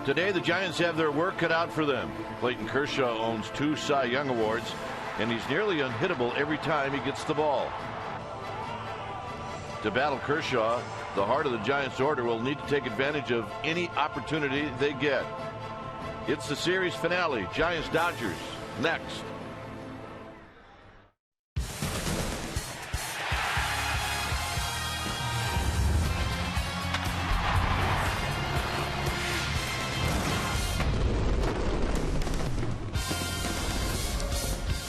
Today, the Giants have their work cut out for them. Clayton Kershaw owns 2 Cy Young Awards, and he's nearly unhittable every time he gets the ball. To battle Kershaw, the heart of the Giants order will need to take advantage of any opportunity they get. It's the series finale. Giants-Dodgers next.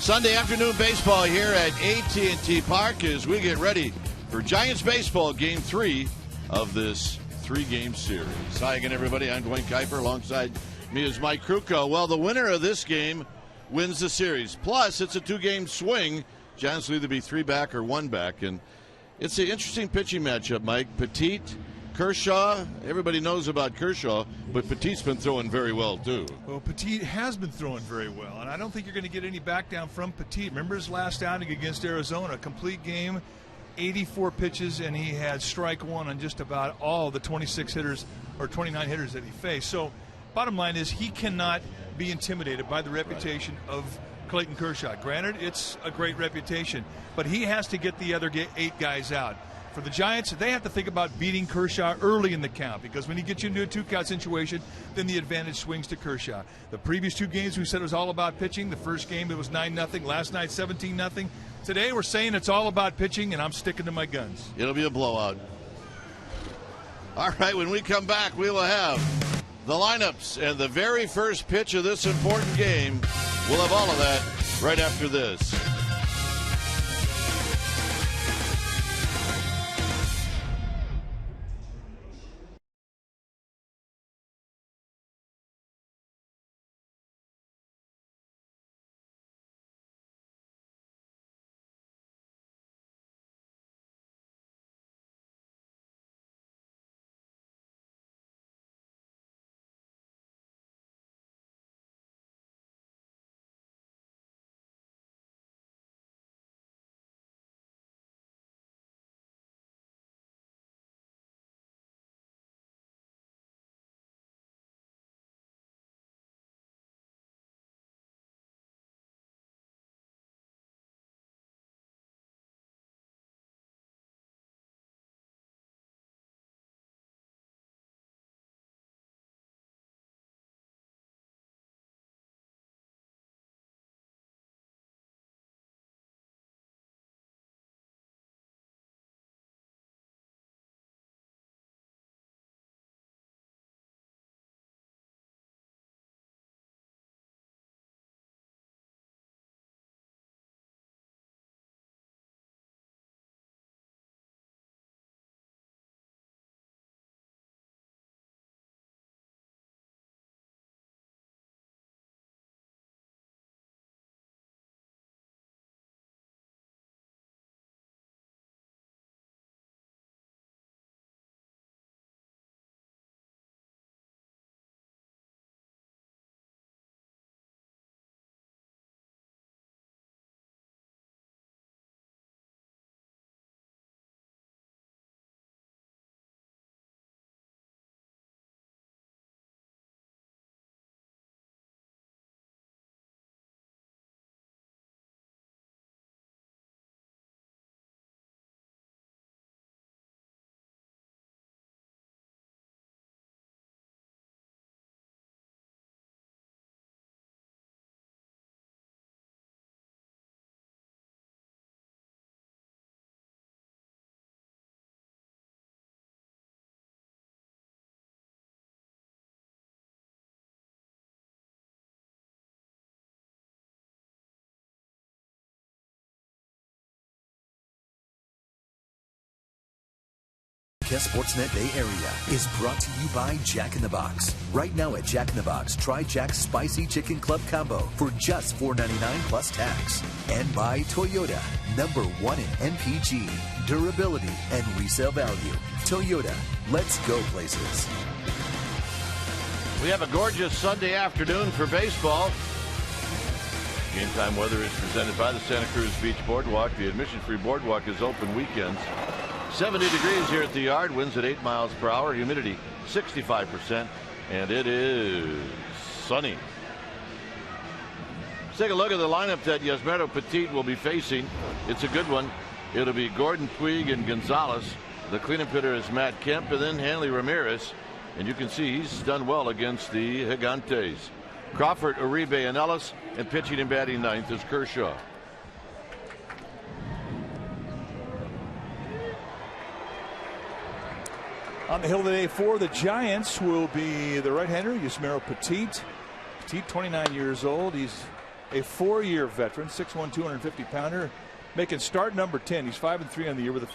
Sunday afternoon baseball here at AT&T Park as we get ready for Giants baseball game 3 of this 3-game series. Hi again, everybody. I'm Dwayne Kuiper. Alongside me is Mike Krukow. Well, the winner of this game wins the series. Plus, it's a 2-game swing. Giants will either be 3 back or 1 back. And it's an interesting pitching matchup, Mike. Petit, Kershaw, everybody knows about Kershaw, but Petit's been throwing very well, too. Well, Petit has been throwing very well, and I don't think you're going to get any back down from Petit. Remember his last outing against Arizona, complete game, 84 pitches, and he had strike 1 on just about all the 26 hitters or 29 hitters that he faced. So bottom line is he cannot be intimidated by the reputation of Clayton Kershaw. Granted, it's a great reputation, but he has to get the other 8 guys out. For the Giants, they have to think about beating Kershaw early in the count, because when he gets you into a 2-count situation, then the advantage swings to Kershaw. The previous 2 games we said it was all about pitching. The first game it was 9-0. Last night 17-0. Today we're saying it's all about pitching, and I'm sticking to my guns. It'll be a blowout. All right, when we come back, we will have the lineups and the very first pitch of this important game. We'll have all of that right after this. Sportsnet Bay Area is brought to you by Jack in the Box. Right now at Jack in the Box, try Jack's Spicy Chicken Club Combo for just $4.99 plus tax. And by Toyota, #1 in MPG, durability, and resale value. Toyota, let's go places. We have a gorgeous Sunday afternoon for baseball. Game time weather is presented by the Santa Cruz Beach Boardwalk. The admission-free boardwalk is open weekends. 70 degrees here at the yard, winds at 8 miles per hour, humidity 65%. And it is sunny. Let's take a look at the lineup that Yasmero Petit will be facing. It's a good one. It'll be Gordon, Puig, and Gonzalez. The cleanup hitter is Matt Kemp, and then Hanley Ramirez. And you can see he's done well against the Gigantes. Crawford, Uribe, and Ellis, and pitching and batting ninth is Kershaw. On the hill today for the Giants will be the right-hander, Yasmero Petit. Petit, 29 years old. He's a 4-year veteran, 6'1", 250-pounder, making start number 10. He's 5-3 on the year with a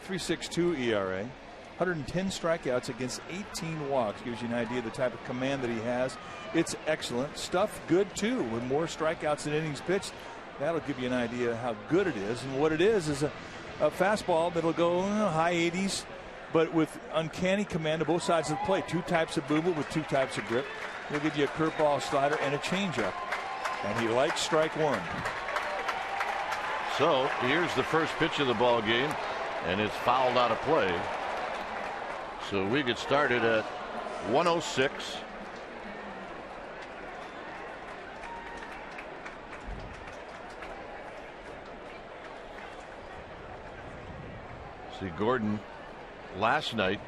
3.62 ERA. 110 strikeouts against 18 walks. Gives you an idea of the type of command that he has. It's excellent. Stuff good, too, with more strikeouts than innings pitched. That'll give you an idea of how good it is. And what it is a fastball that'll go high 80s. But with uncanny command of both sides of the plate. 2 types of movement with 2 types of grip. He'll give you a curveball, slider, and a changeup. And he likes strike one. So here's the first pitch of the ball game, and it's fouled out of play. So we get started at 106. See Gordon last night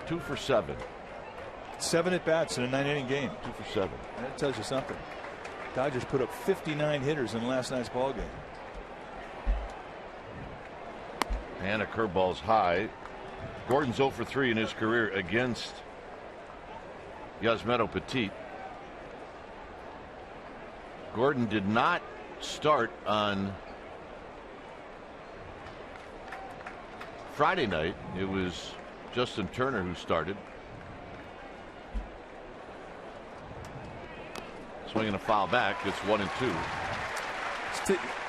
2 for 7. 7 at bats in a 9-inning game. 2 for 7. And that tells you something. Dodgers put up 59 hitters in last night's ball game. And a curveball's high. Gordon's 0 for 3 in his career against Yasmero Petit. Gordon did not start on Friday night. It was Justin Turner who started. Swinging a foul back. It's 1-2.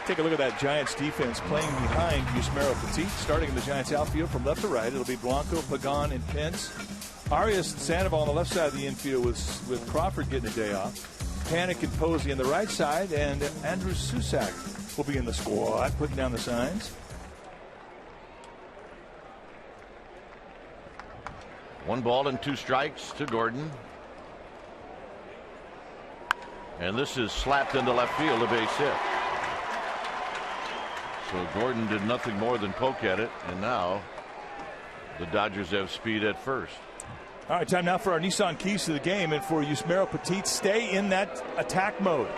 Take a look at that Giants defense playing behind Yasmero Petit. Starting in the Giants outfield from left to right, it'll be Blanco, Pagan, and Pence. Arias and Sandoval on the left side of the infield with Crawford getting a day off. Panik and Posey on the right side, and Andrew Susak will be in the squad, putting down the signs. 1 ball and 2 strikes to Gordon. And this is slapped into left field, a base hit. So Gordon did nothing more than poke at it, and now the Dodgers have speed at first. All right, time now for our Nissan keys to the game, and for Yasmero Petit, stay in that attack mode.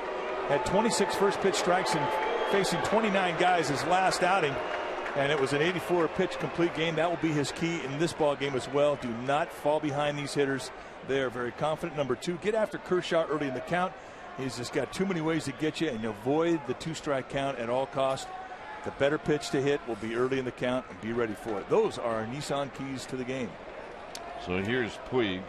Had 26 first pitch strikes and facing 29 guys his last outing, and it was an 84 pitch complete game. That will be his key in this ball game as well. Do not fall behind these hitters. They are very confident. Number 2, get after Kershaw early in the count. He's just got too many ways to get you, and avoid the 2-strike count at all costs. The better pitch to hit will be early in the count, and be ready for it. Those are our Nissan keys to the game. So here's Puig.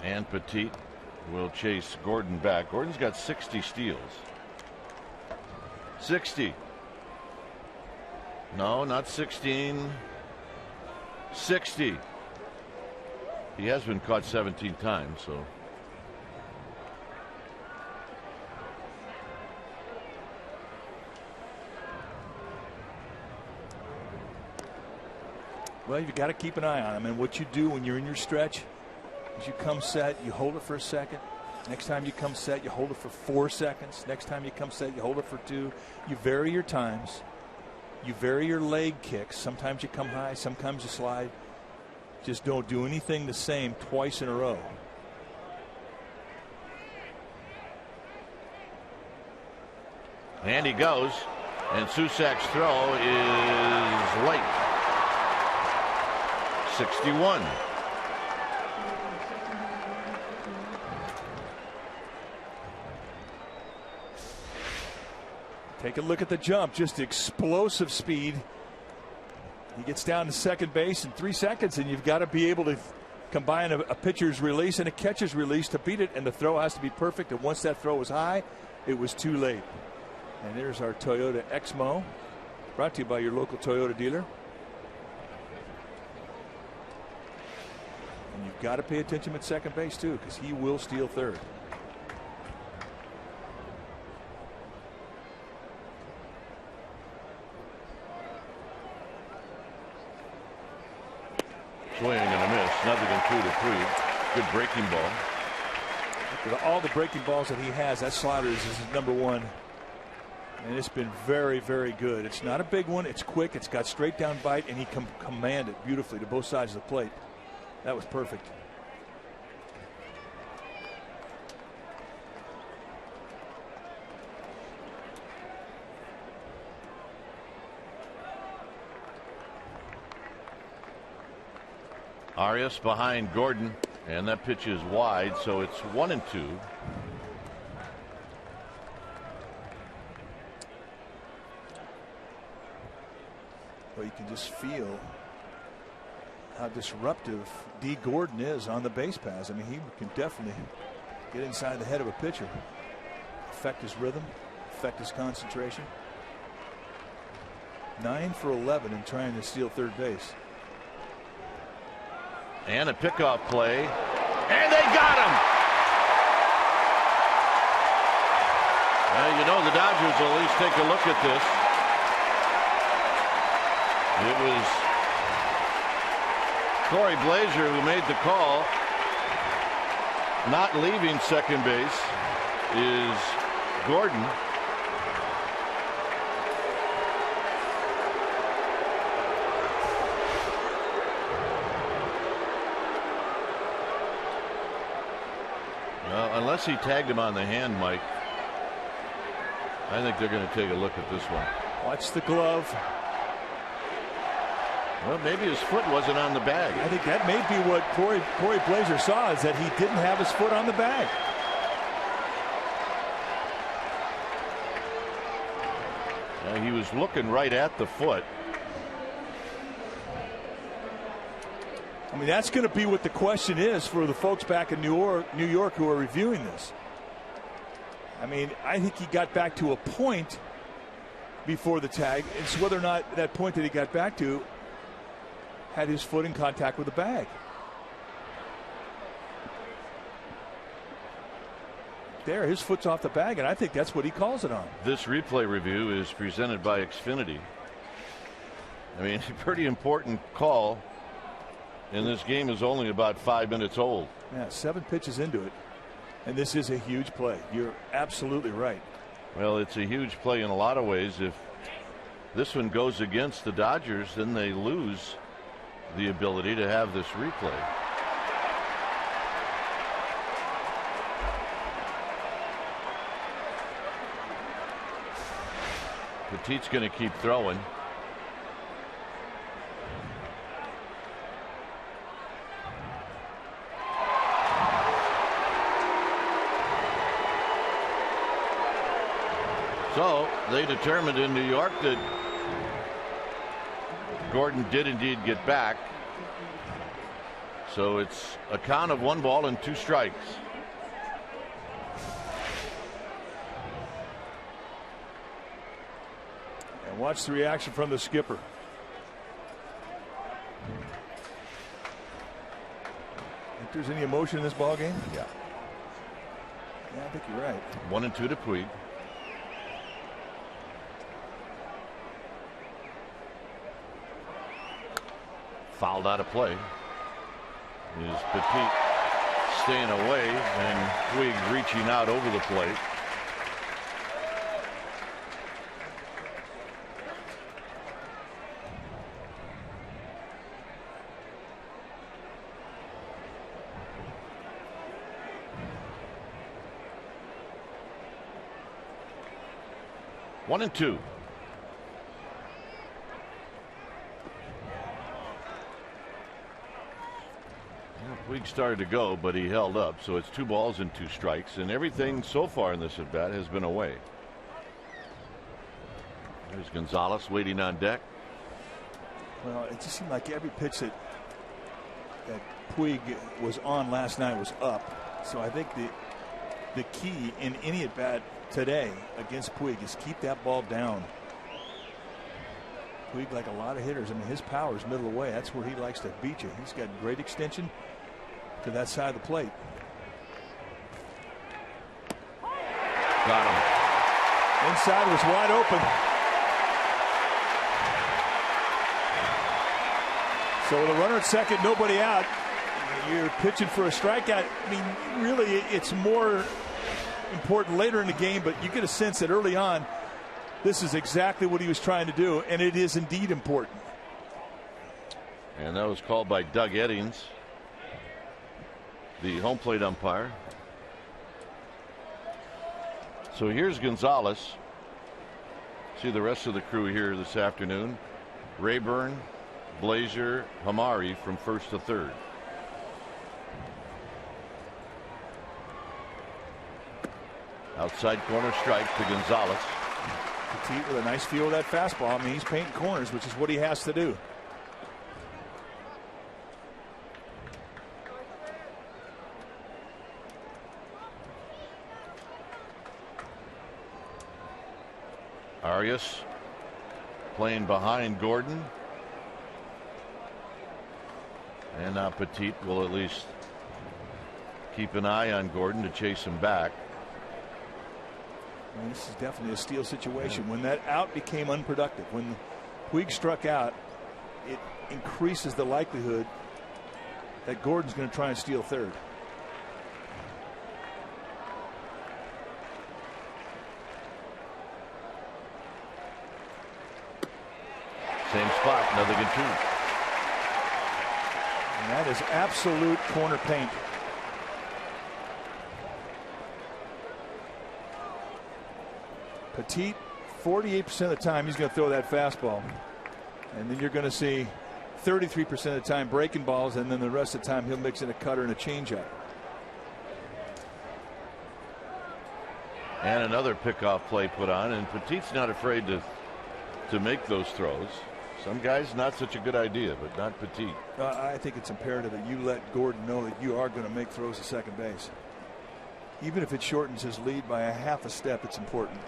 And Petit will chase Gordon back. Gordon's got 60 steals. 60. No, not 16. 60. He has been caught 17 times, so. Well, you've got to keep an eye on him. And what you do when you're in your stretch is you come set, you hold it for a second. Next time you come set, you hold it for 4 seconds. Next time you come set, you hold it for 2. You vary your times. You vary your leg kicks. Sometimes you come high, sometimes you slide. Just don't do anything the same twice in a row. And he goes. And Susak's throw is late. 61. Take a look at the jump. Just explosive speed. He gets down to second base in 3 seconds, and you've got to be able to combine a pitcher's release and a catcher's release to beat it, and the throw has to be perfect. And once that throw was high, it was too late. And there's our Toyota Exmo, brought to you by your local Toyota dealer. And you've got to pay attention at second base too, because he will steal third. Swing and a miss. Nothing in 2 to 3. Good breaking ball. All the breaking balls that he has, that slider is his number one. And it's been very, very good. It's not a big one. It's quick. It's got straight down bite, and he can command it beautifully to both sides of the plate. That was perfect. Arias behind Gordon, and that pitch is wide, so it's 1-2. Well, you can just feel how disruptive D. Gordon is on the base paths. I mean, he can definitely get inside the head of a pitcher, affect his rhythm, affect his concentration. 9 for 11 in trying to steal third base. And a pickoff play, and they got him. Well, you know, the Dodgers will at least take a look at this. It was Corey Blazer who made the call. Not leaving second base is Gordon. Unless he tagged him on the hand, Mike, I think they're going to take a look at this one. Watch the glove. Well, maybe his foot wasn't on the bag. I think that may be what Corey Blazer saw, is that he didn't have his foot on the bag. He was looking right at the foot. I mean, that's going to be what the question is for the folks back in New York who are reviewing this. I mean, I think he got back to a point before the tag. It's whether or not that point that he got back to had his foot in contact with the bag. There, his foot's off the bag, and I think that's what he calls it on. This replay review is presented by Xfinity. I mean, pretty important call. And this game is only about 5 minutes old. Yeah, 7 pitches into it. And this is a huge play. You're absolutely right. Well, it's a huge play in a lot of ways. If this one goes against the Dodgers, then they lose the ability to have this replay. Petit's going to keep throwing. So they determined in New York that Gordon did indeed get back. So it's a count of 1 ball and 2 strikes. And watch the reaction from the skipper. Think there's any emotion in this ball game? Yeah. Yeah, I think you're right. 1 and 2 to Puig. Fouled out of play. Is Petit staying away and Puig reaching out over the plate. One and 2. Puig started to go, but he held up, so it's 2 balls and 2 strikes, and everything so far in this at bat has been away. There's Gonzalez waiting on deck. Well, it just seemed like every pitch that Puig was on last night was up. So I think the key in any at bat today against Puig is keep that ball down. Puig, like a lot of hitters, I mean, his power is middle away. That's where he likes to beat you. He's got great extension to that side of the plate. Got him. Inside was wide open. So with a runner at second, nobody out, you're pitching for a strikeout. I mean, really, it's more important later in the game, but you get a sense that early on, this is exactly what he was trying to do, and it is indeed important. And that was called by Doug Eddings, the home plate umpire. So here's Gonzalez. See the rest of the crew here this afternoon. Rayburn, Blazier, Hamari from first to third. Outside corner strike to Gonzalez. Petit with a nice feel of that fastball. I mean, he's painting corners, which is what he has to do. Arias playing behind Gordon. And now Petit will at least keep an eye on Gordon to chase him back. And this is definitely a steal situation. When that out became unproductive, when Puig struck out, it increases the likelihood that Gordon's going to try and steal third. Same spot, nothing in two. And that is absolute corner paint. Petit, 48% of the time he's going to throw that fastball, and then you're going to see 33% of the time breaking balls, and then the rest of the time he'll mix in a cutter and a changeup. And another pickoff play put on, and Petit's not afraid to make those throws. Some guys not such a good idea, but not Petit. I think it's imperative that you let Gordon know that you are going to make throws to second base. Even if it shortens his lead by a half a step, it's important.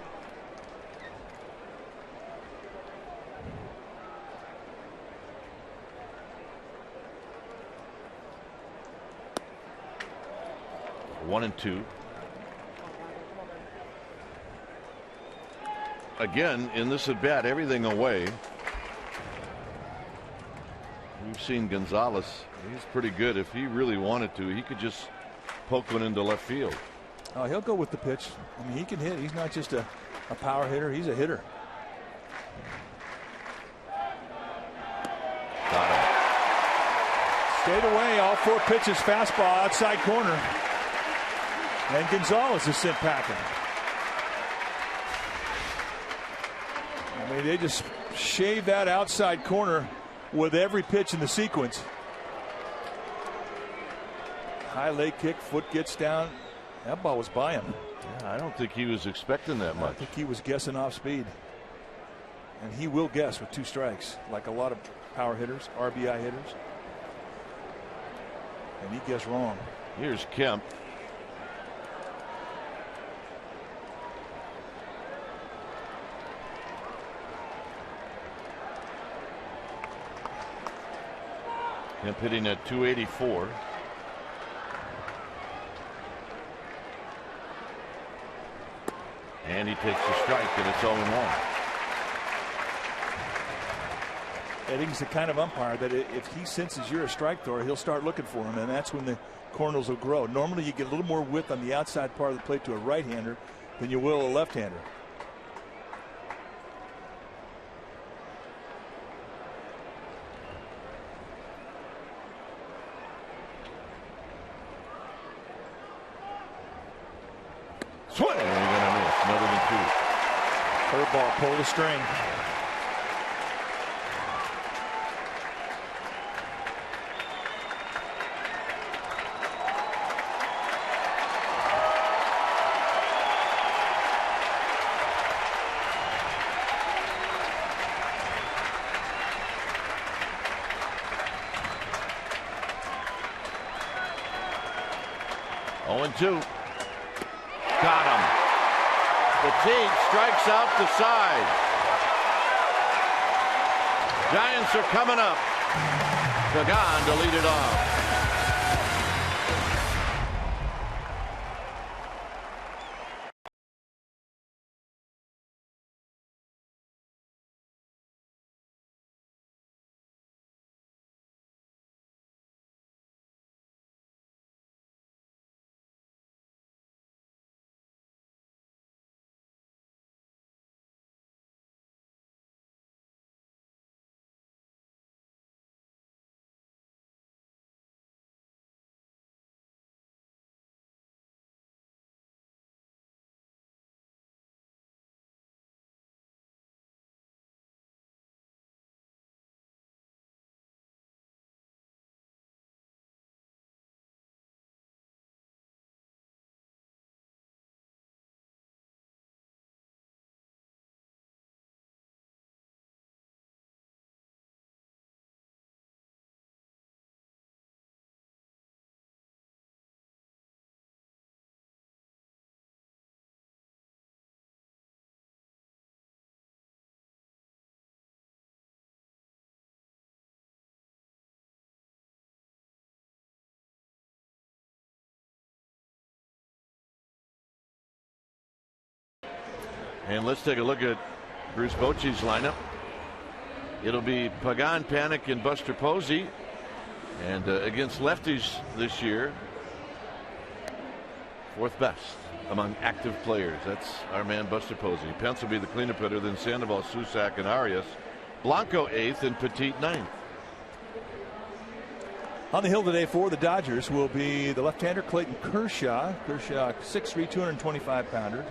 One and two. Again, in this at bat, everything away. We've seen Gonzalez. He's pretty good. If he really wanted to, he could just poke one into left field. Oh, he'll go with the pitch. I mean, he can hit. He's not just a power hitter. He's a hitter. Got him. Stayed away. All four pitches. Fastball outside corner. And Gonzalez is sent packing. I mean, they just shaved that outside corner with every pitch in the sequence. High leg kick, foot gets down. That ball was by him. Yeah, I don't think he was expecting that much. I think he was guessing off speed. And he will guess with two strikes, like a lot of power hitters, RBI hitters. And he guessed wrong. Here's Kemp. Kemp hitting at 284. And he takes the strike, and it's 0-1. Eddings the kind of umpire that if he senses you're a strike thrower, he'll start looking for him, and that's when the corners will grow. Normally you get a little more width on the outside part of the plate to a right-hander than you will a left-hander. Swing! And you're going to miss. Another than two. Curveball, pull the string. Oh, and 2. Got him. Petit strikes out the side. Giants are coming up. Pagan to lead it off. And let's take a look at Bruce Bochy's lineup. It'll be Pagan, Panik, and Buster Posey. And against lefties this year, 4th best among active players. That's our man Buster Posey. Pence will be the cleanup hitter, then Sandoval, Susac, and Arias. Blanco 8th and Petit 9th. On the hill today for the Dodgers will be the left-hander Clayton Kershaw. Kershaw, 6'3", 225-pounder,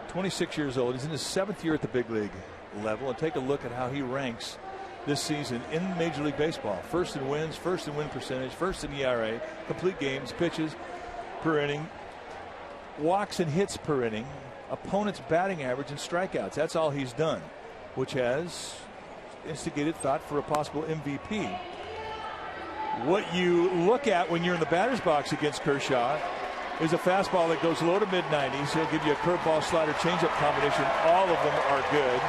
26 years old. He's in his 7th year at the big league level. And take a look at how he ranks this season in Major League Baseball. First in wins, first in win percentage, first in ERA, complete games, pitches per inning, walks and hits per inning, opponent's batting average, and strikeouts. That's all he's done, which has instigated thought for a possible MVP. What you look at when you're in the batter's box against Kershaw is a fastball that goes low to mid-90s. He'll give you a curveball, slider, changeup combination. All of them are good.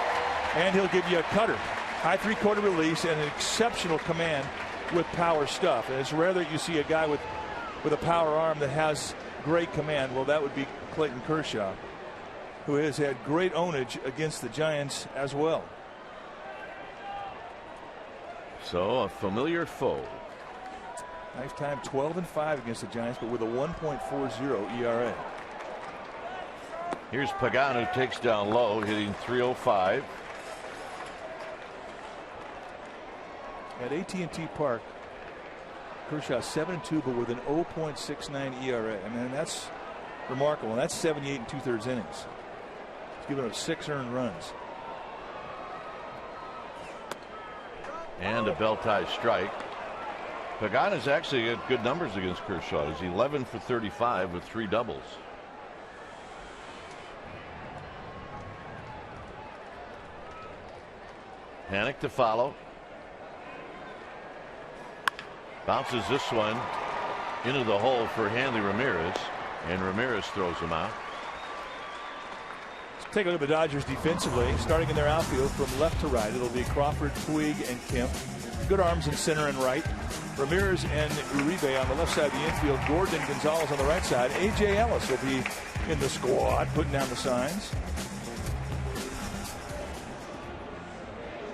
And he'll give you a cutter, high 3/4 release, and an exceptional command with power stuff. And it's rare that you see a guy with a power arm that has great command. Well, that would be Clayton Kershaw, who has had great ownage against the Giants as well. So a familiar foe. Lifetime 12-5 against the Giants, but with a 1.40 ERA. Here's Pagan, who takes down low, hitting .305. At AT&T Park, Kershaw 7-2, but with an 0.69 ERA. I mean, that's remarkable. And that's 78 2/3 innings. He's given up 6 earned runs. And a bell tie strike. Pagan has actually got good numbers against Kershaw. He's 11 for 35 with 3 doubles. Panik to follow. Bounces this one into the hole for Hanley Ramirez, and Ramirez throws him out. Let's take a look at the Dodgers defensively. Starting in their outfield from left to right, it'll be Crawford, Puig, and Kemp. Good arms in center and right. Ramirez and Uribe on the left side of the infield. Gordon and Gonzalez on the right side. A.J. Ellis will be in the squad, putting down the signs.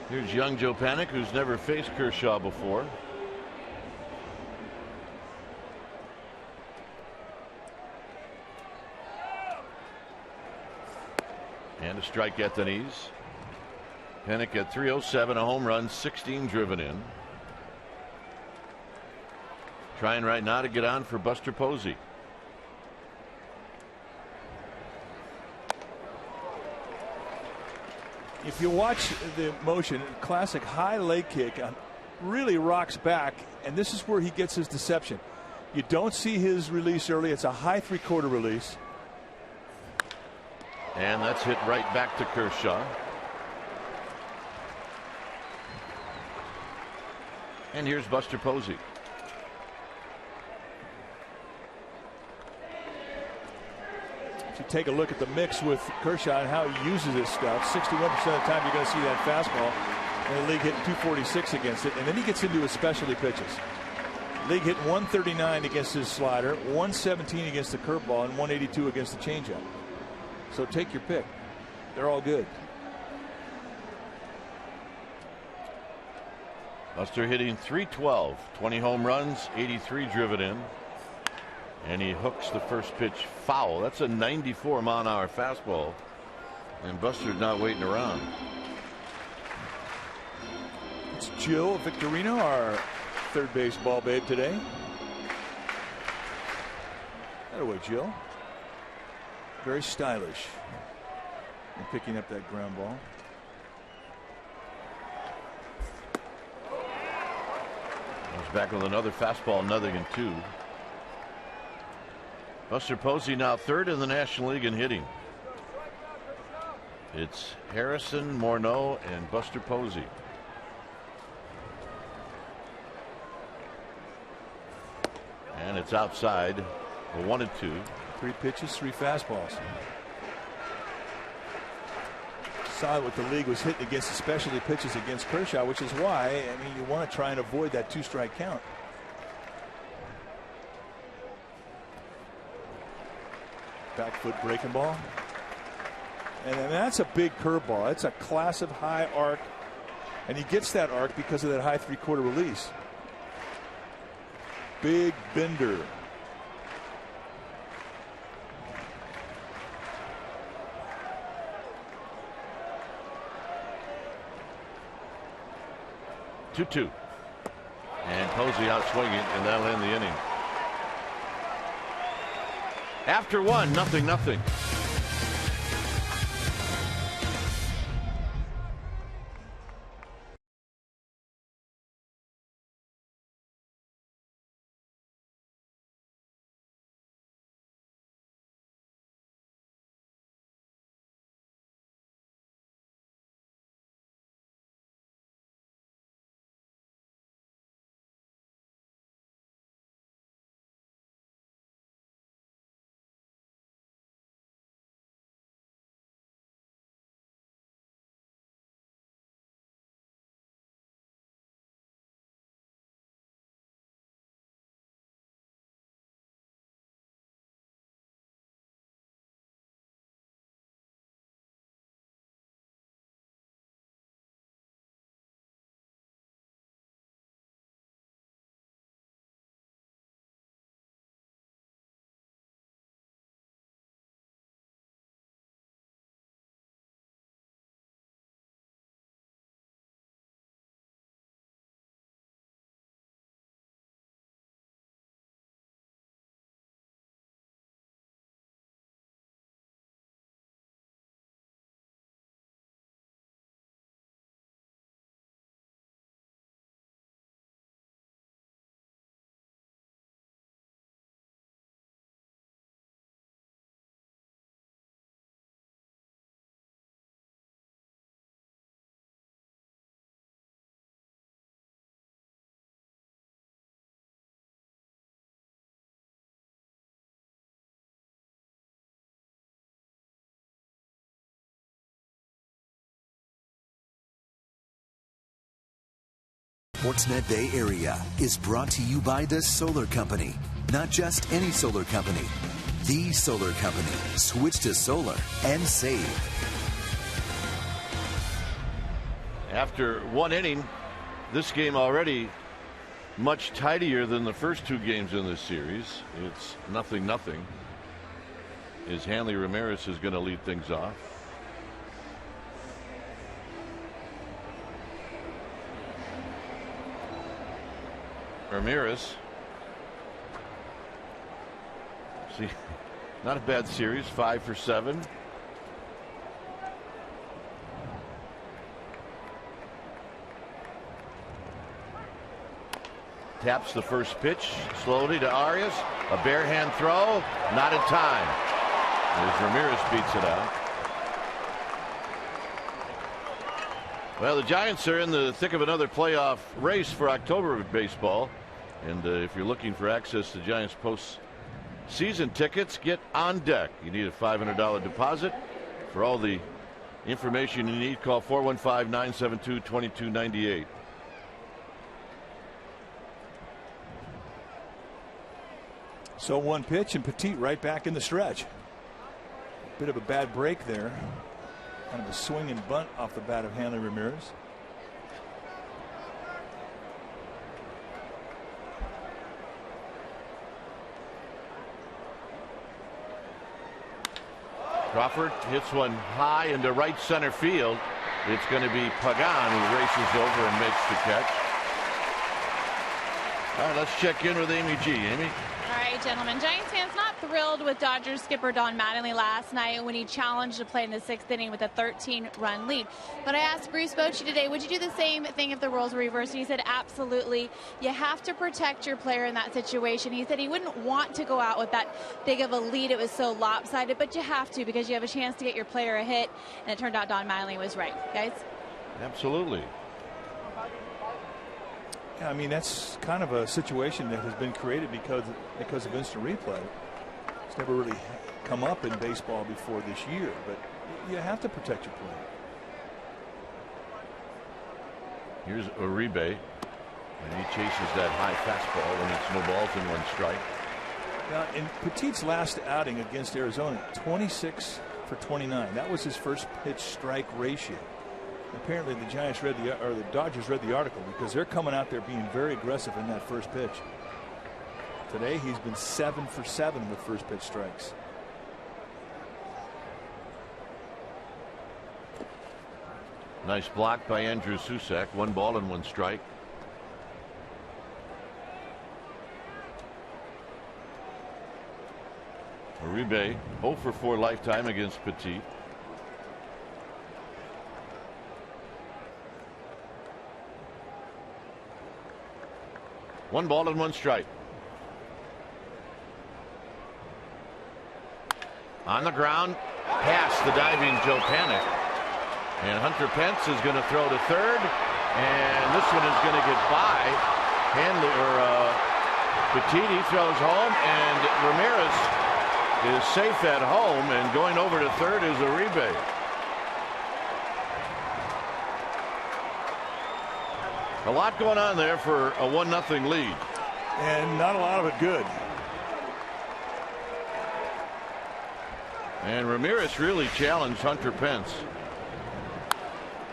Here's young Joe Panik, who's never faced Kershaw before. And a strike at the knees. Panik at .307, a home run, 16 driven in. Trying right now to get on for Buster Posey. If you watch the motion, classic high leg kick, really rocks back, and this is where he gets his deception. You don't see his release early. It's a high 3/4 release. And that's hit right back to Kershaw. And here's Buster Posey. If you take a look at the mix with Kershaw and how he uses this stuff, 61% of the time you're going to see that fastball, and the league hitting .246 against it. And then he gets into his specialty pitches. League hitting .139 against his slider, .117 against the curveball, and .182 against the changeup. So take your pick. They're all good. Buster hitting .312, 20 home runs, 83 driven in. And he hooks the first pitch foul. That's a 94-mile-an-hour fastball. And Buster's not waiting around. It's Jill Victorino, our third base ball babe today. That away, Jill. Very stylish in picking up that ground ball. He's back with another fastball, 0-2. Buster Posey now third in the National League in hitting. It's Harrison, Morneau, and Buster Posey. And it's outside, a 1-2. 3 pitches, 3 fastballs. Saw what the league was hitting against the specialty pitches against Kershaw, which is why, I mean, you want to try and avoid that 2-strike count. Back foot breaking ball. And that's a big curveball. It's a class of high arc, and he gets that arc because of that high 3/4 release. Big bender. Two. And Posey out swinging, and that'll end the inning. After one, 0-0. Sportsnet Bay Area is brought to you by the Solar Company. Not just any solar company. The Solar Company. Switch to solar and save. After one inning, this game already much tidier than the first two games in this series. It's 0-0. As Hanley Ramirez is going to lead things off. Ramirez. See, not a bad series, 5 for 7. Taps the first pitch slowly to Arias. A bare hand throw, not in time. As Ramirez beats it out. Well, the Giants are in the thick of another playoff race for October baseball. And if you're looking for access to Giants post-season tickets, get on deck. You need a $500 deposit. For all the information you need, call 415-972-2298. So one pitch, and Petit right back in the stretch. Bit of a bad break there. Kind of a swing and bunt off the bat of Hanley Ramirez. Crawford hits one high into right center field. It's going to be Pagan who races over and makes the catch. All right, let's check in with Amy G. Amy? All right, gentlemen. Giants fans not thrilled with Dodgers skipper Don Mattingly last night when he challenged to play in the 6th inning with a 13-run lead. But I asked Bruce Bochy today, would you do the same thing if the roles were reversed? And he said, absolutely. You have to protect your player in that situation. He said he wouldn't want to go out with that big of a lead. It was so lopsided, but you have to because you have a chance to get your player a hit. And it turned out Don Mattingly was right. Guys? Absolutely. Yeah, I mean, that's kind of a situation that has been created because of instant replay. It's never really come up in baseball before this year, but you have to protect your player. Here's Uribe, and he chases that high fastball, and it's no balls and 1 strike. Now, in Petit's last outing against Arizona, 26 for 29. That was his first pitch strike ratio. Apparently the Dodgers read the article, because they're coming out there being very aggressive in that first pitch. Today he's been 7 for 7 with first pitch strikes. Nice block by Andrew Susac. 1 ball and 1 strike. Uribe 0 for 4 lifetime against Petit. One ball and 1 strike. On the ground, past the diving Joe Panic. And Hunter Pence is going to throw to third. And this one is going to get by. Petit throws home, and Ramirez is safe at home, and going over to third is Uribe. A lot going on there for a 1-0 lead. And not a lot of it good. And Ramirez really challenged Hunter Pence.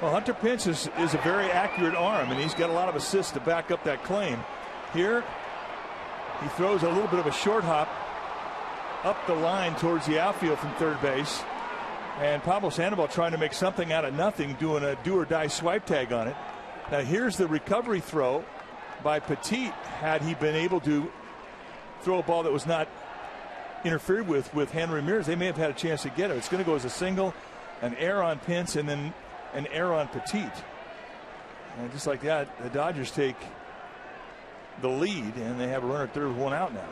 Well, Hunter Pence is a very accurate arm, and he's got a lot of assists to back up that claim. Here, he throws a little bit of a short hop up the line towards the outfield from third base. And Pablo Sandoval trying to make something out of nothing, doing a do-or-die swipe tag on it. Now here's the recovery throw by Petit. Had he been able to throw a ball that was not interfered with Henry Ramirez, they may have had a chance to get it. It's going to go as a single, an error on Pence, and then an error on Petit. And just like that, the Dodgers take the lead, and they have a runner at third with 1 out now.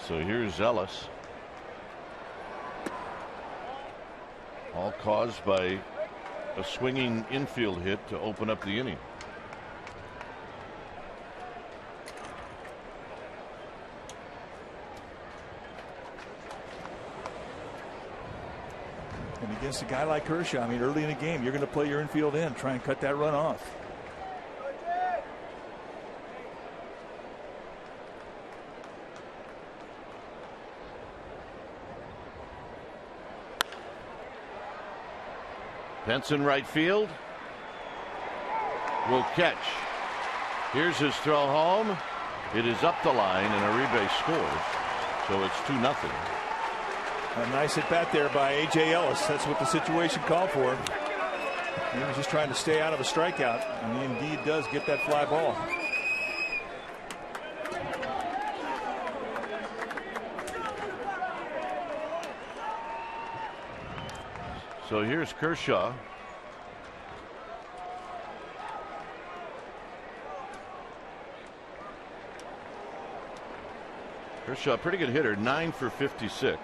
So here's Ellis. All caused by a swinging infield hit to open up the inning. And against a guy like Kershaw, I mean, early in the game, you're going to play your infield in, try and cut that run off. Pence in right field will catch. Here's his throw home. It is up the line, and Uribe scores. So it's 2-0. A nice at bat there by A.J. Ellis. That's what the situation called for. He was just trying to stay out of a strikeout, and he indeed does get that fly ball. So here's Kershaw. Kershaw, pretty good hitter, 9 for 56.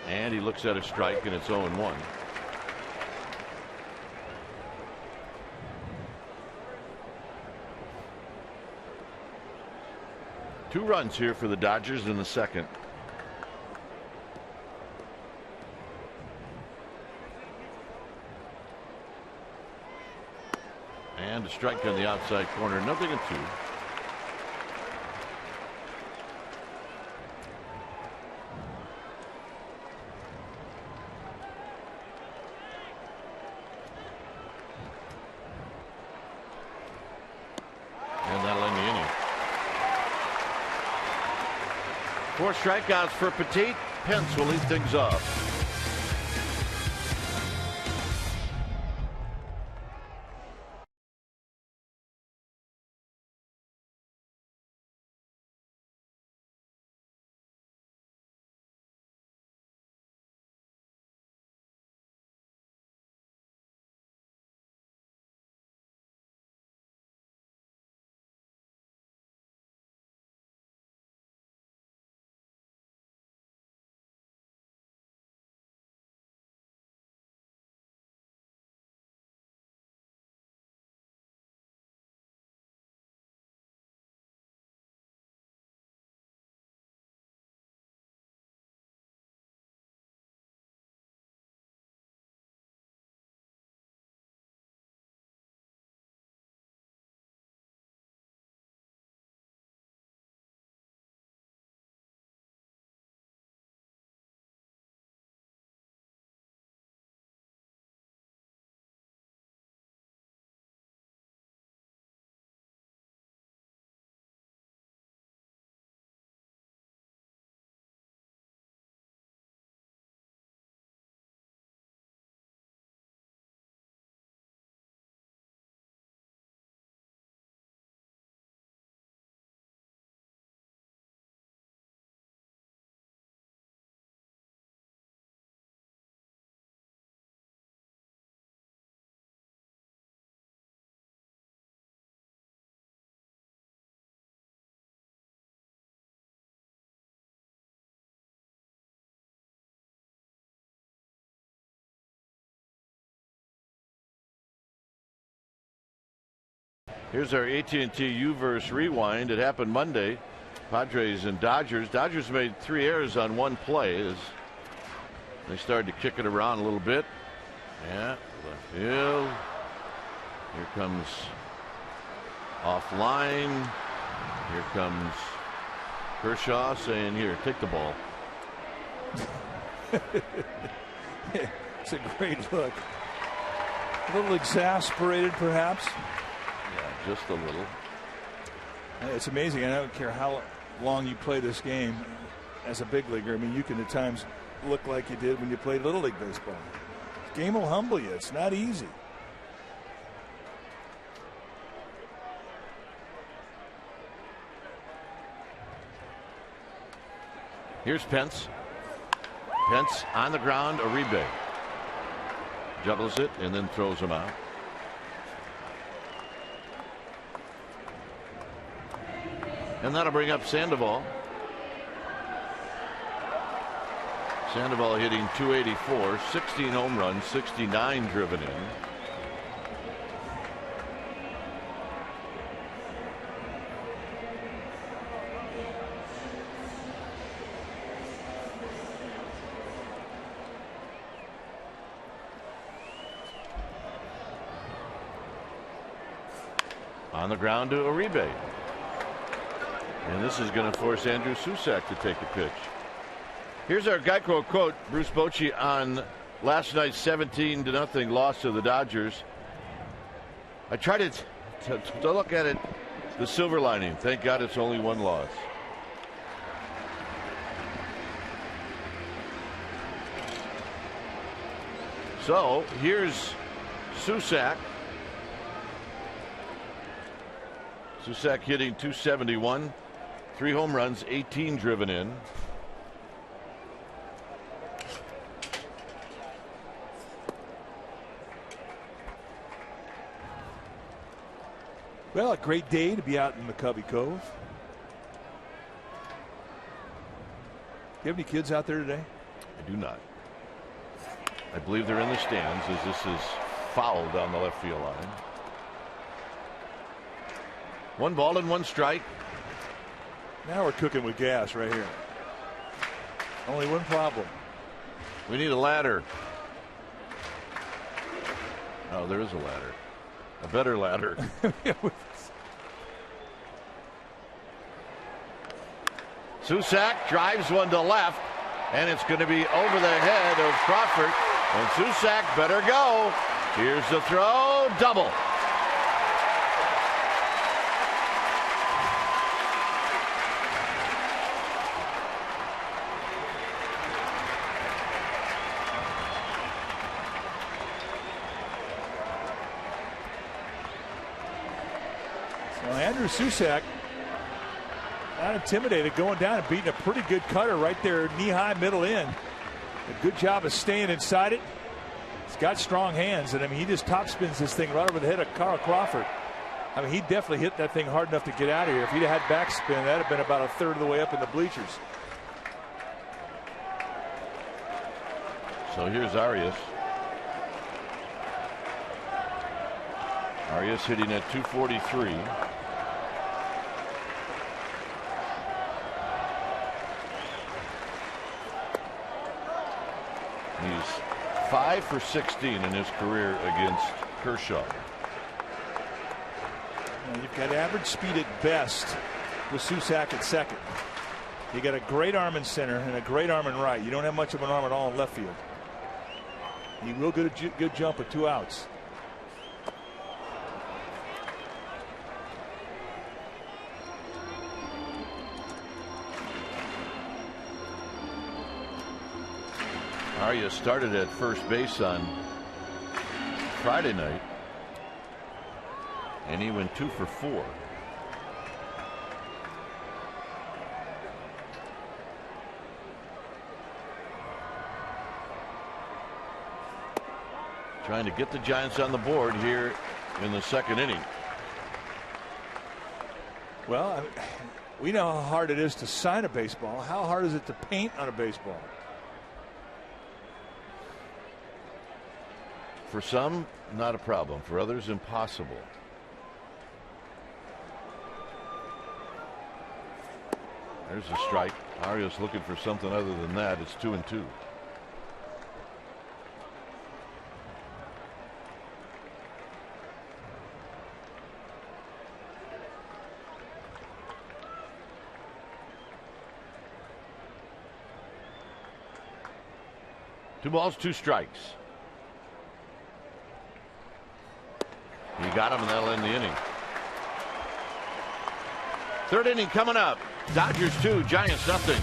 And he looks at a strike, and it's 0-1. Two runs here for the Dodgers in the second. And a strike on the outside corner, 0-2. And that'll end the inning. 4 strikeouts for Petit. Pence will lead things off. Here's our AT&T U-verse rewind. It happened Monday. Padres and Dodgers. Dodgers made 3 errors on 1 play as they started to kick it around a little bit. Yeah, left field. Here comes offline. Here comes Kershaw saying, "Here, take the ball." It's a great look. A little exasperated, perhaps. Yeah, just a little. It's amazing. I don't care how long you play this game as a big leaguer. I mean, you can at times look like you did when you played Little League baseball. This game will humble you. It's not easy. Here's Pence. Pence on the ground, Uribe. Juggles it and then throws him out. And that'll bring up Sandoval. Sandoval hitting .284, 16 home runs, 69 driven in. On the ground to Uribe. And this is going to force Andrew Susac to take a pitch. Here's our Geico quote, Bruce Bochy, on last night's 17-0 loss to the Dodgers. I tried to look at it, the silver lining. Thank God it's only 1 loss. So here's Susac. Susac hitting .271, 3 home runs, 18 driven in. Well, a great day to be out in McCovey Cove. Do you have any kids out there today? I do not. I believe they're in the stands as this is fouled down the left field line. 1 ball and 1 strike. Now we're cooking with gas right here. Only one problem. We need a ladder. Oh, there is a ladder. A better ladder. Susac drives one to left, and it's going to be over the head of Crawford. And Susac better go. Here's the throw. Double. Andrew Susac, not intimidated, going down and beating a pretty good cutter right there, knee-high, middle in. A good job of staying inside it. He's got strong hands, and I mean, he just top spins this thing right over the head of Carl Crawford. I mean, he definitely hit that thing hard enough to get out of here. If he'd had backspin, that'd have been about a third of the way up in the bleachers. So here's Arias. Arias hitting at .243. He's 5 for 16 in his career against Kershaw. Now you've got average speed at best with Susac at second. You got a great arm in center and a great arm in right. You don't have much of an arm at all in left field. He will get a good jump with 2 outs. Arias started at first base on Friday night, and he went 2 for 4. Trying to get the Giants on the board here in the 2nd inning. Well, we know how hard it is to sign a baseball. How hard is it to paint on a baseball? For some, not a problem. For others, impossible. There's a strike. Arias looking for something other than that. It's 2-2. Two balls, two strikes. He got him, and that'll end the inning. Third inning coming up. Dodgers 2, Giants nothing.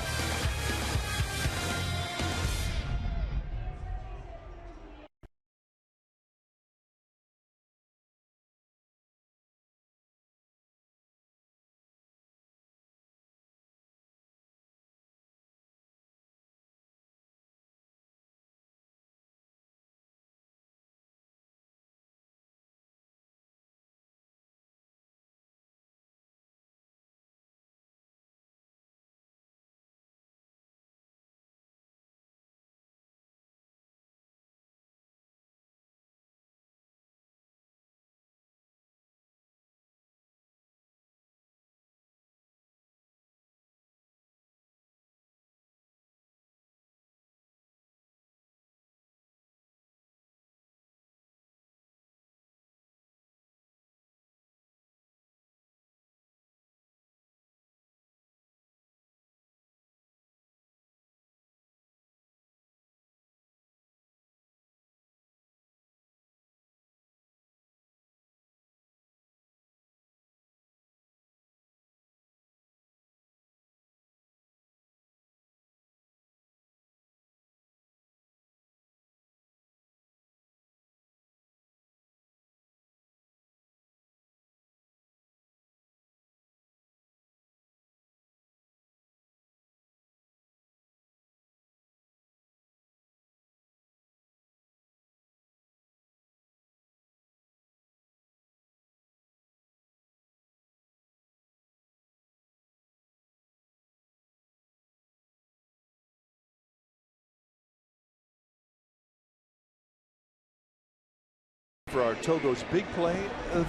For our Togo's big play,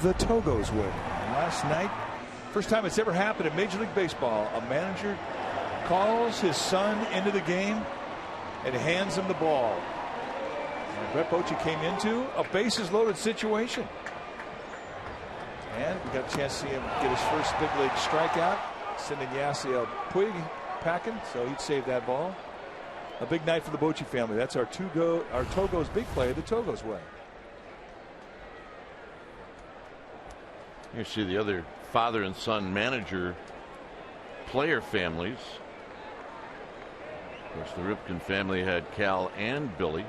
the Togo's way. Last night, first time it's ever happened in Major League Baseball, a manager calls his son into the game and hands him the ball. And Brett Bochy came into a bases loaded situation. And we got a chance to see him get his first big league strikeout, sending Yasiel Puig packing, so he'd save that ball. A big night for the Bochy family. That's our Togo's big play, the Togo's way. You see the other father and son manager player families. Of course, the Ripken family had Cal and Billy.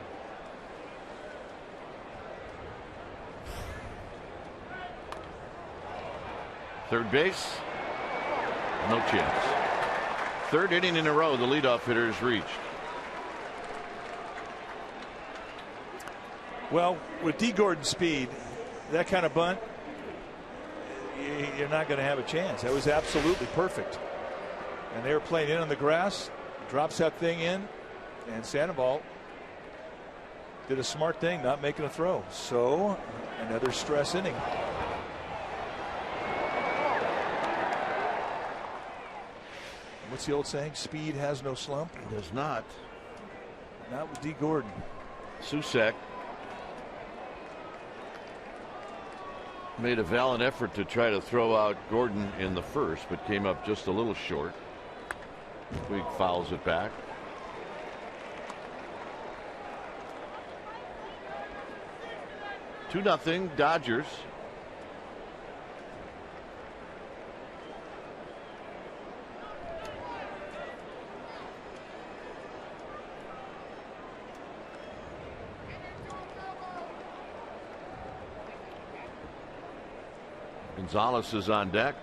Third base, no chance. Third inning in a row, the leadoff hitter is reached. Well, with D. Gordon's speed, that kind of bunt, you're not going to have a chance. That was absolutely perfect. And they were playing in on the grass, drops that thing in, and Sandoval did a smart thing, not making a throw. So another stress inning. What's the old saying? Speed has no slump. It does not. Not with D. Gordon. Susek made a valiant effort to try to throw out Gordon in the first, but came up just a little short. Puig fouls it back. Two nothing Dodgers. Gonzalez is on deck.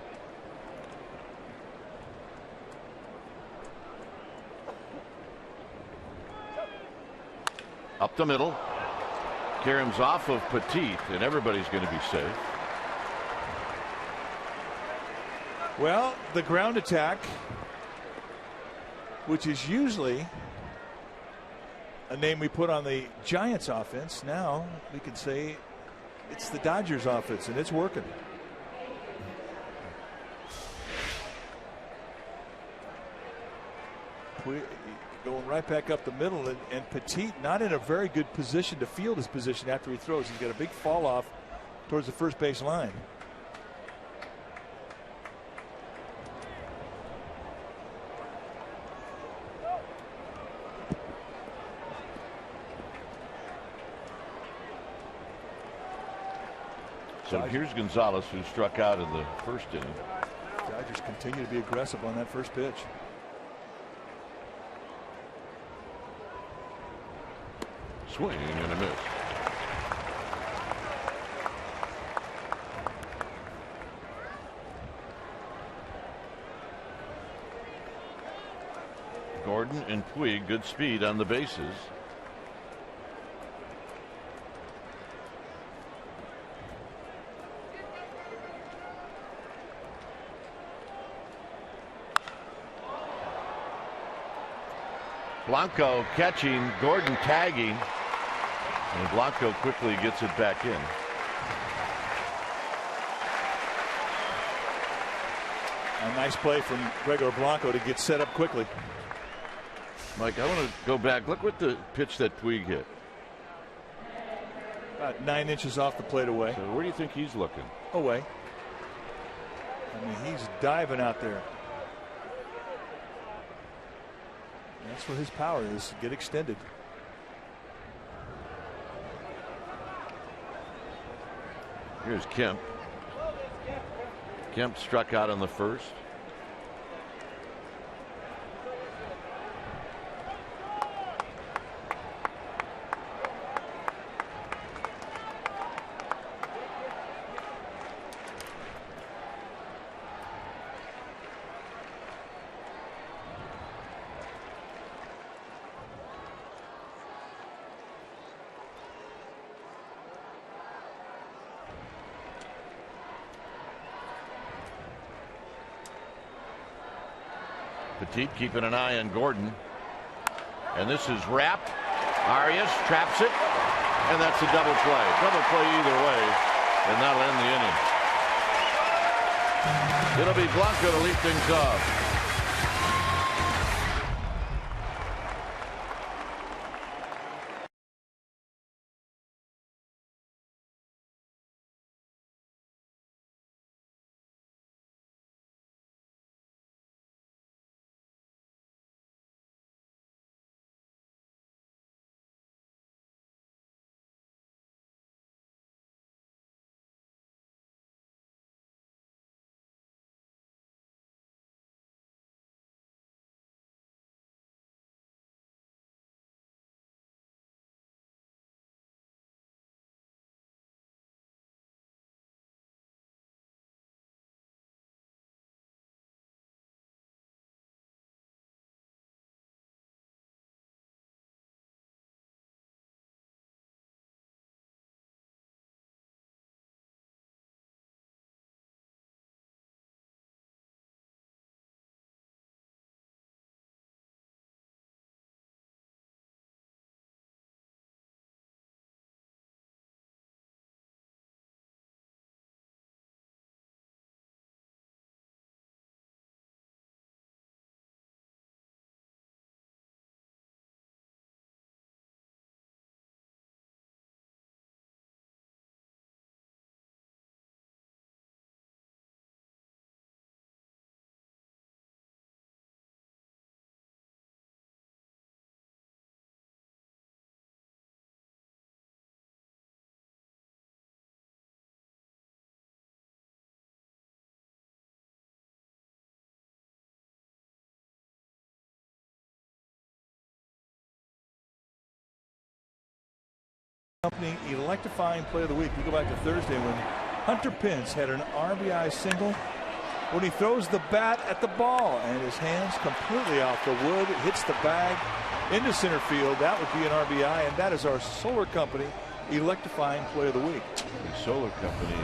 Up the middle. Karam's off of Petit, and everybody's going to be safe. Well, the ground attack, which is usually a name we put on the Giants offense, now we can say it's the Dodgers offense, and it's working. going right back up the middle, and Petit not in a very good position to field his position after he throws. He's got a big fall off towards the first base line. So here's Gonzalez, who struck out in the first inning. Dodgers continue to be aggressive on that first pitch. Swing and a miss. Gordon and Puig, good speed on the bases. Blanco catching, Gordon tagging, and Blanco quickly gets it back in. A nice play from Gregor Blanco to get set up quickly. Mike, I want to go back. Look what the pitch that Puig hit. About 9 inches off the plate away. So where do you think he's looking? Away. I mean, he's diving out there. That's where his power is. Get extended. Here's Kemp. Kemp struck out on the first. Petit keeping an eye on Gordon. And this is wrapped. Arias traps it. And that's a double play. Double play either way. And that'll end the inning. It'll be Blanco to lead things off. Company electrifying play of the week. We go back to Thursday when Hunter Pence had an RBI single when he throws the bat at the ball and his hands completely off the wood. It hits the bag into center field. That would be an RBI, and that is our Solar Company electrifying play of the week. The Solar Company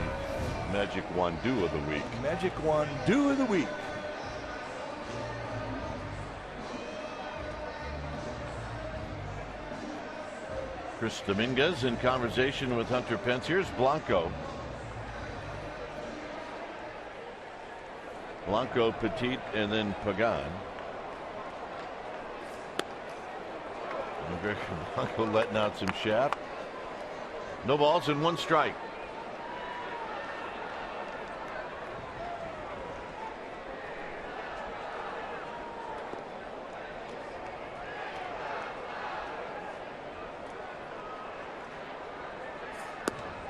Magic Wand Do of the week. Magic Wand Do of the week. Chris Dominguez in conversation with Hunter Pence. Here's Blanco. Blanco, Petit, and then Pagan. Blanco letting out some shaft. No balls and 1 strike.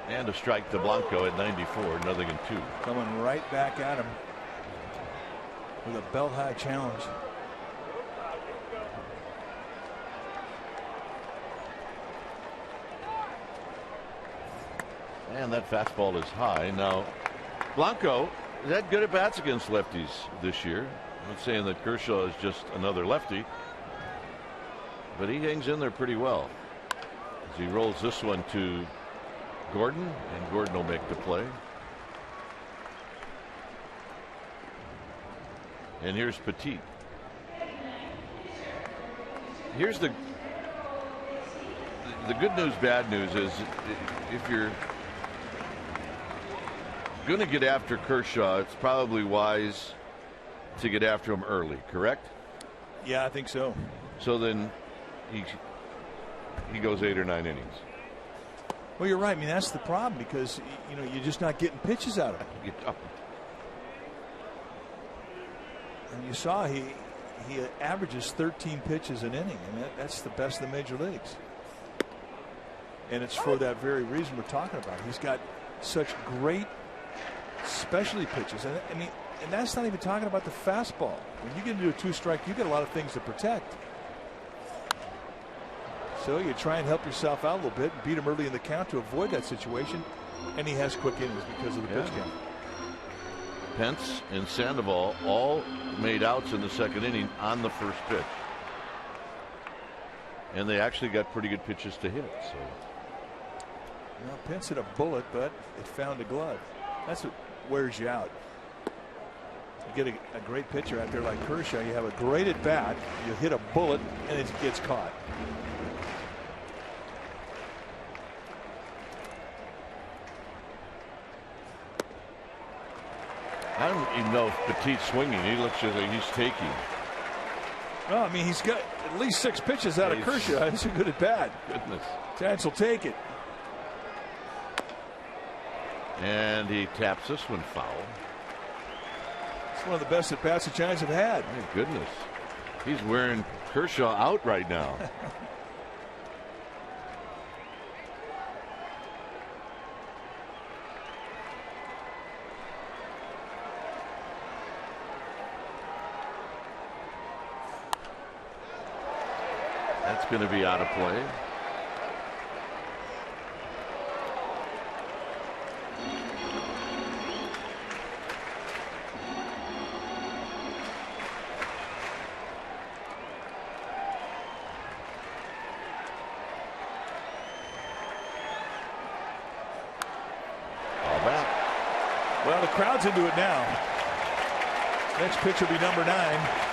And a strike to Blanco at 94, 0-2. Coming right back at him with a belt high challenge. And that fastball is high. Now, Blanco has had good at bats against lefties this year. I'm not saying that Kershaw is just another lefty, but he hangs in there pretty well as he rolls this one to Gordon, and Gordon will make the play. And here's Petit. Here's the good news, bad news is if you're going to get after Kershaw, it's probably wise to get after him early, correct? Yeah, I think so. So then he goes 8 or 9 innings. Well, you're right. I mean, that's the problem because, you know, you're just not getting pitches out of him. And you saw he averages 13 pitches an inning, and that's the best in the major leagues. And it's for that very reason we're talking about. He's got such great specialty pitches, and I mean, and that's not even talking about the fastball. When you get into a 2-strike, you get a lot of things to protect. So you try and help yourself out a little bit and beat him early in the count to avoid that situation, and he has quick innings because of the pitch count. Pence and Sandoval all made outs in the 2nd inning on the first pitch, and they actually got pretty good pitches to hit. So, well, Pence hit a bullet, but it found a glove. That's what wears you out. You get a great pitcher out there like Kershaw. You have a great at bat. You hit a bullet, and it gets caught. I don't even know if Petit's swinging. He looks like he's taking. Well, I mean, he's got at least 6 pitches out of Kershaw. It's a good at bat. Goodness. Giants will take it. And he taps this one foul. It's one of the best at bats the Giants have had. My goodness. He's wearing Kershaw out right now. That's going to be out of play. Well, the crowd's into it now. Next pitch will be number 9.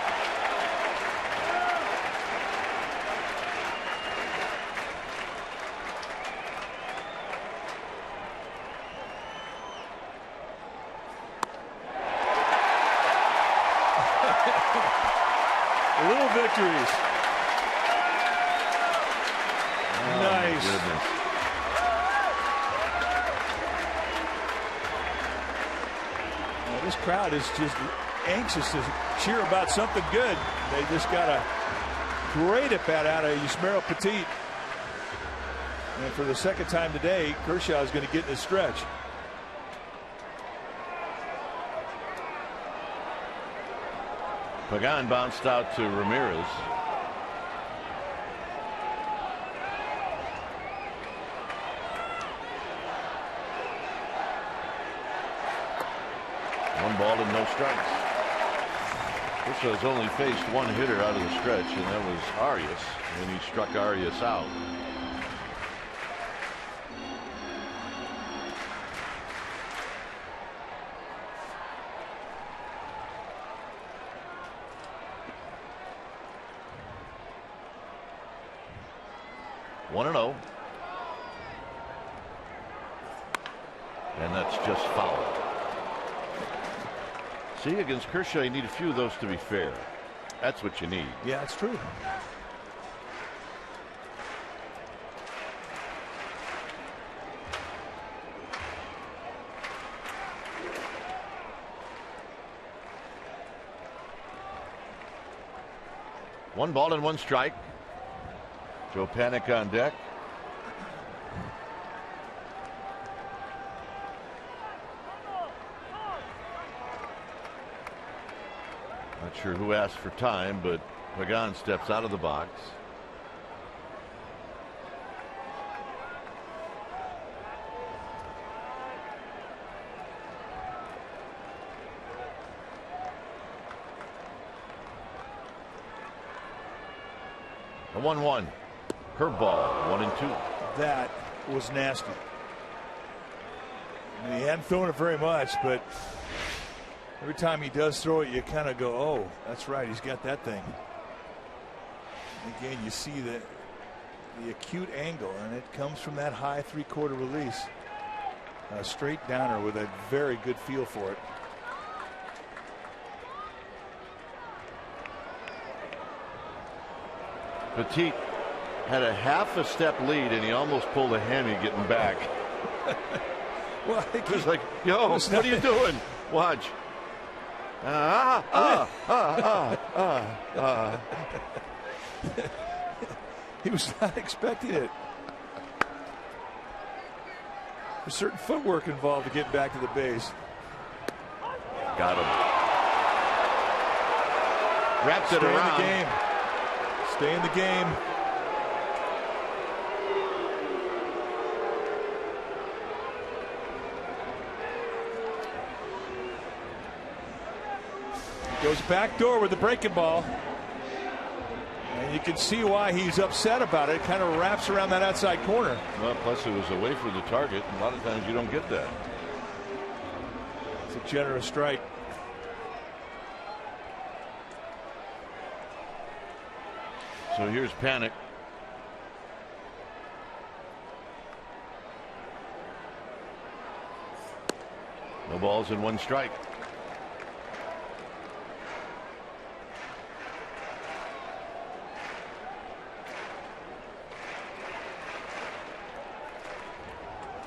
Little victories. Oh, nice. Goodness. This crowd is just anxious to cheer about something good. They just got a great at bat out of Yusmeiro Petit. And for the 2nd time today, Kershaw is going to get in his stretch. Pagan bounced out to Ramirez. One ball and no strikes. Kershaw's only faced one hitter out of the stretch, and that was Arias, and he struck Arias out. One and 0. And that's just foul. See, against Kershaw, you need a few of those to be fair. That's what you need. Yeah, it's true. 1 ball and 1 strike. Joe Panik on deck. Not sure who asked for time, but Pagan steps out of the box. A 1-1. Curveball, 1-2. That was nasty. I mean, he hadn't thrown it very much, but every time he does throw it, you kind of go, oh, that's right, he's got that thing. Again, you see the acute angle, and it comes from that high 3/4 release. A straight downer with a very good feel for it. Petit had a half a step lead, and he almost pulled a hammy getting back. Well, I think he was like, yo, what are you doing? Watch. He was not expecting it. There's certain footwork involved to get back to the base. Got him. Wrapped it Stay around. in the game. Stay in the game. Goes back door with the breaking ball. And you can see why he's upset about it. Kind of wraps around that outside corner. Well, plus it was away from the target. A lot of times you don't get that. It's a generous strike. So here's Panik. No balls and 1 strike.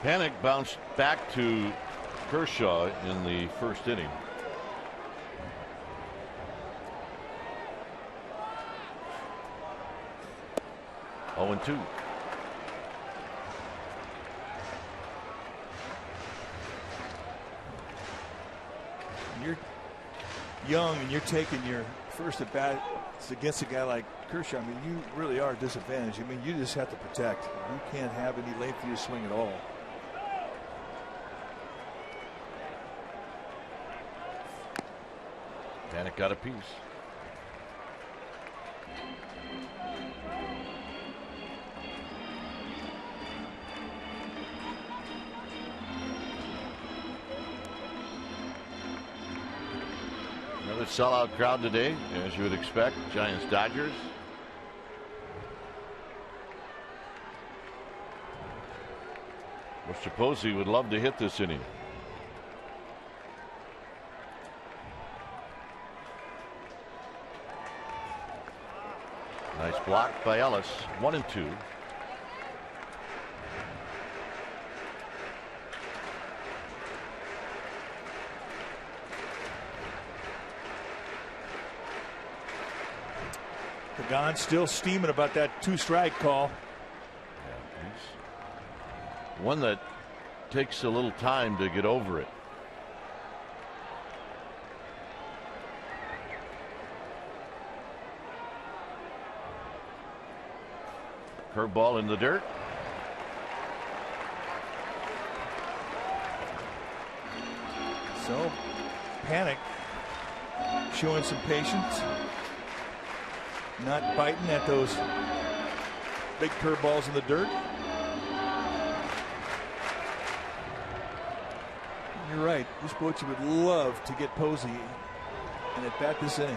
Panik bounced back to Kershaw in the first inning. Oh, and 2. You're young and you're taking your first at bat against a guy like Kershaw. I mean, you really are disadvantaged. I mean, you just have to protect. You can't have any length to your swing at all. Panik got a piece. Another sellout crowd today, as you would expect. Giants Dodgers. Mr. Posey would love to hit this inning. Nice block by Ellis. 1 and 2. Pagan still steaming about that 2-strike call. Yeah, he's one that takes a little time to get over it. Curveball in the dirt. So Panik showing some patience, not biting at those big curveballs in the dirt. You're right. This Bochy would love to get Posey and at bat this inning.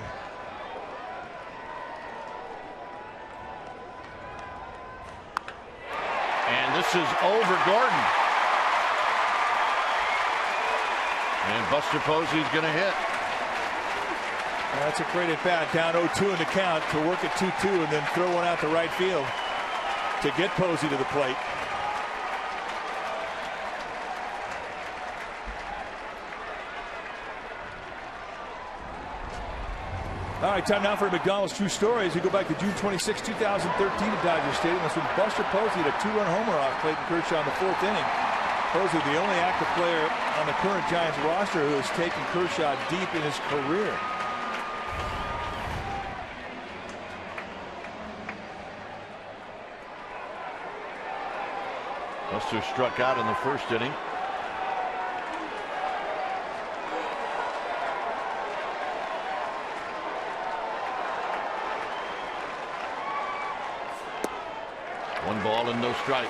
And this is over Gordon. And Buster Posey's going to hit. That's a great at bat. Down 0-2 in the count to work at 2-2 and then throw one out to right field to get Posey to the plate. All right, time now for a McDonald's True Stories. We go back to June 26, 2013 at Dodger Stadium. That's when Buster Posey had a 2-run homer off Clayton Kershaw in the 4th inning. Posey, the only active player on the current Giants roster who has taken Kershaw deep in his career. Buster struck out in the 1st inning. One ball and no strikes.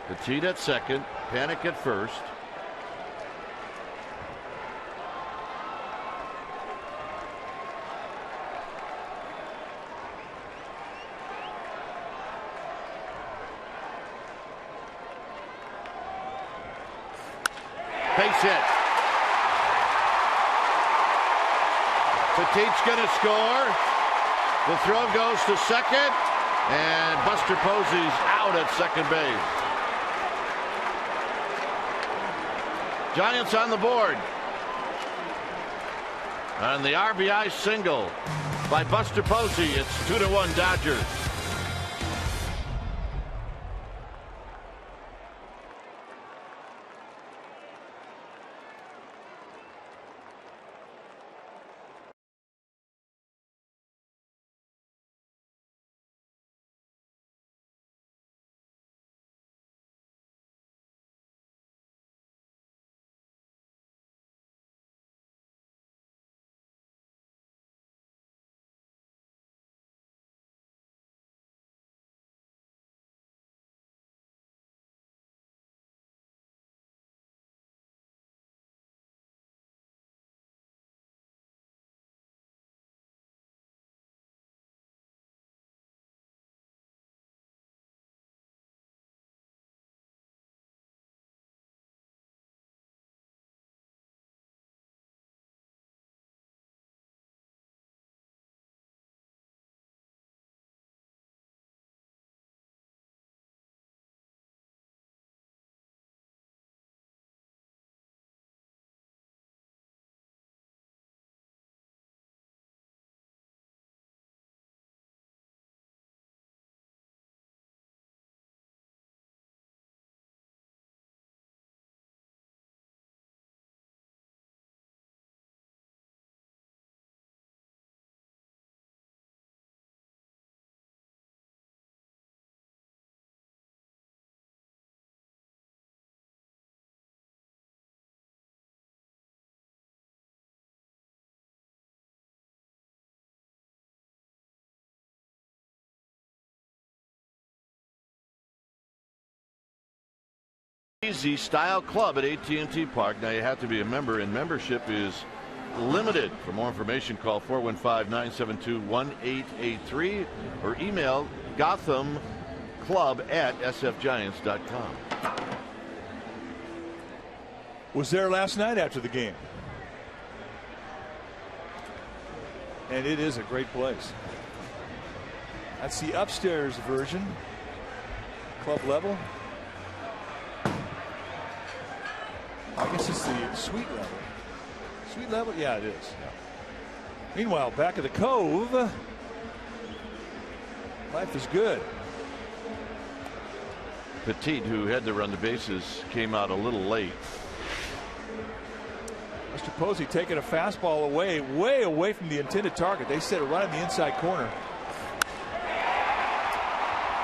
Petit at second, Panic at first. Base hit. Petit's going to score. The throw goes to second, and Buster Posey's out at second base. Giants on the board. On the RBI single by Buster Posey, it's 2-1 Dodgers. Easy style club at AT&T Park. Now you have to be a member, and membership is limited. For more information, call 415-972-1883 or email gothamclub@sfgiants.com. Was there last night after the game, and it is a great place. That's the upstairs version, club level. I guess it's the suite level. Suite level? Yeah, it is. Yeah. Meanwhile, back at the Cove, life is good. Petit, who had to run the bases, came out a little late. Mr. Posey taking a fastball away, way away from the intended target. They set it right in the inside corner.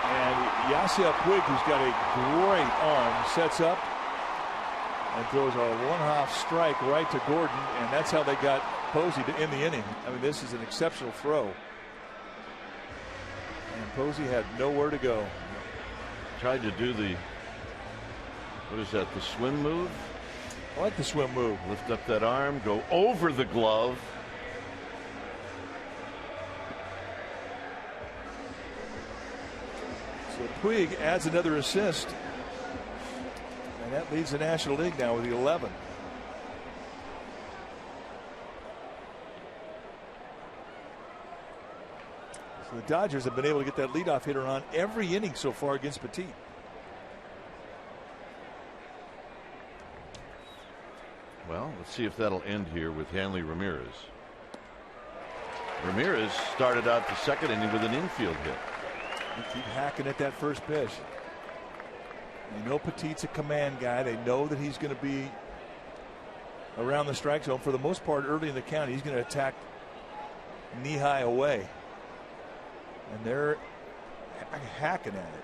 And Yasiel Puig, who's got a great arm, sets up and throws a one-hop strike right to Gordon, and that's how they got Posey to end the inning. I mean, this is an exceptional throw. And Posey had nowhere to go. Tried to do the, what is that, the swim move? I like the swim move. Lift up that arm, go over the glove. So Puig adds another assist. And that leads the National League now with the 11. So the Dodgers have been able to get that leadoff hitter on every inning so far against Petit. Well, let's see if that'll end here with Hanley Ramirez. Ramirez started out the second inning with an infield hit. You keep hacking at that first pitch. They know Petit's a command guy. They know that he's going to be around the strike zone for the most part early in the count. He's going to attack knee high away, and they're hacking at it.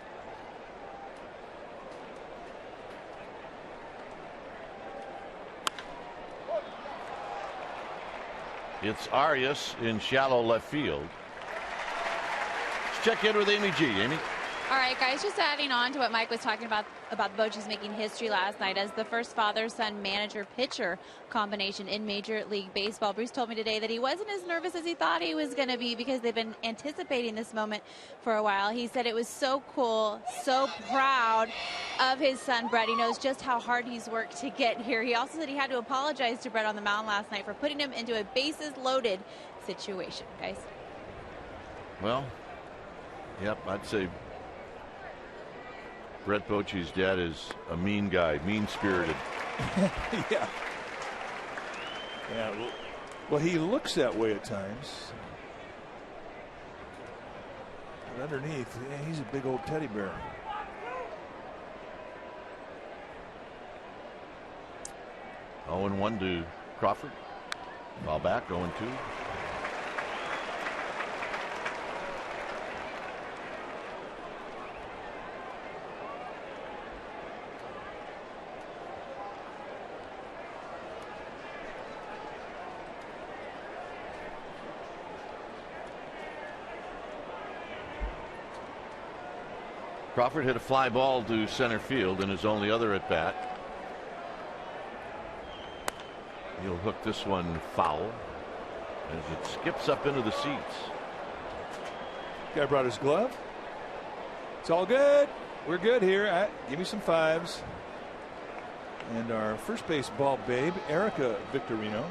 It's Arias in shallow left field. Let's check in with Amy G. Amy. All right, guys, just adding on to what Mike was talking about the Bochy's making history last night as the first father-son manager-pitcher combination in Major League Baseball. Bruce told me today that he wasn't as nervous as he thought he was going to be because they've been anticipating this moment for a while. He said it was so cool, so proud of his son, Brett. He knows just how hard he's worked to get here. He also said he had to apologize to Brett on the mound last night for putting him into a bases-loaded situation, guys. Well, yep, I'd say Brett Bochy's dad is a mean guy, mean-spirited. Yeah. Yeah. Well, he looks that way at times. But underneath, yeah, he's a big old teddy bear. Oh, and 1 to Crawford. Ball back, 0-2. Crawford hit a fly ball to center field in his only other at bat. He'll hook this one foul as it skips up into the seats. Guy brought his glove. It's all good. We're good here. Give me some fives. And our first base ball babe, Erica Victorino.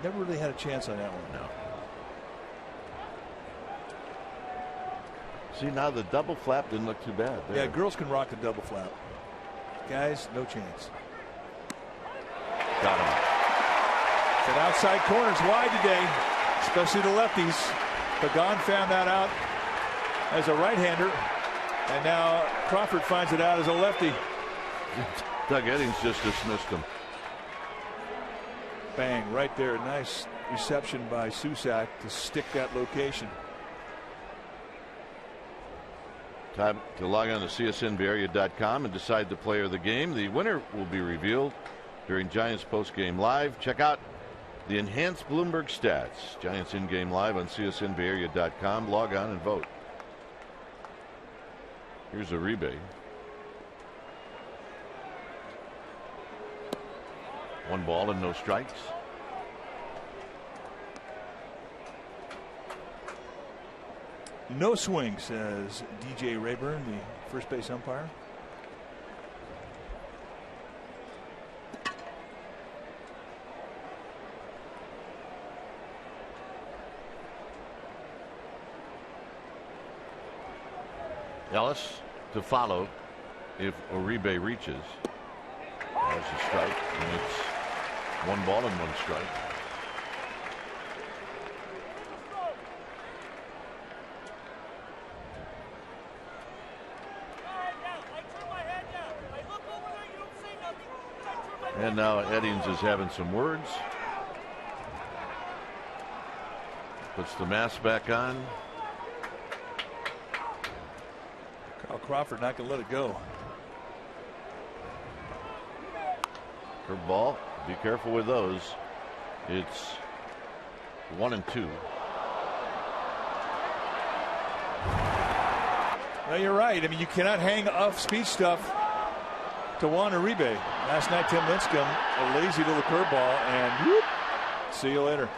Never really had a chance on that one. No. See, now the double flap didn't look too bad there. Yeah, girls can rock the double flap. Guys, no chance. Got him. That outside corner's wide today, especially the lefties. Pagan found that out as a right-hander, and now Crawford finds it out as a lefty. Doug Eddings just dismissed him. Bang, right there. Nice reception by Susak to stick that location. Time to log on to csnbayarea.com and decide the player of the game. The winner will be revealed during Giants postgame live. Check out the enhanced Bloomberg stats. Giants in-game live on csnbayarea.com. Log on and vote. Here's Uribe. 1 ball and no strikes. No swing, says DJ Rayburn, the first base umpire. Ellis to follow if Uribe reaches. There's a strike, and it's 1 ball and 1 strike. And now Eddings is having some words. Puts the mask back on. Carl Crawford not going to let it go. Curveball. Be careful with those. It's 1 and 2. No, you're right. I mean, you cannot hang off speed stuff to Juan Uribe. Last night, Tim Lincecum, a lazy little curveball, and whoop, see you later.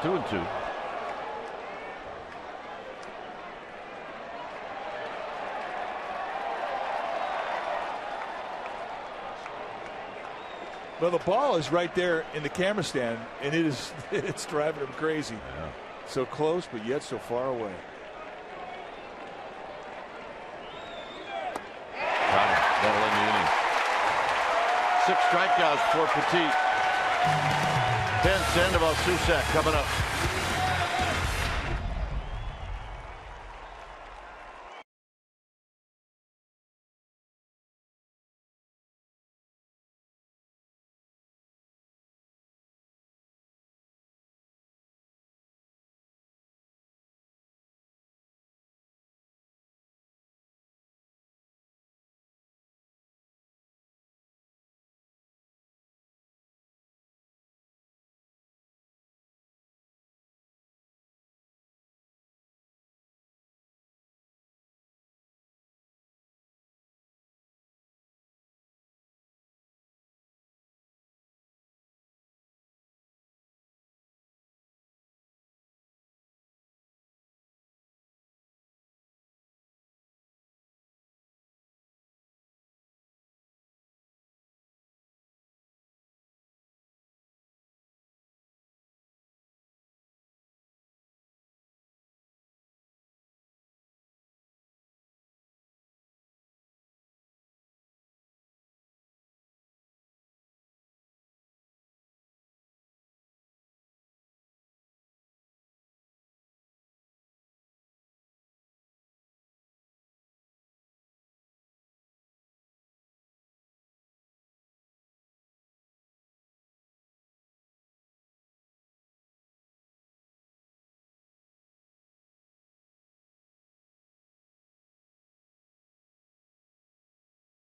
Two and 2. Well, the ball is right there in the camera stand, and it's driving him crazy. Yeah. So close, but yet so far away. Got it. That'll end the inning. 6 strikeouts for Petit. 10 Sandoval Susac coming up.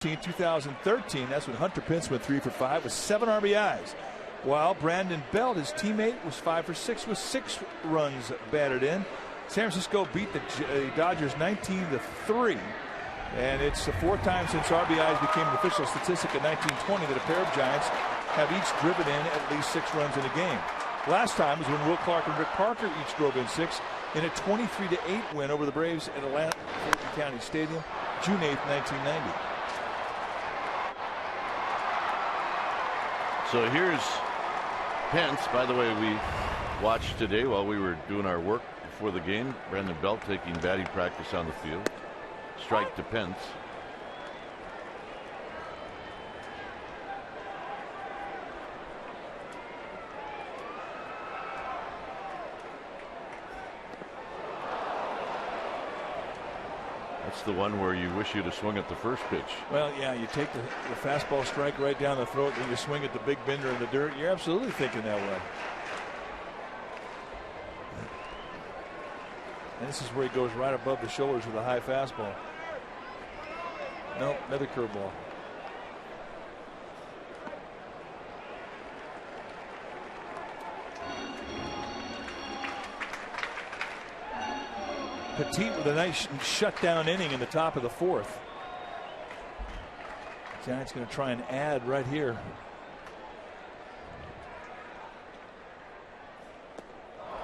In 2013, that's when Hunter Pence went 3 for 5 with 7 RBIs. While Brandon Belt, his teammate, was 5 for 6 with 6 runs batted in. San Francisco beat the Dodgers 19-3. And it's the 4th time since RBIs became an official statistic in 1920 that a pair of Giants have each driven in at least 6 runs in a game. Last time was when Will Clark and Rick Parker each drove in 6 in a 23-8 win over the Braves at Atlanta County Stadium, June 8, 1990. So here's Pence. By the way, we watched today while we were doing our work before the game. Brandon Belt taking batting practice on the field. Strike to Pence. That's the one where you wish you'd have swung at the first pitch. Well, yeah, you take the fastball strike right down the throat, then you swing at the big bender in the dirt. You're absolutely thinking that way. And this is where he goes right above the shoulders with a high fastball. Nope, another curveball. Petit with a nice shutdown inning in the top of the 4th. Giants going to try and add right here.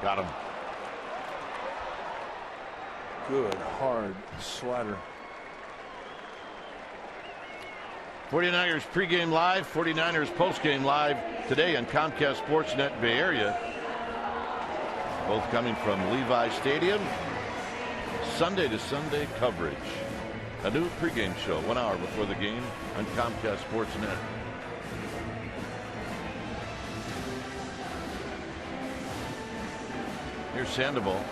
Got him. Good hard slider. 49ers pregame live, 49ers postgame live today on Comcast Sportsnet Bay Area. Both coming from Levi Stadium. Sunday to Sunday coverage. A new pregame show 1 hour before the game on Comcast Sportsnet. Here's Sandoval.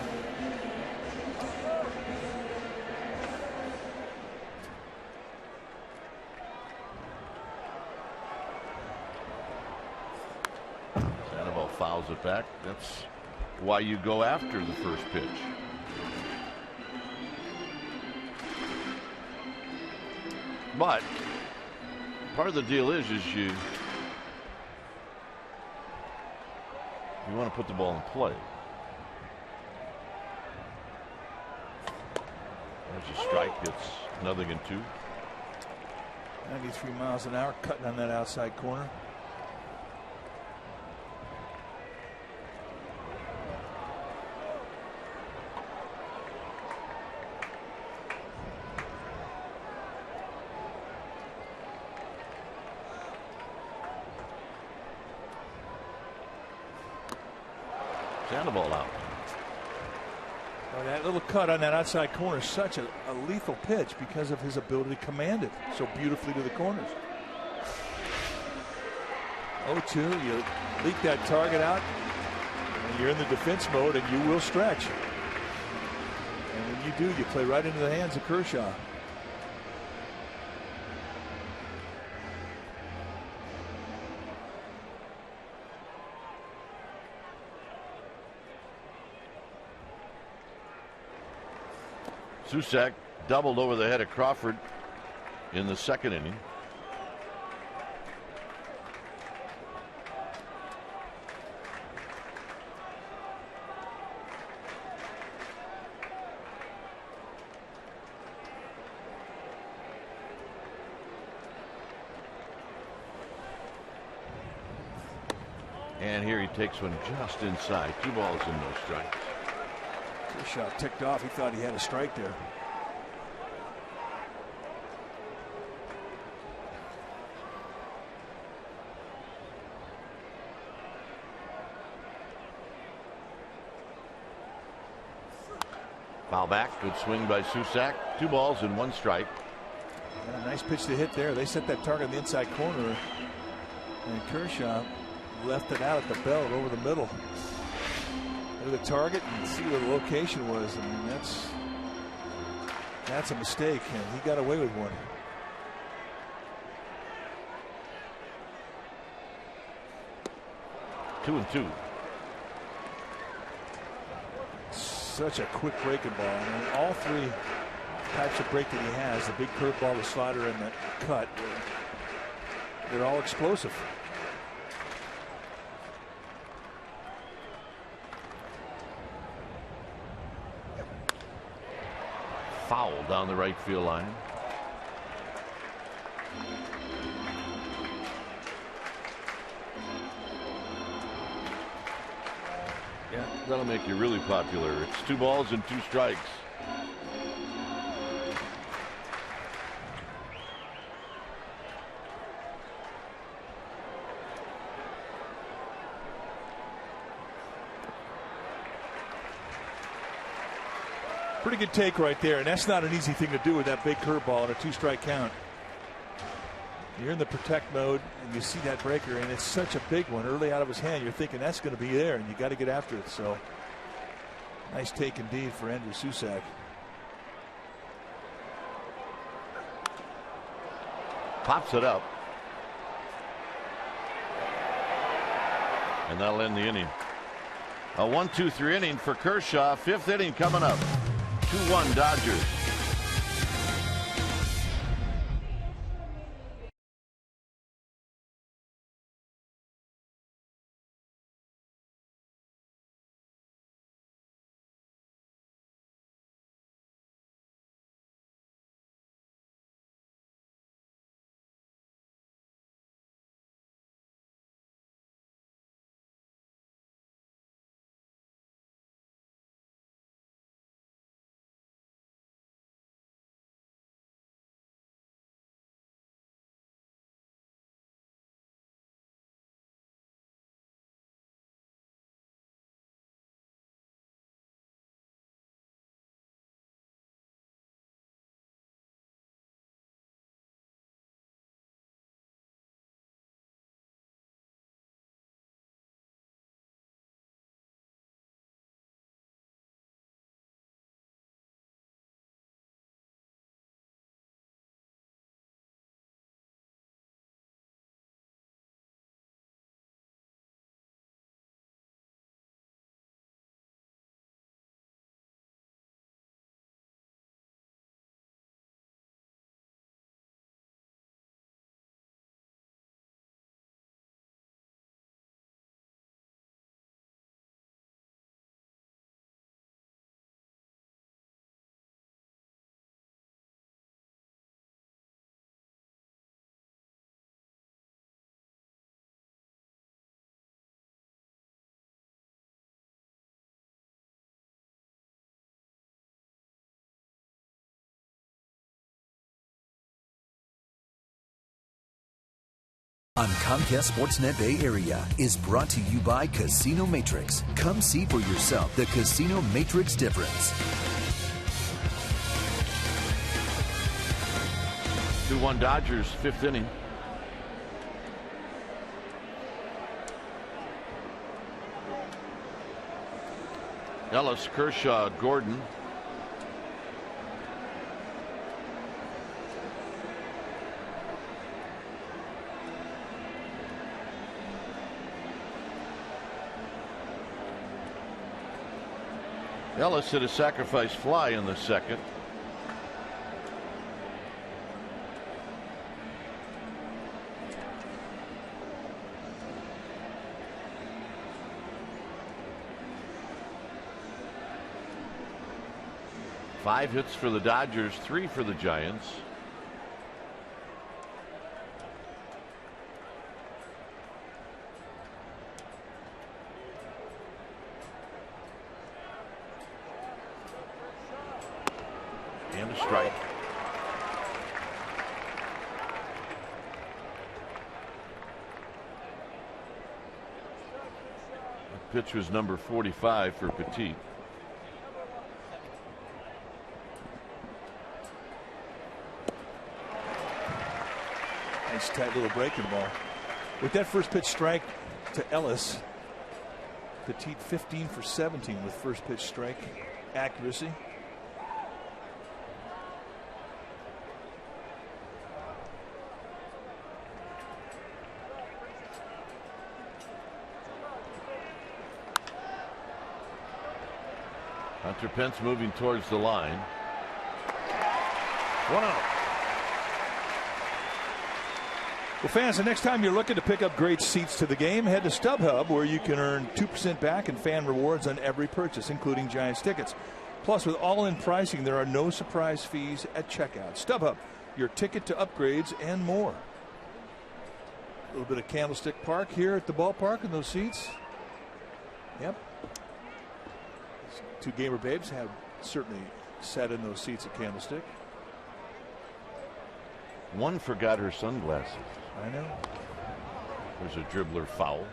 Sandoval fouls it back. That's why you go after the first pitch. But part of the deal is you want to put the ball in play. There's a strike. It's 0-2. 93 miles an hour cutting on that outside corner. And the ball out. Well, that little cut on that outside corner is such a lethal pitch because of his ability to command it so beautifully to the corners. 0-2, you leak that target out, and you're in the defense mode, and you will stretch. And when you do, you play right into the hands of Kershaw. Susak doubled over the head of Crawford in the second inning. And here he takes one just inside. 2 balls and no strikes. Kershaw ticked off. He thought he had a strike there. Foul back. Good swing by Susak. 2 balls and 1 strike. And a nice pitch to hit there. They set that target in the inside corner, and Kershaw left it out at the belt over the middle. Look at the target and see where the location was. I mean, that's a mistake, and he got away with one. Two and two. Such a quick breaking ball. I mean, all 3 types of break that he has, the big curveball, the slider, and the cut, they're all explosive. Foul down the right field line. Yeah, that'll make you really popular. It's 2 balls and 2 strikes. Pretty good take right there, and that's not an easy thing to do with that big curveball and a 2-strike count. You're in the protect mode, and you see that breaker, and it's such a big one early out of his hand. You're thinking that's going to be there, and you got to get after it. So, nice take indeed for Andrew Susak. Pops it up, and that'll end the inning. A 1-2-3 inning for Kershaw. 5th inning coming up. 2-1 Dodgers. on Comcast Sportsnet Bay Area is brought to you by Casino Matrix. Come see for yourself the Casino Matrix difference. 2-1 Dodgers, 5th inning. Ellis, Kershaw, Gordon. Ellis hit a sacrifice fly in the second. Five hits for the Dodgers, 3 for the Giants. And a strike. The pitch was number 45 for Petit. Nice tight little breaking ball. With that first pitch strike to Ellis, Petit 15 for 17 with first pitch strike accuracy. Hunter Pence moving towards the line. 1 out. Well, fans, the next time you're looking to pick up great seats to the game, head to StubHub, where you can earn 2% back in fan rewards on every purchase, including Giants tickets. Plus, with all-in pricing, there are no surprise fees at checkout. StubHub, your ticket to upgrades and more. A little bit of Candlestick Park here at the ballpark in those seats. Yep. Two gamer babes have certainly sat in those seats at Candlestick. One forgot her sunglasses. I know. There's a dribbler foul.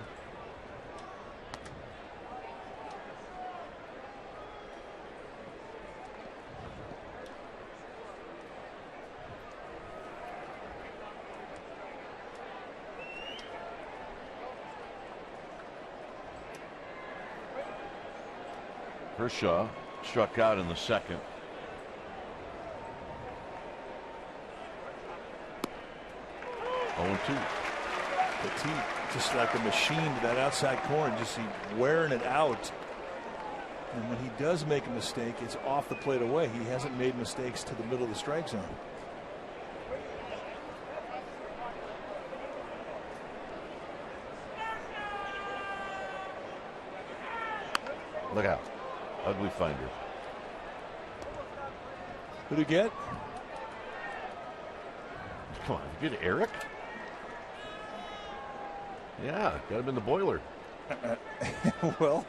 Kershaw struck out in the second. Petit just like a machine to that outside corner, just wearing it out. And when he does make a mistake, it's off the plate away. He hasn't made mistakes to the middle of the strike zone. Look out. Ugly finder. Who'd he get? Come on, you get Eric? Yeah, got him in the boiler. Well,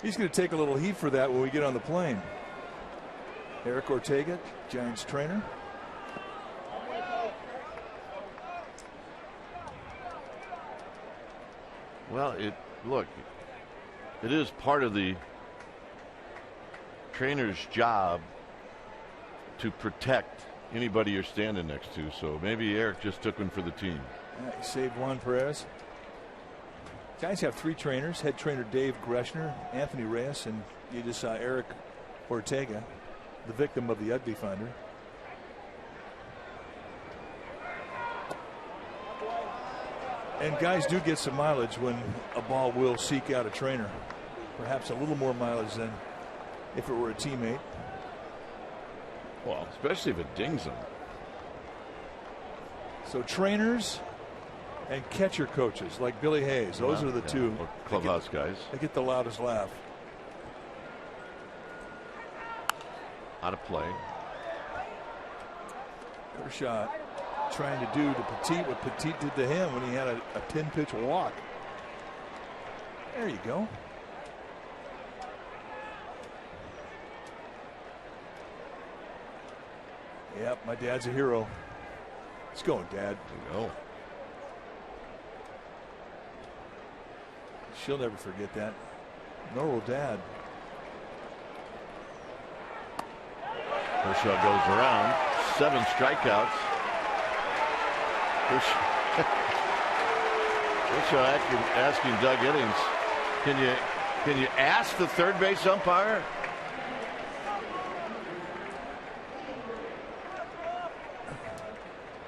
he's going to take a little heat for that when we get on the plane. Eric Ortega, Giants trainer. Well, it is part of the trainer's job to protect anybody you're standing next to. So maybe Eric just took one for the team. Yeah, he saved Juan Perez. Guys have 3 trainers: head trainer Dave Greshner, Anthony Reyes, and you just saw Eric Ortega, the victim of the ugly finder. And guys do get some mileage when a ball will seek out a trainer. Perhaps a little more mileage than if it were a teammate. Well, especially if it dings them. So trainers and catcher coaches like Billy Hayes, those are the two. Or clubhouse guys. They get the loudest laugh. Out of play. Kershaw trying to do to Petit what Petit did to him when he had a 10-pitch walk. There you go. Yep, my dad's a hero. It's going, Dad. There you go. She'll never forget that. Nor will Dad. Kershaw goes around. 7 strikeouts. Kershaw asking Doug Eddings, can you ask the third base umpire?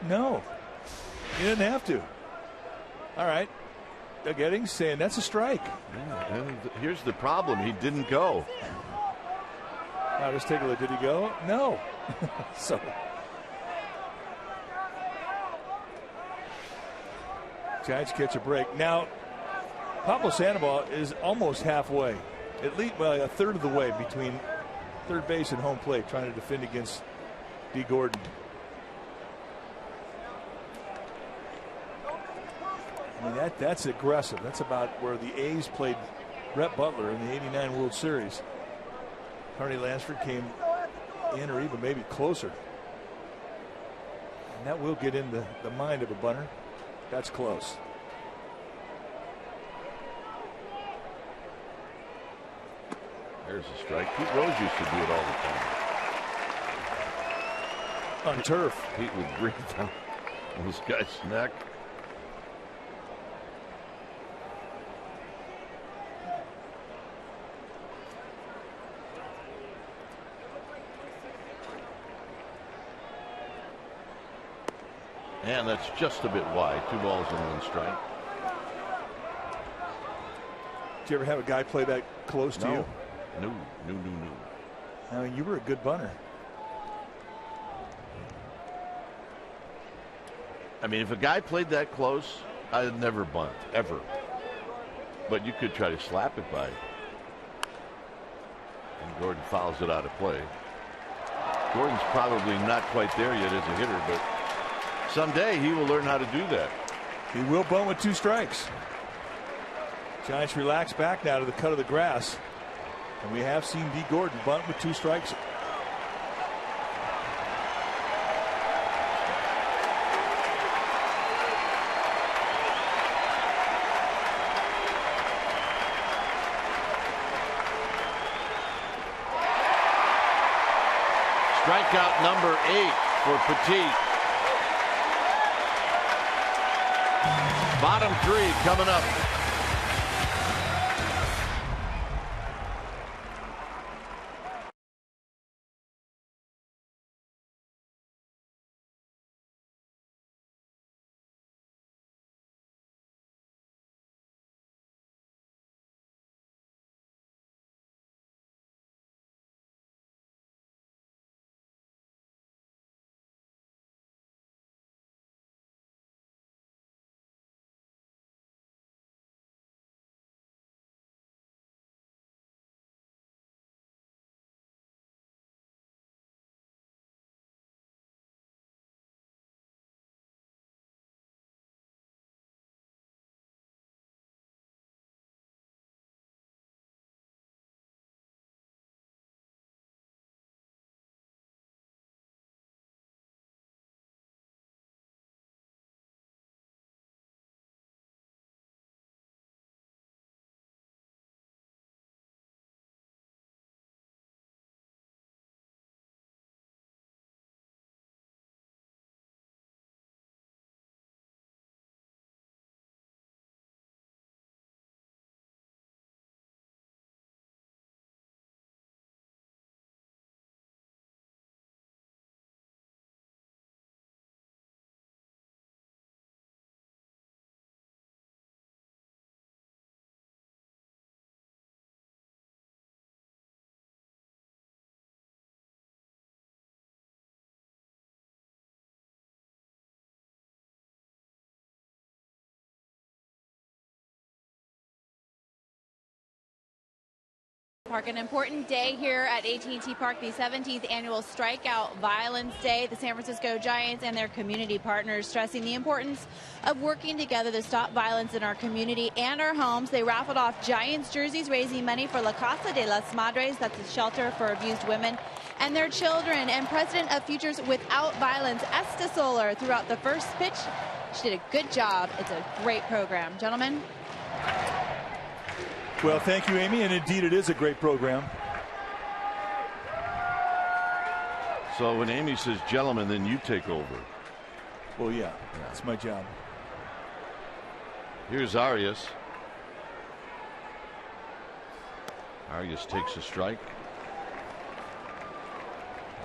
No, you didn't have to. All right. Doug Eddings saying that's a strike. Yeah, and here's the problem. He didn't go. Now let's take a look. Did he go? No. So Giants catch a break. Now Pablo Sandoval is almost halfway. At least a third of the way between third base and home plate, trying to defend against D. Gordon. I mean, that's aggressive. That's about where the A's played Rhett Butler in the '89 World Series. Carney Lansford came in, or even maybe closer. And that will get in the mind of a bunter. That's close. There's a strike. Pete Rose used to do it all the time. On turf. Pete would bring down this guy's neck. And that's just a bit wide. 2 balls and 1 strike. Did you ever have a guy play that close to you? No. I mean, you were a good bunter. I mean, if a guy played that close, I'd never bunt, ever. But you could try to slap it by. And Gordon fouls it out of play. Gordon's probably not quite there yet as a hitter, but someday he will learn how to do that. He will bunt with 2 strikes. Giants relax back now to the cut of the grass. And we have seen D. Gordon bunt with 2 strikes. Strikeout number 8 for Petit. Bottom 3 coming up. Park, an important day here at AT&T Park, the 17th annual Strikeout Violence Day. The San Francisco Giants and their community partners stressing the importance of working together to stop violence in our community and our homes. They raffled off Giants jerseys, raising money for La Casa de las Madres, that's a shelter for abused women and their children. And president of Futures Without Violence, Esta Solar, threw out the first pitch. She did a good job. It's a great program. Gentlemen. Well, thank you, Amy, and indeed it is a great program. So when Amy says gentlemen, then you take over. Well, yeah, that's my job. Here's Arias. Arias takes a strike.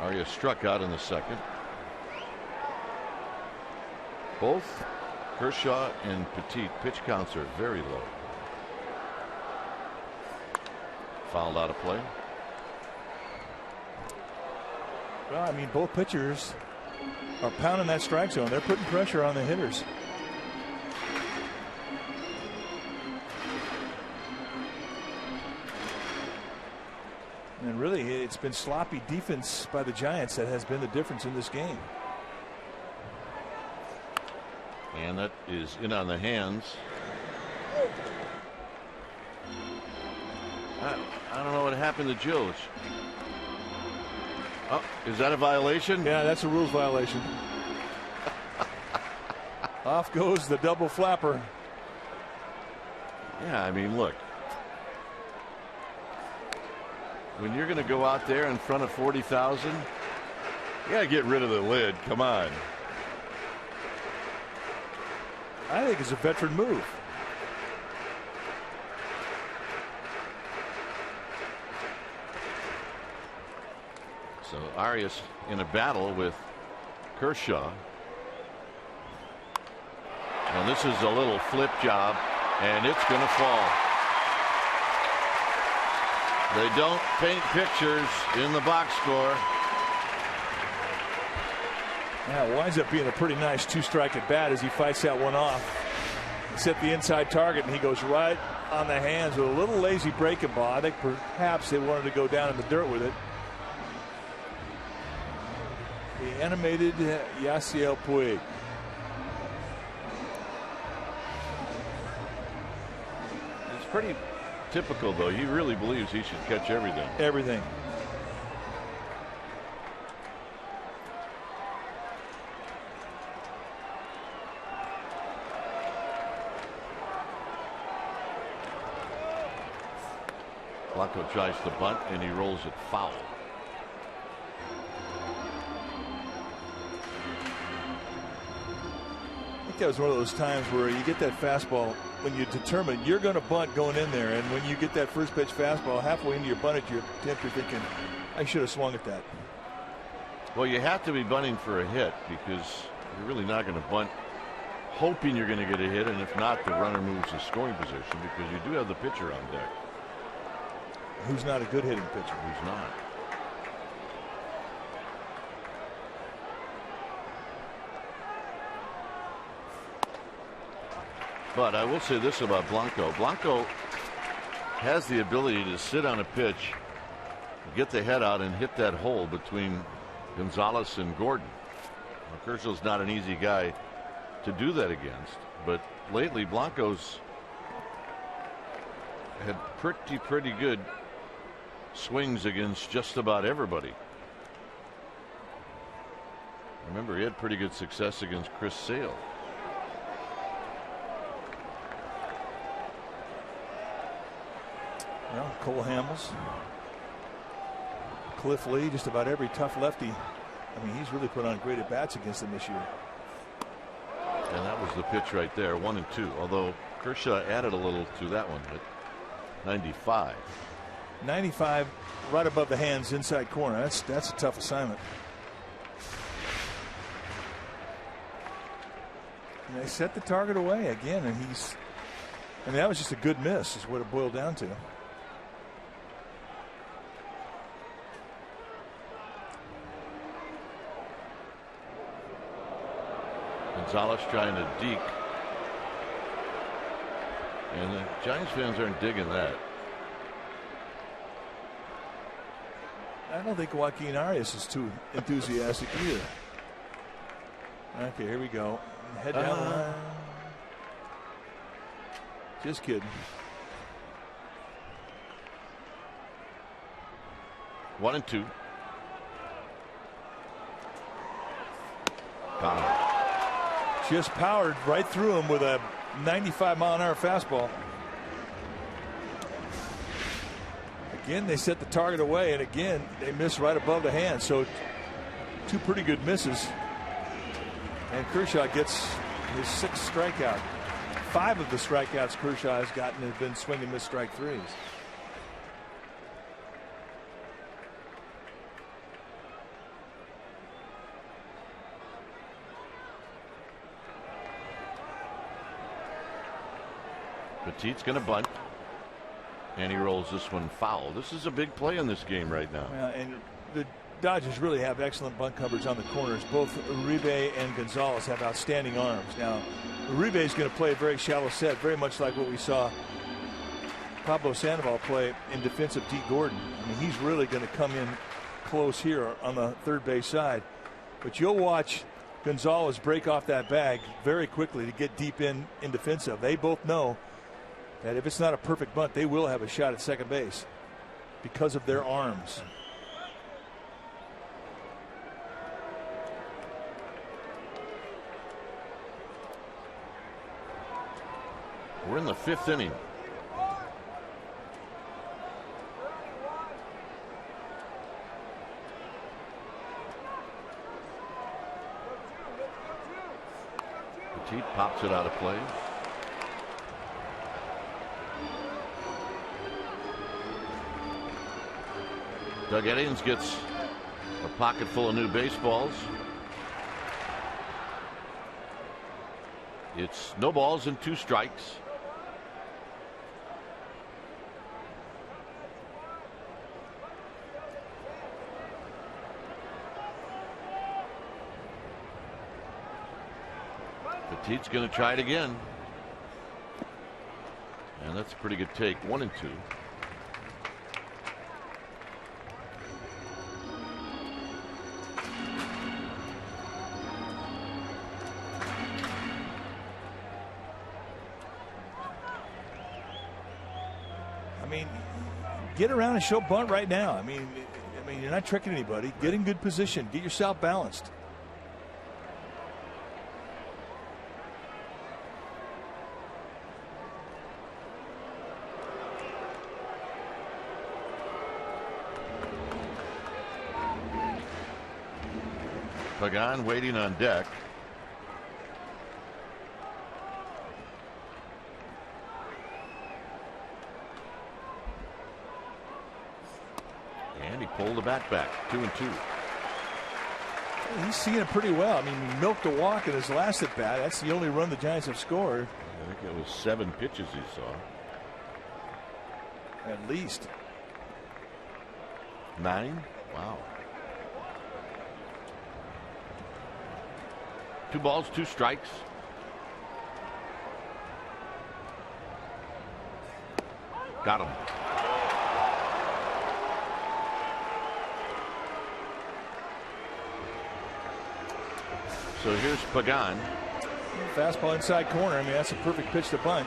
Arias struck out in the second. Both Kershaw and Petit pitch counts are very low. Fouled out of play. Well, I mean, both pitchers are pounding that strike zone. They're putting pressure on the hitters. And really, it's been sloppy defense by the Giants that has been the difference in this game. And that is in on the hands. I don't know what happened to Jones. Oh, is that a violation? Yeah, that's a rules violation. Off goes the double flapper. Yeah, I mean, look. When you're going to go out there in front of 40,000, you got to get rid of the lid. Come on. I think it's a veteran move. So Arias in a battle with Kershaw. And this is a little flip job, and it's going to fall. They don't paint pictures in the box score. Yeah, it winds up being a pretty nice two-strike at bat as he fights that one off. He set the inside target, and he goes right on the hands with a little lazy breaking ball. I think perhaps they wanted to go down in the dirt with it. The animated Yasiel Puig. It's pretty typical, though. He really believes he should catch everything. Everything. Blanco tries to bunt, and he rolls it foul. I think that was one of those times where you get that fastball when you determine you're going to bunt going in there, and when you get that first pitch fastball halfway into your bunt at your attempt, you're thinking, I should have swung at that. Well, you have to be bunting for a hit because you're really not going to bunt hoping you're going to get a hit, and if not, the runner moves to scoring position because you do have the pitcher on deck. Who's not a good hitting pitcher? Who's not? But I will say this about Blanco. Blanco has the ability to sit on a pitch, get the head out, and hit that hole between Gonzalez and Gordon. Now, Kershaw's not an easy guy to do that against, but lately Blanco's had pretty good swings against just about everybody. Remember, he had pretty good success against Chris Sale. Well, Cole Hamels, Cliff Lee, just about every tough lefty. I mean, he's really put on great at-bats against them this year. And that was the pitch right there, 1-2. Although Kershaw added a little to that one at 95. 95 right above the hands, inside corner. That's a tough assignment. And they set the target away again, and I mean, that was just a good miss is what it boiled down to. Gonzalez trying to deke. And the Giants fans aren't digging that. I don't think Joaquin Arias is too enthusiastic either. Okay, here we go. Head down the line. Just kidding. 1-2. Got him. Just powered right through him with a 95-mile-an-hour fastball. Again, they set the target away, and again, they miss right above the hand. So 2 pretty good misses. And Kershaw gets his 6th strikeout. 5 of the strikeouts Kershaw has gotten have been swing and miss strike threes. Petit's going to bunt. And he rolls this one foul. This is a big play in this game right now. And the Dodgers really have excellent bunt coverage on the corners. Both Uribe and Gonzalez have outstanding arms. Now, Uribe is going to play a very shallow set, very much like what we saw Pablo Sandoval play in defense of Dee Gordon. I mean, he's really going to come in close here on the third base side. But you'll watch Gonzalez break off that bag very quickly to get deep in defensive. They both know that if it's not a perfect bunt, they will have a shot at second base because of their arms. We're in the 5th inning. Petit pops it out of play. Doug Eddings gets a pocket full of new baseballs. It's no balls and 2 strikes. Petit's going to try it again. And that's a pretty good take. 1-2. Get around and show bunt right now. I mean, you're not tricking anybody. Get in good position. Get yourself balanced. Pagan waiting on deck. And he pulled the bat back. 2-2. He's seeing it pretty well. I mean, he milked a walk in his last at bat. That's the only run the Giants have scored. I think it was 7 pitches he saw. At least 9. Wow. 2 balls, 2 strikes. Got him. So here's Pagan. Fastball inside corner. I mean, that's a perfect pitch to bunt.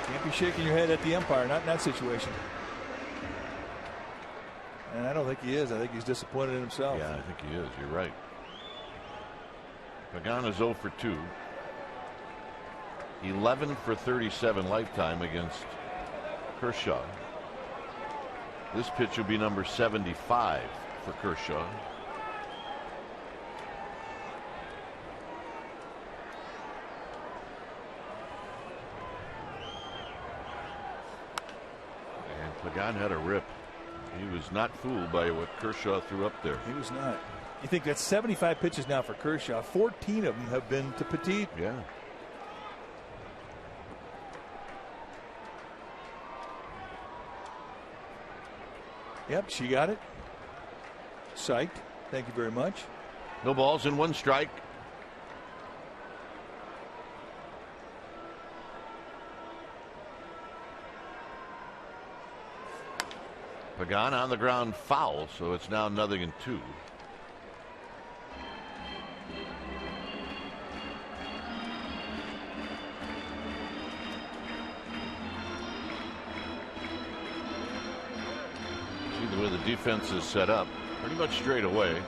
Can't be shaking your head at the umpire, not in that situation. And I don't think he is. I think he's disappointed in himself. Yeah, I think he is. You're right. Pagan is 0 for 2. 11 for 37 lifetime against Kershaw. This pitch will be number 75 for Kershaw. And Pagan had a rip. He was not fooled by what Kershaw threw up there. He was not. You think that's 75 pitches now for Kershaw. 14 of them have been to Petit. Yeah. Yep, she got it. Psyched. Thank you very much. No balls and 1 strike. Pagan on the ground foul, so it's now 0-2. the way the defense is set up, pretty much straight away.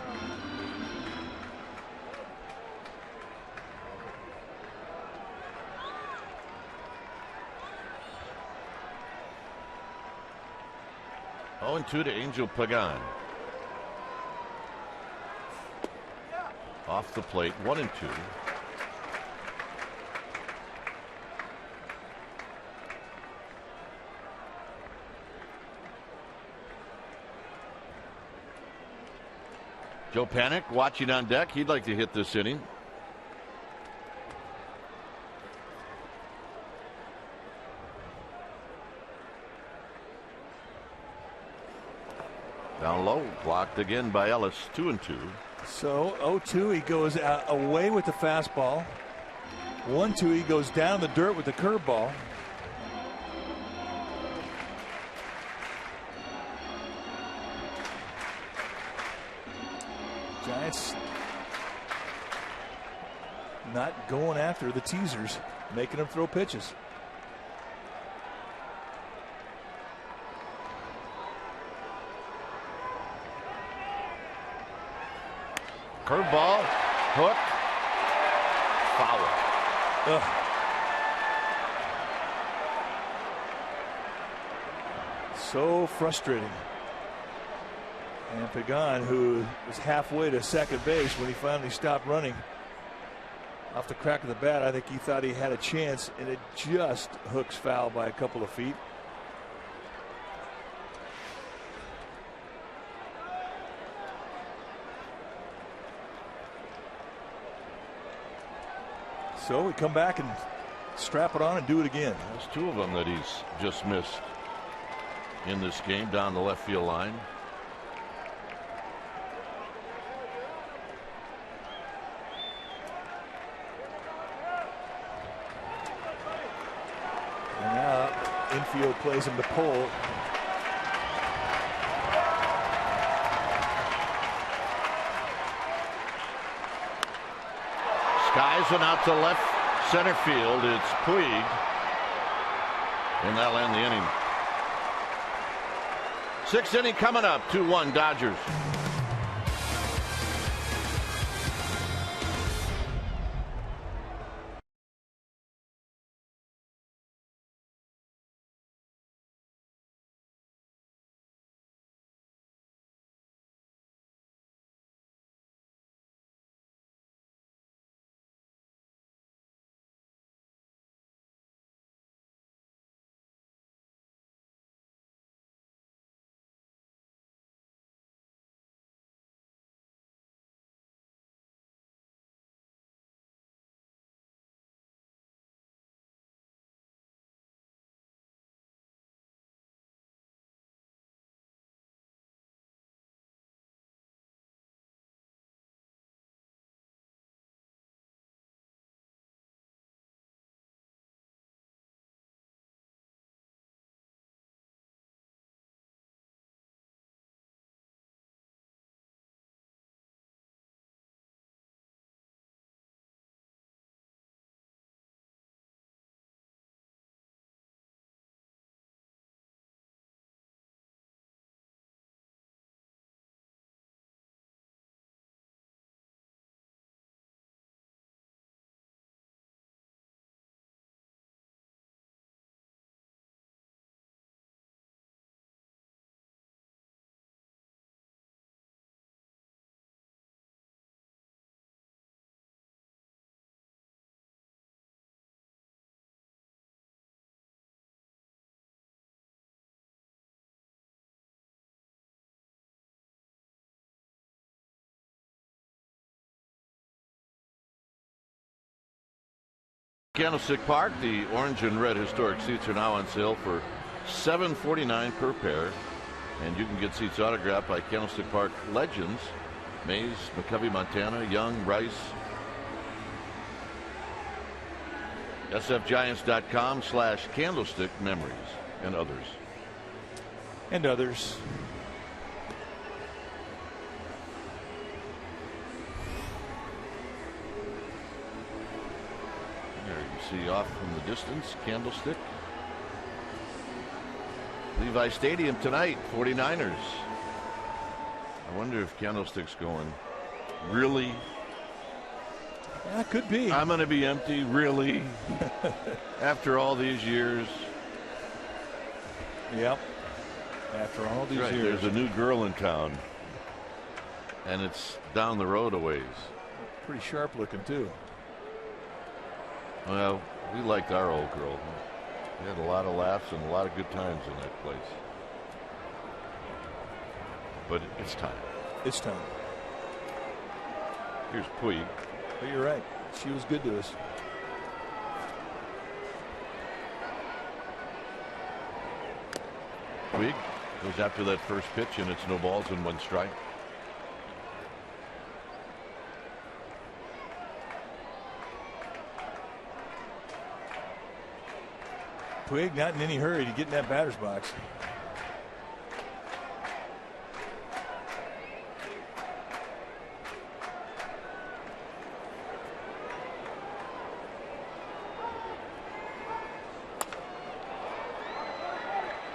Oh, 2 to Angel Pagan. Off the plate, 1-2. Joe Panik watching on deck. He'd like to hit this inning. Down low, blocked again by Ellis. 2-2. So 0-2, he goes away with the fastball. 1-2, he goes down the dirt with the curveball. Giants not going after the teasers, making them throw pitches. Curveball, hook, foul. So frustrating. And Pagan, who was halfway to second base when he finally stopped running, off the crack of the bat, I think he thought he had a chance, and it just hooks foul by a couple of feet. So we come back and strap it on and do it again. There's 2 of them that he's just missed in this game down the left field line. And now infield plays him to pull. Skies one out to left center field. It's Puig. And that'll end the inning. 6th inning coming up. 2-1 Dodgers. Candlestick Park, the orange and red historic seats are now on sale for $7.49 per pair, and you can get seats autographed by Candlestick Park legends Mays, McCovey, Montana, Young, Rice. sfgiants.com/candlestick memories and others. And others. There you see off from the distance, Candlestick. Levi Stadium tonight, 49ers I wonder if Candlestick's going, really? Yeah, could be. I'm going to be empty, really? After all these years? Yep. After all these years. There's a new girl in town, and it's down the road a ways. Pretty sharp looking, too. Well, we liked our old girl. We had a lot of laughs and a lot of good times in that place. But it's time. It's time. Here's Puig. But you're right. She was good to us. Puig goes after that first pitch, and it's no balls and 1 strike. Puig not in any hurry to get in that batter's box.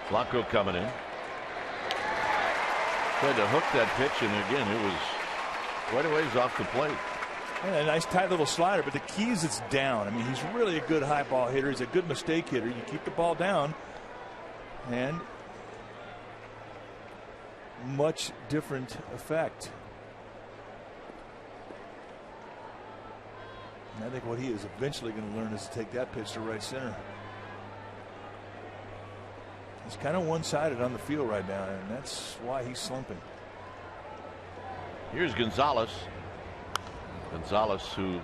Blanco coming in. Tried to hook that pitch, and again, it was quite a ways off the plate. And a nice tight little slider, but the key is it's down. I mean, he's really a good high ball hitter. He's a good mistake hitter. You keep the ball down, and much different effect. And I think what he is eventually going to learn is to take that pitch to right center. He's kind of one-sided on the field right now, and that's why he's slumping. Here's Gonzalez. Gonzalez, who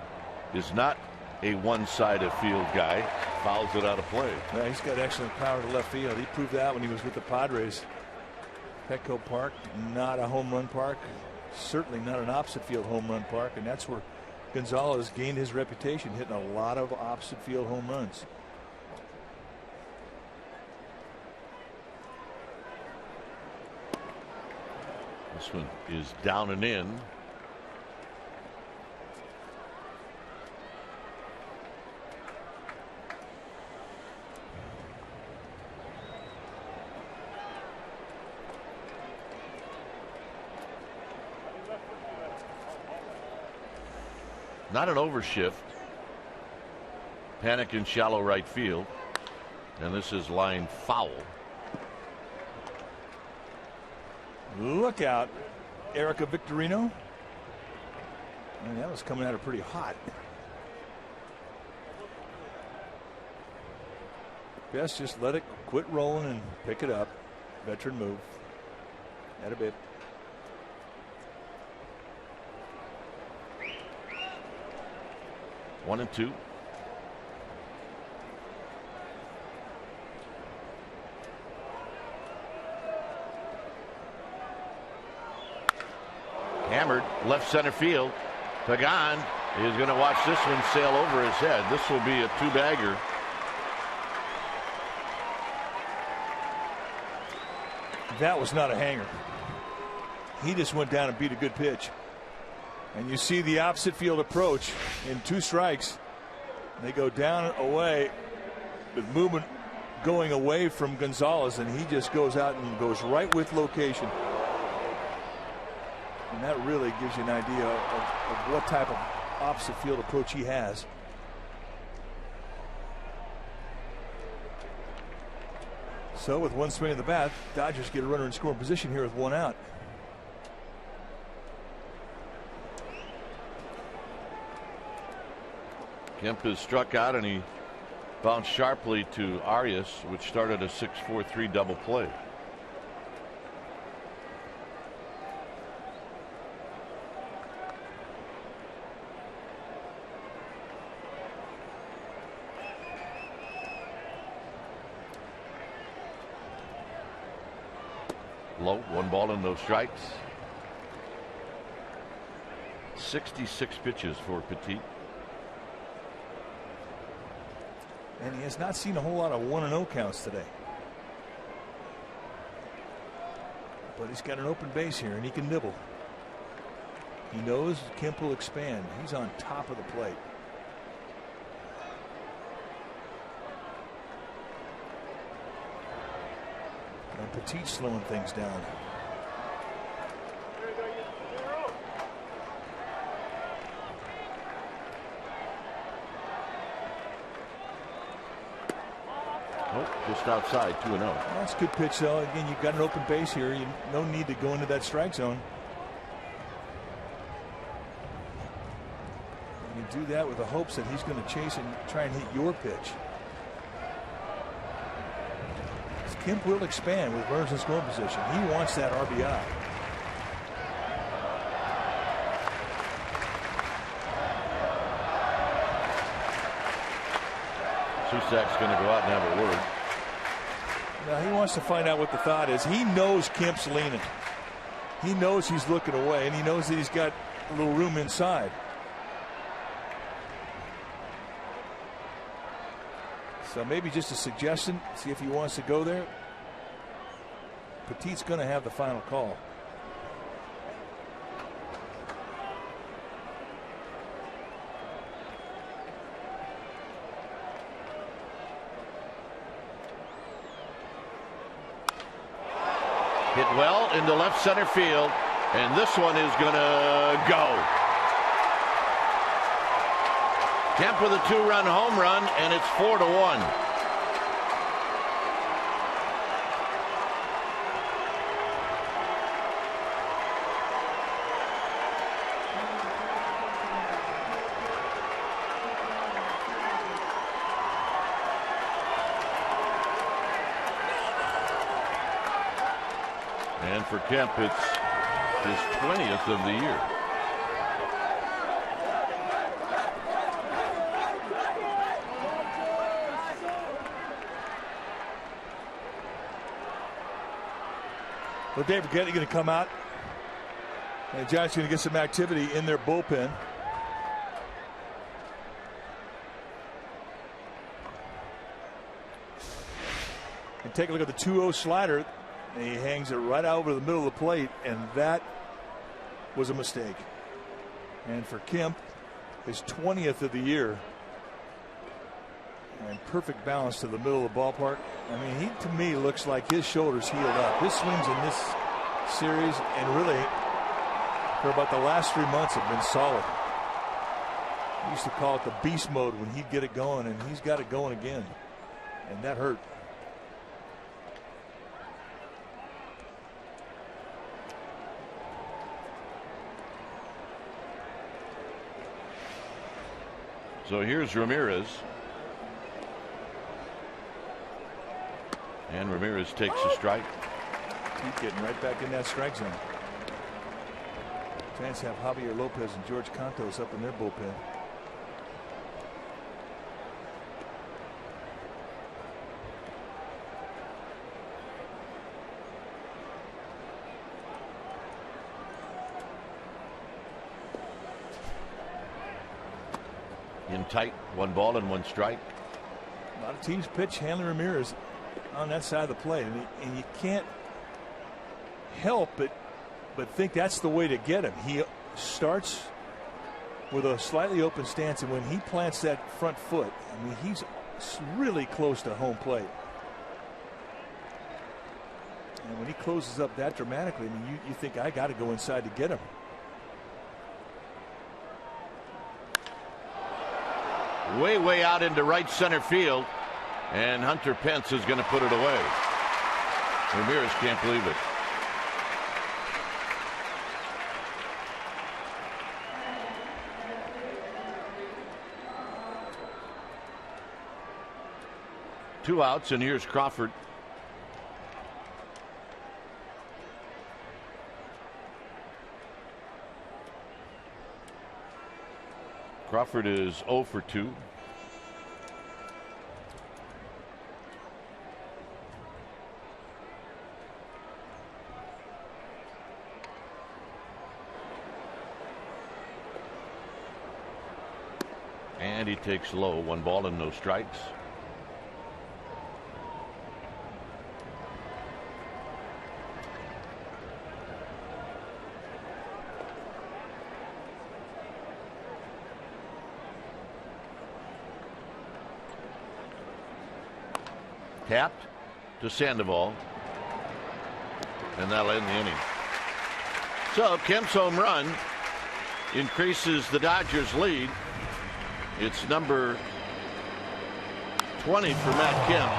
is not a one-sided field guy, fouls it out of play. Yeah, he's got excellent power to left field. He proved that when he was with the Padres. Petco Park, not a home run park, certainly not an opposite field home run park, and that's where Gonzalez gained his reputation, hitting a lot of opposite field home runs. This one is down and in. Not an overshift. Panic in shallow right field. And this is line foul. Look out, Erica Victorino. And that was coming at her pretty hot. Best just let it quit rolling and pick it up. Veteran move. Add a bit. One and two. Hammered left center field. Pagan is going to watch this one sail over his head. This will be a 2-bagger. That was not a hanger. He just went down and beat a good pitch. And you see the opposite field approach in 2 strikes. They go down away with movement going away from Gonzalez, and he just goes out and goes right with location. And that really gives you an idea of what type of opposite field approach he has. So with 1 swing of the bat, Dodgers get a runner in scoring position here with 1 out. Kemp is struck out, and he bounced sharply to Arias, which started a 6-4-3 double play. Low, 1 ball and no strikes. 66 pitches for Petit. And he has not seen a whole lot of 1-0 counts today. But he's got an open base here, and he can nibble. He knows Kemp will expand. He's on top of the plate. And Petit slowing things down. Oh, just outside, 2-0. Well, that's a good pitch, though. Again, you've got an open base here. You no need to go into that strike zone. You do that with the hopes that he's going to chase and try and hit your pitch. Kemp will expand with runners in scoring position. He wants that RBI. Susak's going to go out and have a word. Now he wants to find out what the thought is. He knows Kemp's leaning. He knows he's looking away, and he knows that he's got a little room inside. So maybe just a suggestion. See if he wants to go there. Petit's going to have the final call. Hit well into left center field, and this one is going to go. Kemp with a 2-run home run, and it's 4-1. And for Kemp, it's his 20th of the year. Well, Dave Getty going to come out. And the Giants are going to get some activity in their bullpen. And take a look at the 2-0 slider. And he hangs it right out over the middle of the plate, and that was a mistake. And for Kemp, his 20th of the year. And perfect balance to the middle of the ballpark. I mean, he to me looks like his shoulders healed up. His swings in this series and really for about the last 3 months have been solid. We used to call it the beast mode when he'd get it going, and he's got it going again. And that hurt. So here's Ramirez. And Ramirez takes a strike. Keep getting right back in that strike zone. Giants have Javier Lopez and George Cantos up in their bullpen. In tight, 1 ball and 1 strike. A lot of teams pitch Hanley Ramirez on that side of the plate, and you can't help but think that's the way to get him. He starts with a slightly open stance, and when he plants that front foot, I mean, he's really close to home plate. And when he closes up that dramatically, I mean, you think, I got to go inside to get him. Way out into right center field, and Hunter Pence is going to put it away. Ramirez can't believe it. Two outs, and here's Crawford. Crawford is 0 for 2. And he takes low, 1 ball and no strikes. Tapped to Sandoval, and that'll end the inning. So Kemp's home run increases the Dodgers' lead. It's number 20 for Matt Kemp.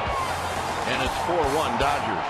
And it's 4-1 Dodgers.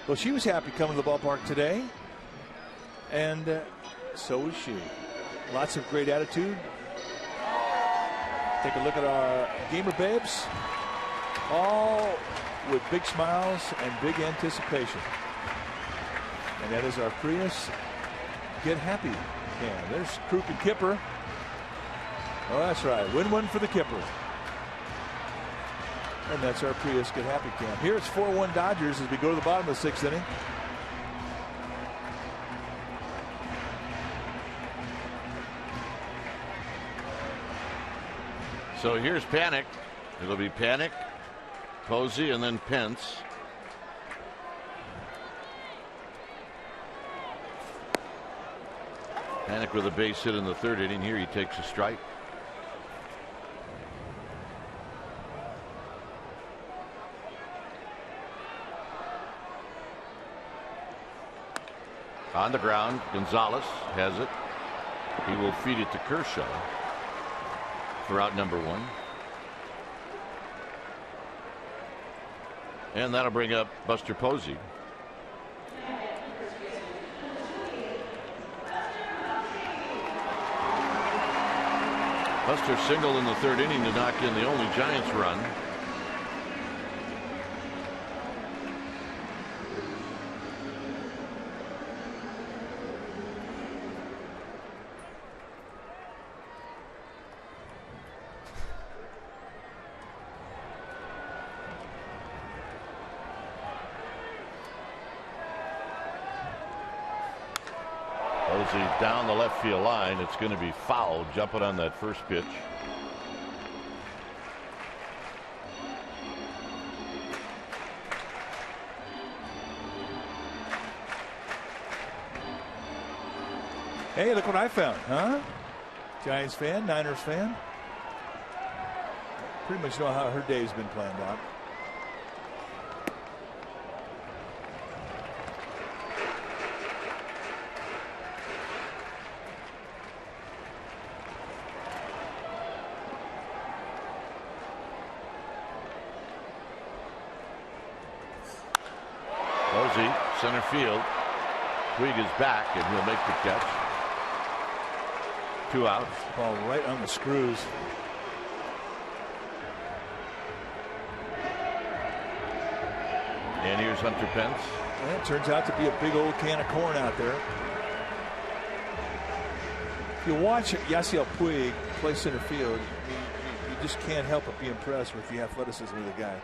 Well, she was happy coming to the ballpark today, and so was she. Lots of great attitude. Take a look at our gamer babes, all with big smiles and big anticipation. And that is our Prius Get Happy cam. There's Kruk and Kipper. Oh, that's right. Win one for the Kipper. And that's our Prius Get Happy cam. Here it's 4-1 Dodgers as we go to the bottom of the 6th inning. So here's Panic. It'll be Panic, Posey, and then Pence. Panic with a base hit in the 3rd inning. Here he takes a strike. On the ground, Gonzalez has it. He will feed it to Kershaw for out number 1. And that'll bring up Buster Posey. Buster singled in the 3rd inning to knock in the only Giants run. Down the left field line. It's going to be foul, jumping on that first pitch. Hey, look what I found, huh? Giants fan, Niners fan. Pretty much know how her day's been planned out. Center field. Puig is back and he'll make the catch. 2 outs. Ball right on the screws. And here's Hunter Pence. And it turns out to be a big old can of corn out there. If you watch Yasiel Puig play center field, you just can't help but be impressed with the athleticism of the guy.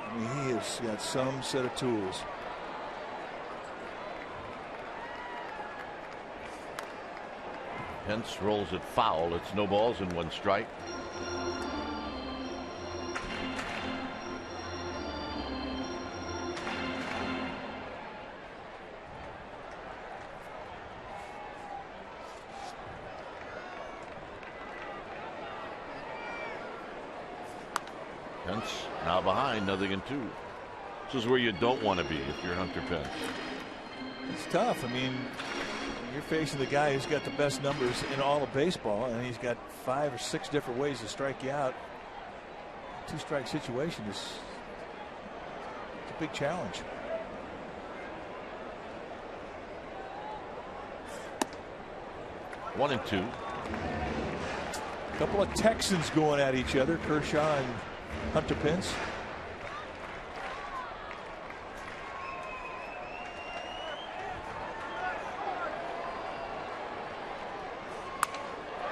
I mean, he has got some set of tools. Pence rolls it foul. It's no balls and 1 strike. Pence now behind, 0-2. This is where you don't want to be if you're Hunter Pence. It's tough. I mean, you're facing the guy who's got the best numbers in all of baseball, and he's got 5 or 6 different ways to strike you out. 2-strike situation is a big challenge. One and two. A couple of Texans going at each other, Kershaw and Hunter Pence.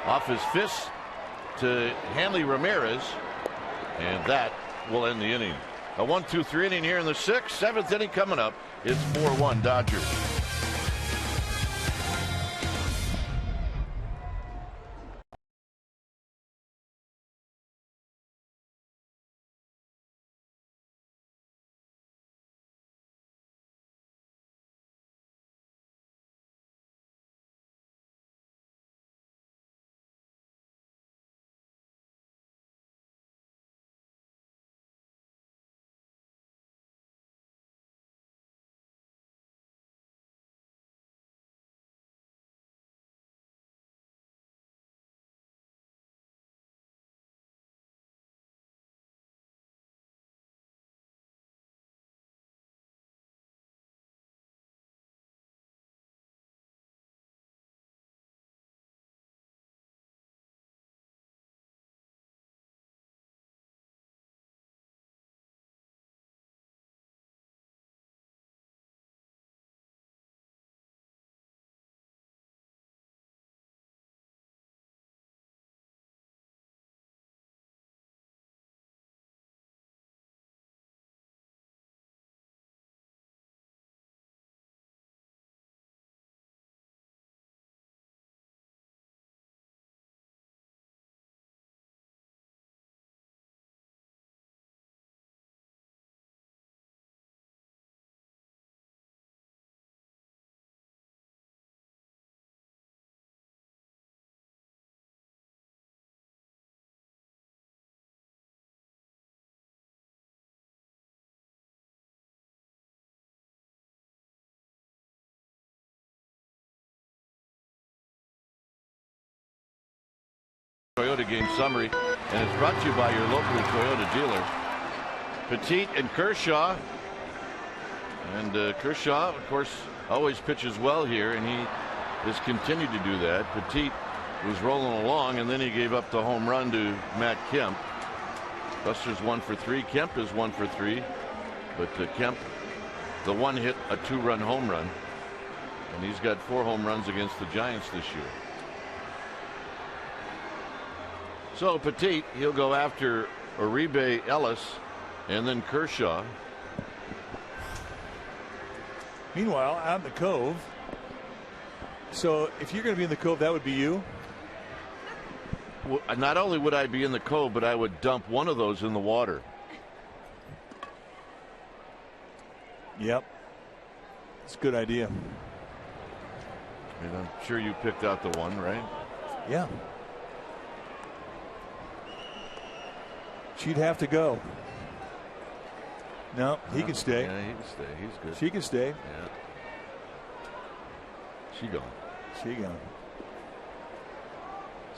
Off his fist to Hanley Ramirez, and that will end the inning. A 1-2-3 inning here in the 6th. 7th inning coming up. It's 4-1 Dodgers. Toyota game summary, and it's brought to you by your local Toyota dealer. Petit and Kershaw, and Kershaw, of course, always pitches well here, and he has continued to do that. Petit was rolling along, and then he gave up the home run to Matt Kemp. Buster's 1 for 3. Kemp is 1 for 3, but Kemp, the one hit a 2-run home run, and he's got 4 home runs against the Giants this year. So Petit, he'll go after Uribe, Ellis, and then Kershaw. Meanwhile, out in the Cove. So if you're going to be in the Cove, that would be you? Well, not only would I be in the Cove, but I would dump one of those in the water. Yep. It's a good idea. And I'm sure you picked out the one, right? Yeah. She'd have to go. No, he can stay. Yeah, he can stay. He's good. She can stay. Yeah. She gone. She gone.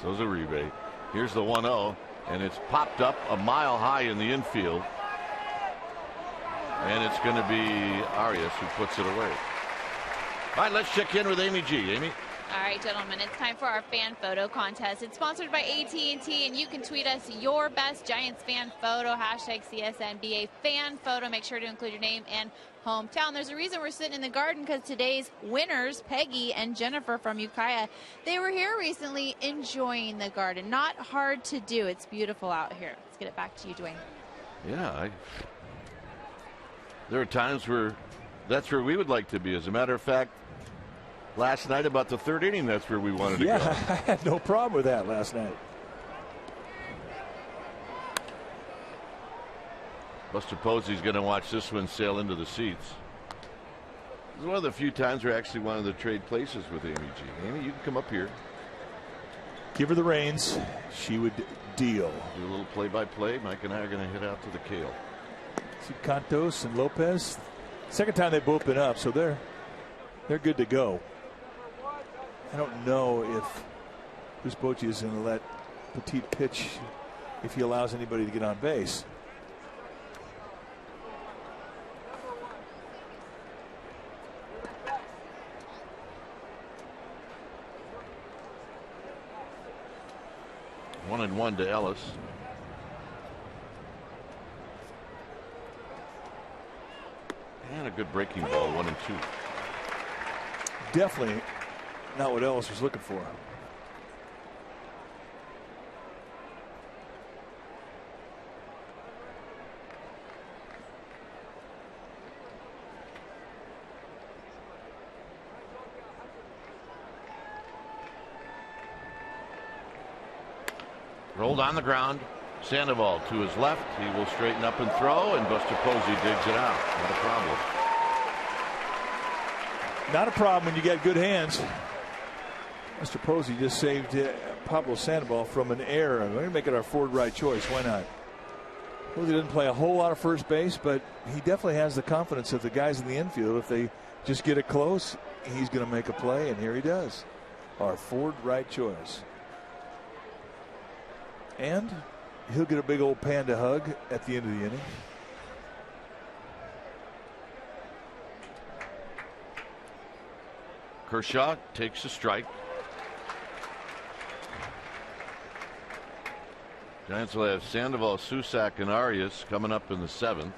So's Uribe. Here's the 1-0, and it's popped up a mile high in the infield. And it's going to be Arias who puts it away. All right, let's check in with Amy G. Amy? All right, gentlemen, it's time for our fan photo contest. It's sponsored by AT&T, and you can tweet us your best Giants fan photo, hashtag CSNBA fan photo. Make sure to include your name and hometown. There's a reason we're sitting in the garden, because today's winners, Peggy and Jennifer from Ukiah, they were here recently enjoying the garden. Not hard to do. It's beautiful out here. Let's get it back to you, Dwayne. Yeah, there are times where that's where we would like to be. As a matter of fact, last night, about the 3rd inning, that's where we wanted to go. Yeah, I had no problem with that last night. Buster Posey's going to watch this one sail into the seats. This is one of the few times where I actually wanted to trade places with Amy G. Amy, you can come up here. Give her the reins. She would deal. Do a little play-by-play. Mike and I are going to hit out to the Kale. See Cantos and Lopez. Second time they've both been up, so they're good to go. I don't know if Bruce Bochy is going to let Petit pitch if he allows anybody to get on base. 1-1 to Ellis. And a good breaking ball, 1-2. Definitely not what Ellis was looking for. Rolled on the ground. Sandoval to his left. He will straighten up and throw, and Buster Posey digs it out. Not a problem. Not a problem when you get good hands. Mr. Posey just saved Pablo Sandoval from an error. We're going to make it our forward right choice. Why not? Posey didn't play a whole lot of first base, but he definitely has the confidence of the guys in the infield. If they just get it close, he's going to make a play, and here he does. Our forward right choice. And he'll get a big old panda hug at the end of the inning. Kershaw takes a strike. Giants will have Sandoval, Susac, and Arias coming up in the 7th.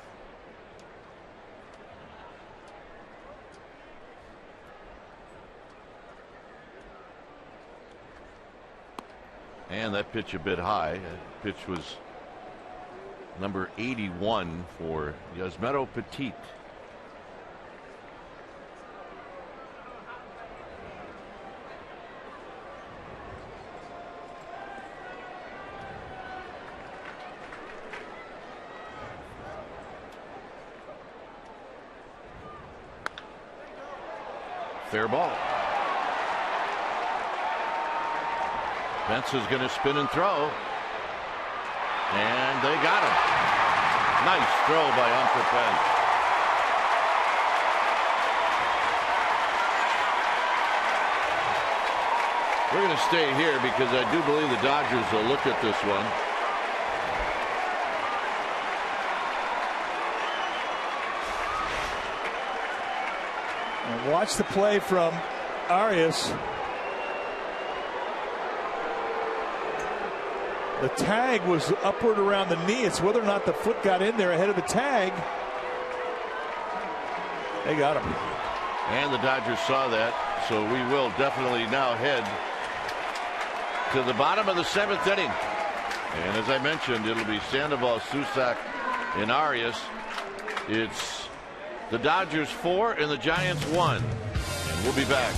And that pitch a bit high. That pitch was number 81 for Yasmero Petit. Fair ball. Pence is going to spin and throw. And they got him. Nice throw by Hunter Pence. We're going to stay here because I do believe the Dodgers will look at this one. And watch the play from Arias. The tag was upward around the knee. It's whether or not the foot got in there ahead of the tag. They got him. And the Dodgers saw that, so we will definitely now head to the bottom of the 7th inning. And as I mentioned, it'll be Sandoval, Susac, and Arias. It's the Dodgers 4 and the Giants 1. And we'll be back.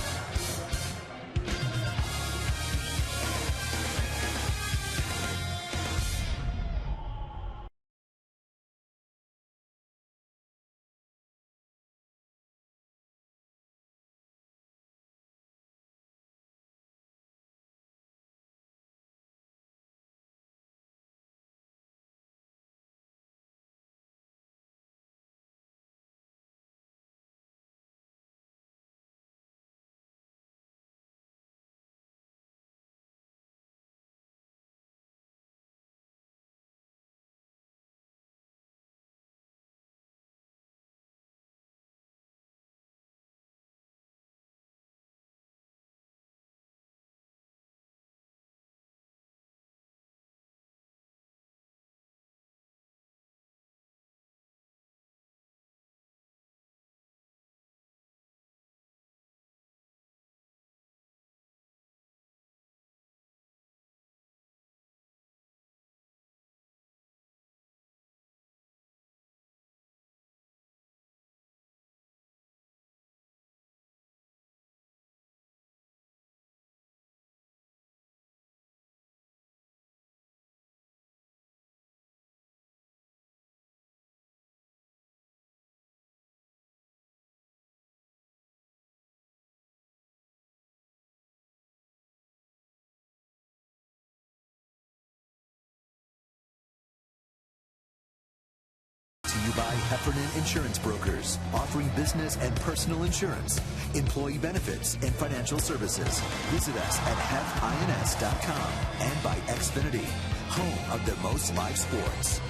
by Heffernan Insurance Brokers, offering business and personal insurance, employee benefits, and financial services. Visit us at hefins.com and by Xfinity, home of the most live sports.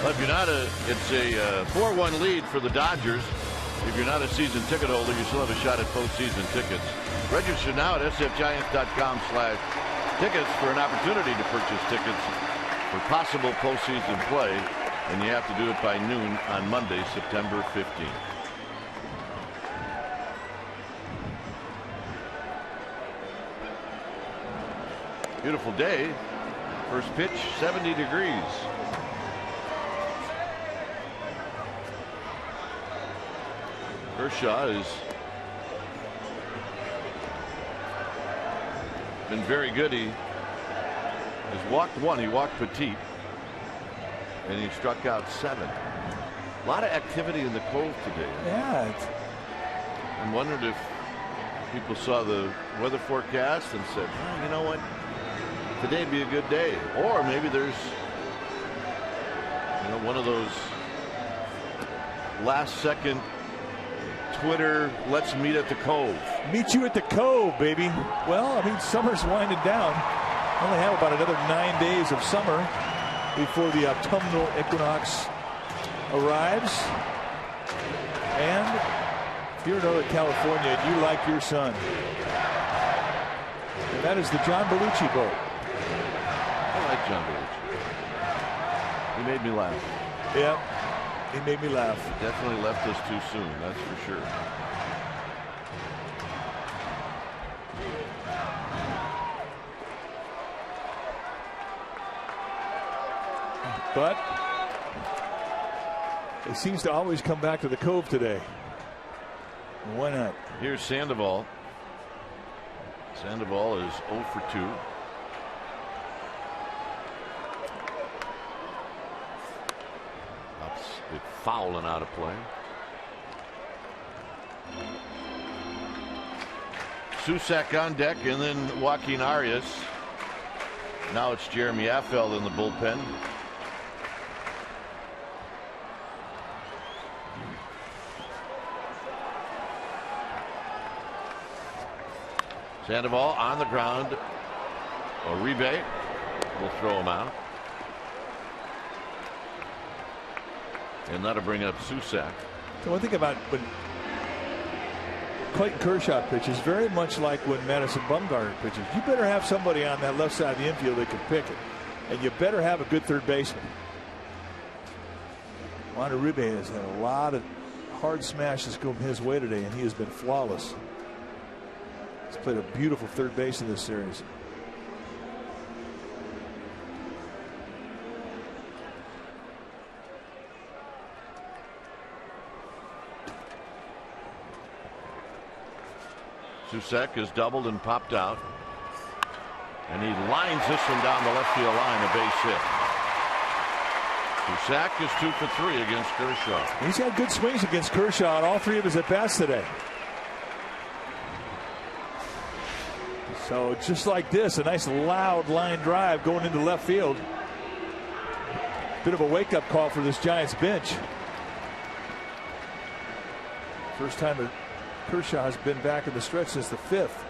Well, if you're not it's a 4-1 lead for the Dodgers. If you're not a season ticket holder, you still have a shot at postseason tickets. Register now at sfgiants.com/tickets for an opportunity to purchase tickets for possible postseason play, and you have to do it by noon on Monday, September 15th. Beautiful day. First pitch, 70 degrees. Kershaw has been very good. He has walked 1. He walked Petit, and he struck out 7. A lot of activity in the Cove today. Yeah. I'm wondering if people saw the weather forecast and said, oh, you know what, today'd be a good day. Or maybe there's, one of those last-second Twitter, let's meet at the Cove. Meet you at the Cove, baby. Well, I mean, summer's winding down. Only have about another 9 days of summer before the autumnal equinox arrives. And if you're in Northern California and you like your sun, and that is the John Belushi boat. I like John Belushi. He made me laugh. Yep. He made me laugh. Definitely left us too soon, that's for sure. But it seems to always come back to the Cove today. Why not? Here's Sandoval. Sandoval is 0 for 2. It's foul and out of play. Susak on deck, and then Joaquin Arias. Now it's Jeremy Affeldt in the bullpen. Sandoval on the ground. Uribe will throw him out. And that'll bring up Susak. So one thing about when Clayton Kershaw pitches, very much like when Madison Bumgarner pitches, you better have somebody on that left side of the infield that can pick it. And you better have a good third baseman. Juan Uribe has had a lot of hard smashes come his way today, and he has been flawless. He's played a beautiful third base in this series. Susak has doubled and popped out. And he lines this one down the left field line, a base hit. Susak is 2 for 3 against Kershaw. He's had good swings against Kershaw on all 3 of his at-bats today. So just like this, a nice loud line drive going into left field. Bit of a wake-up call for this Giants bench. First time that Kershaw has been back in the stretch since the 5th.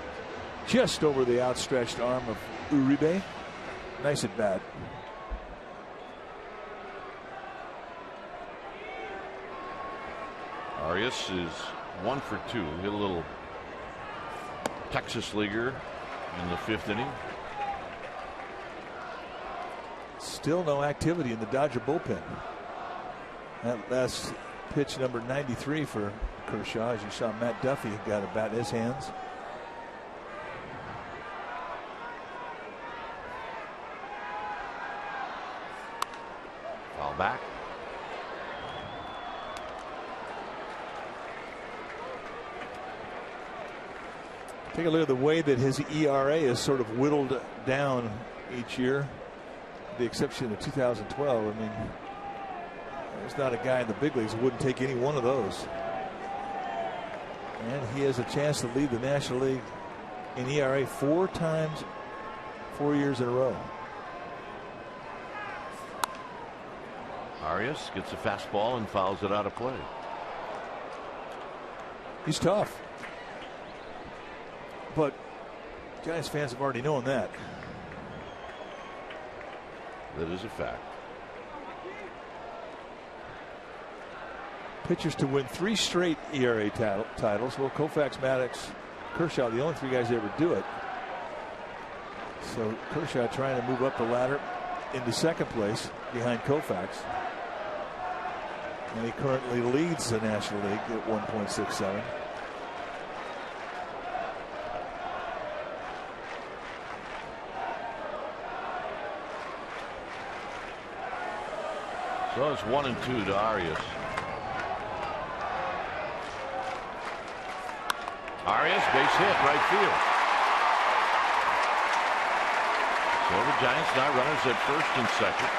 Just over the outstretched arm of Uribe. Nice at bat. Arias is 1 for 2. Hit a little Texas leaguer in the 5th inning. Still no activity in the Dodger bullpen. That last pitch, number 93 for Kershaw, as you saw Matt Duffy got a bat in his hands. Foul back. Take a look at the way that his ERA is sort of whittled down each year, with the exception of 2012. I mean, there's not a guy in the big leagues who wouldn't take any one of those. And he has a chance to lead the National League in ERA 4 times, 4 years in a row. Arias gets a fastball and fouls it out of play. He's tough, but Giants fans have already known that. That is a fact. Pitchers to win 3 straight ERA titles. Well, Koufax, Maddox, Kershaw, the only 3 guys that ever do it. So Kershaw trying to move up the ladder into second place behind Koufax. And he currently leads the National League at 1.67. So it's 1-2 to Arias. Arias, base hit, right field. So the Giants now runners at first and second.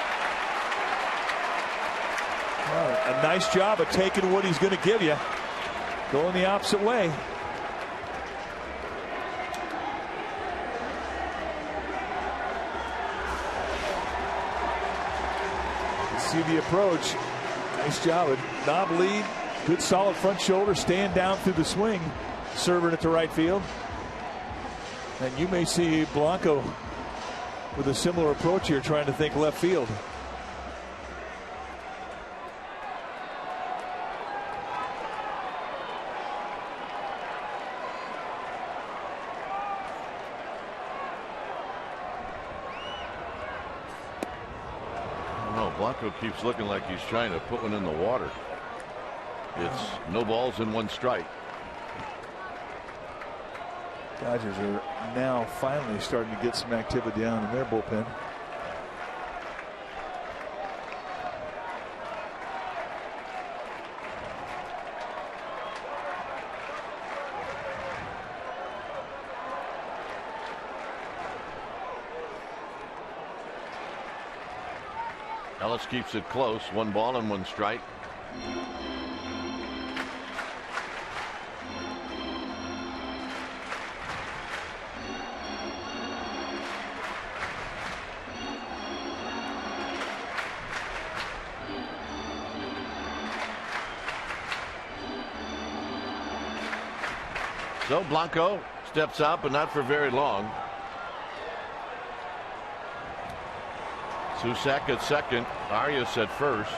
Well, a nice job of taking what he's going to give you, going the opposite way. See the approach. Nice job. Knob lead. Good solid front shoulder. Staying down through the swing. Serving it to right field. And you may see Blanco with a similar approach here, trying to think left field. Blanco keeps looking like he's trying to put one in the water. It's no balls and 1 strike. Dodgers are now finally starting to get some activity down in their bullpen. Ellis keeps it close. 1 ball and 1 strike. So Blanco steps out, but not for very long. Susak at second, Arias at first.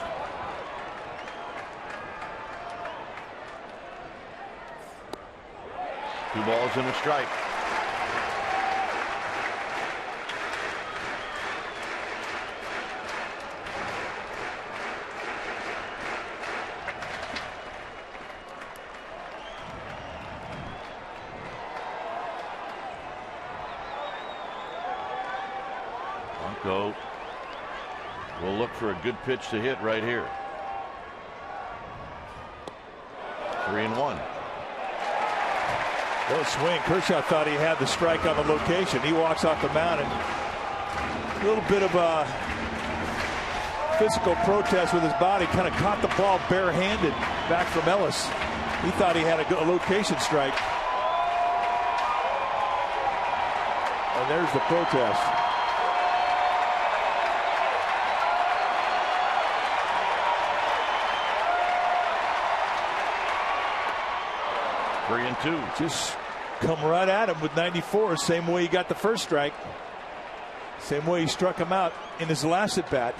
Two balls and a strike. Blanco will look for a good pitch to hit right here. 3-1. Well, swing. Kershaw thought he had the strike on the location. He walks off the mound, and a little bit of a physical protest with his body. Kind of caught the ball barehanded back from Ellis. He thought he had a location strike. And there's the protest. Three and two. Just come right at him with 94, same way he got the first strike, same way he struck him out in his last at bat.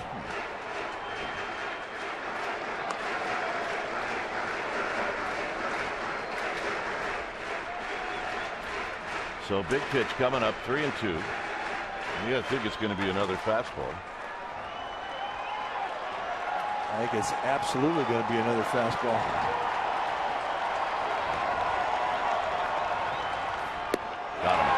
So big pitch coming up, 3-2. You gotta think it's going to be another fastball. I think it's absolutely going to be another fastball. Got him.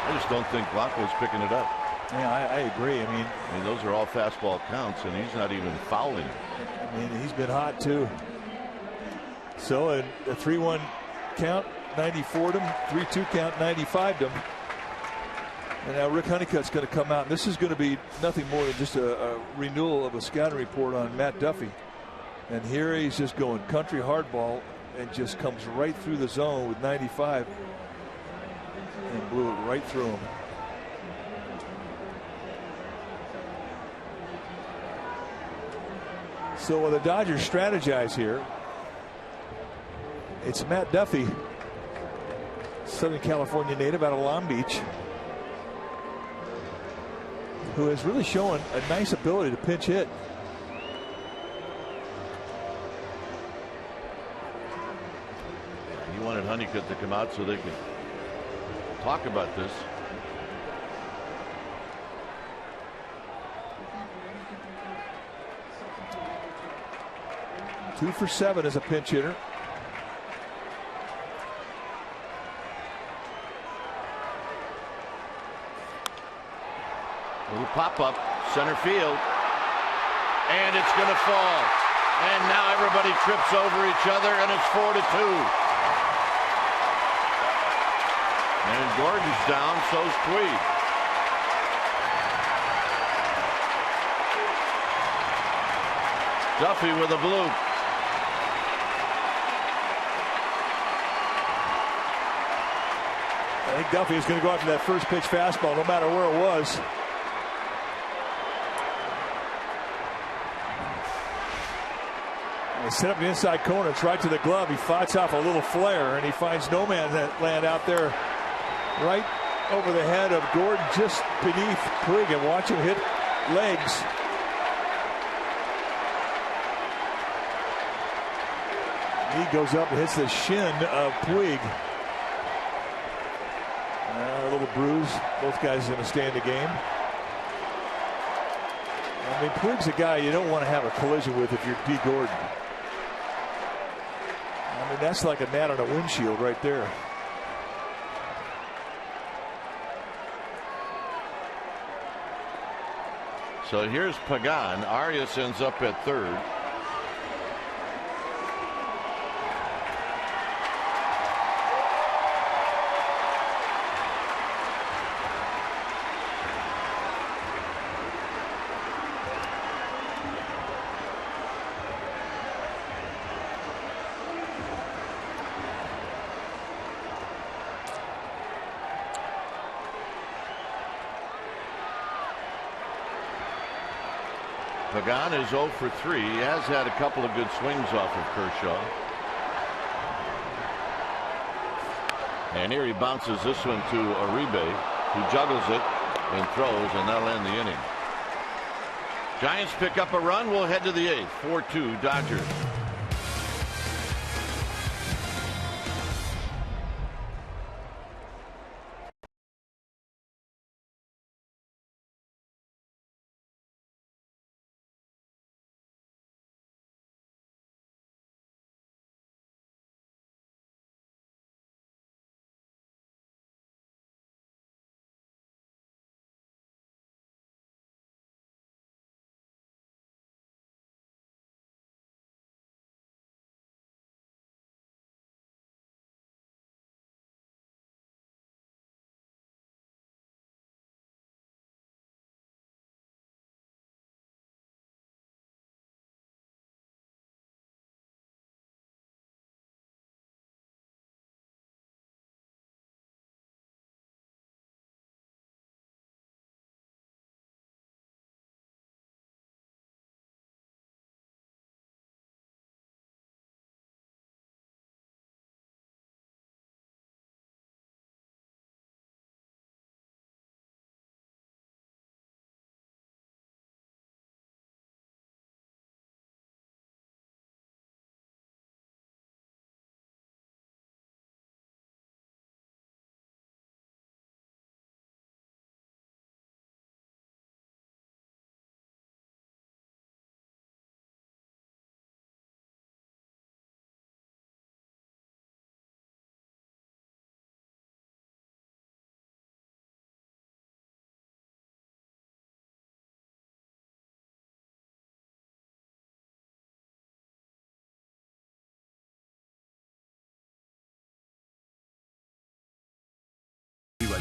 I just don't think Blanco's picking it up. Yeah, I agree. I mean, those are all fastball counts, and he's not even fouling. I mean, he's been hot too. So a 3-1 count, 94'd him. 3-2 count, 95'd him. And now Rick Honeycutt's going to come out. This is going to be nothing more than just a renewal of a scouting report on Matt Duffy. And here he's just going country hardball and just comes right through the zone with 95. And blew it right through him. So when the Dodgers strategize here, it's Matt Duffy, Southern California native out of Long Beach, who has really shown a nice ability to pinch hit. He wanted Honeycutt to come out so they could talk about this. Two for 7 as a pinch hitter. Little pop-up, center field, and it's going to fall. And now everybody trips over each other, and it's 4-2. And Gordon's down, so's Puig. Duffy with a bloop. I think Duffy is going to go after that first pitch fastball, no matter where it was. They set up the inside corner. It's right to the glove. He fights off a little flare, and he finds no man's land out there right over the head of Gordon, just beneath Puig, and watch him hit legs. He goes up and hits the shin of Puig. A little bruise. Both guys going to stay in the game. I mean, Puig's a guy you don't want to have a collision with if you're D. Gordon. I mean, that's like a gnat on a windshield right there. So here's Pagan. Arias ends up at third. Pagan is 0 for 3. He has had a couple of good swings off of Kershaw. And here he bounces this one to Uribe, who juggles it and throws, and that'll end the inning. Giants pick up a run. We'll head to the 8th. 4-2 Dodgers.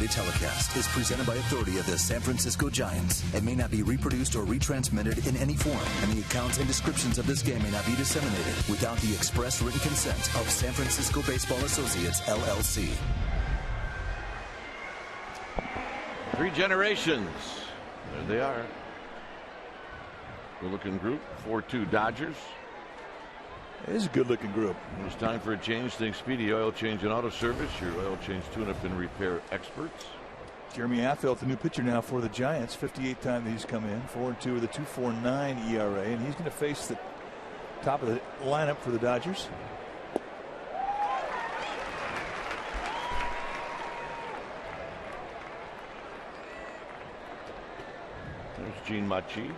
Telecast is presented by authority of the San Francisco Giants and may not be reproduced or retransmitted in any form, and the accounts and descriptions of this game may not be disseminated without the express written consent of San Francisco Baseball Associates, LLC. 3 generations. There they are. Good looking group. 4-2 Dodgers. It is a good looking group. It's time for a change. Think Speedy Oil Change and Auto Service. Your oil change tune-up and repair experts. Jeremy Affeldt, the new pitcher now for the Giants. 58th time that he's come in. 4-2 with a 2.49 ERA, and he's going to face the top of the lineup for the Dodgers. There's Gene Machi.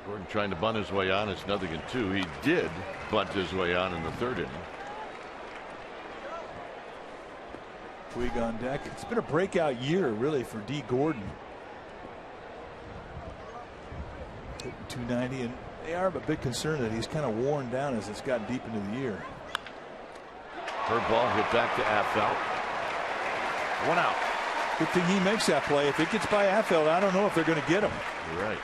Gordon trying to bunt his way on. It's 0-2. He did bunt his way on in the third inning. Puig on deck. It's been a breakout year, really, for D. Gordon. Hitting 290, and they are a bit concerned that he's kind of worn down as it's gotten deep into the year. Curveball hit back to Affeldt. 1 out. Good thing he makes that play. If it gets by Affeldt, I don't know if they're going to get him. You're right.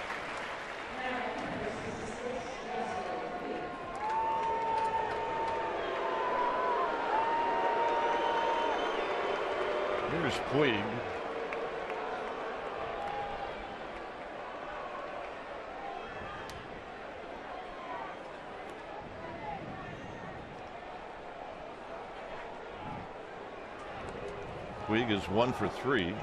Here's Puig. Puig is 1 for 3.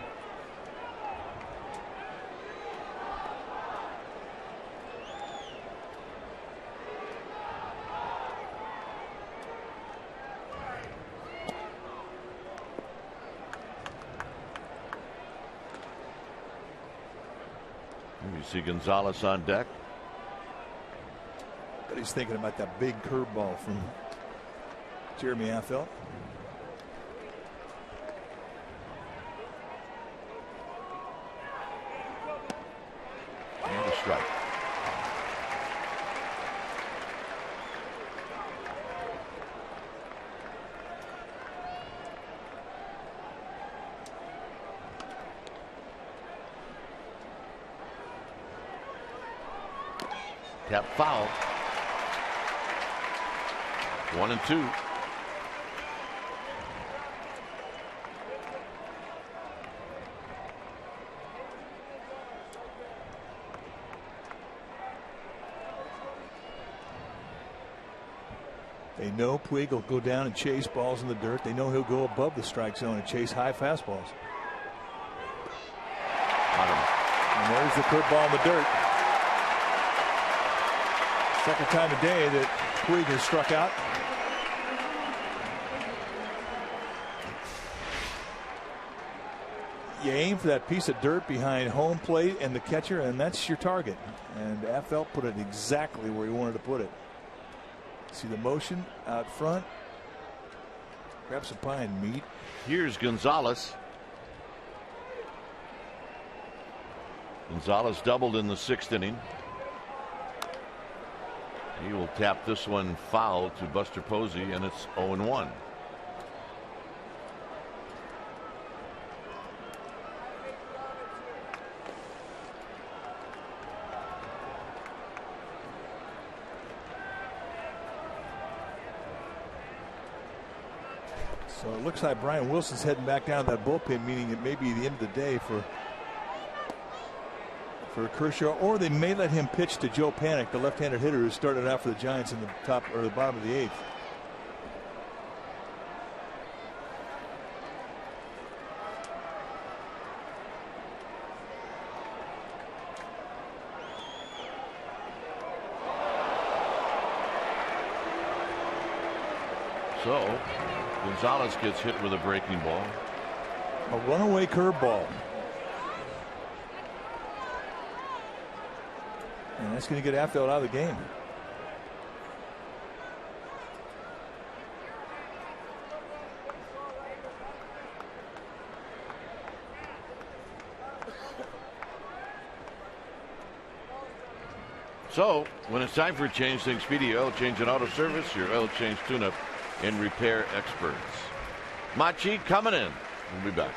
You see Gonzalez on deck. But he's thinking about that big curveball from Jeremy Affeldt. And a strike. Tap foul. 1-2. They know Puig will go down and chase balls in the dirt. They know he'll go above the strike zone and chase high fastballs. And there's the curveball in the dirt. Second time today that Puig has struck out. You aim for that piece of dirt behind home plate and the catcher, and that's your target. And Affeldt put it exactly where he wanted to put it. See the motion out front. Grab some pie and meat. Here's Gonzalez. Gonzalez doubled in the 6th inning. He will tap this one foul to Buster Posey, and it's 0-1. So it looks like Brian Wilson's heading back down to that bullpen, meaning it may be the end of the day for Kershaw, or they may let him pitch to Joe Panik, the left-handed hitter who started out for the Giants in the top or the bottom of the 8th. So Gonzalez gets hit with a breaking ball. A runaway curveball. And that's going to get Affeldt out of the game. So when it's time for a change, think Speedy Oil Change and Auto Service, your oil change tune-up and repair experts. Machi coming in. We'll be back.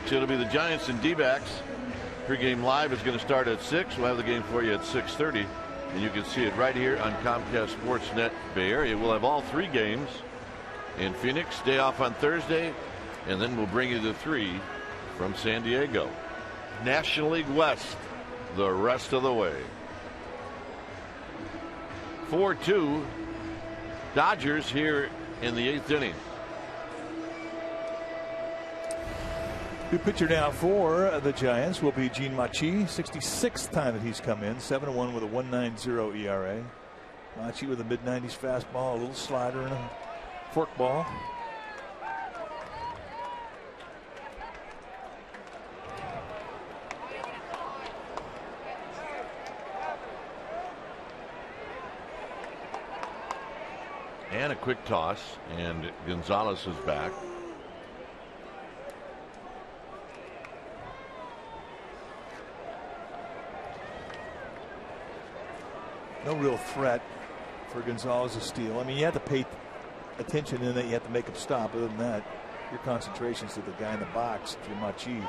It'll be the Giants and D-backs. Pre-game live is going to start at 6. We'll have the game for you at 6:30. And you can see it right here on Comcast Sportsnet Bay Area. We'll have all 3 games in Phoenix. Day off on Thursday. And then we'll bring you the 3 from San Diego. National League West the rest of the way. 4-2 Dodgers here in the 8th inning. New pitcher now for the Giants will be Gene Machi. 66th time that he's come in. 7-1 with a 1.90 ERA. Machi with a mid-90s fastball, a little slider, and a forkball. And a quick toss, and Gonzalez is back. No real threat for Gonzalez's steal. I mean, you have to pay attention in that you have to make him stop. Other than that, your concentration's to the guy in the box, if you're Machi.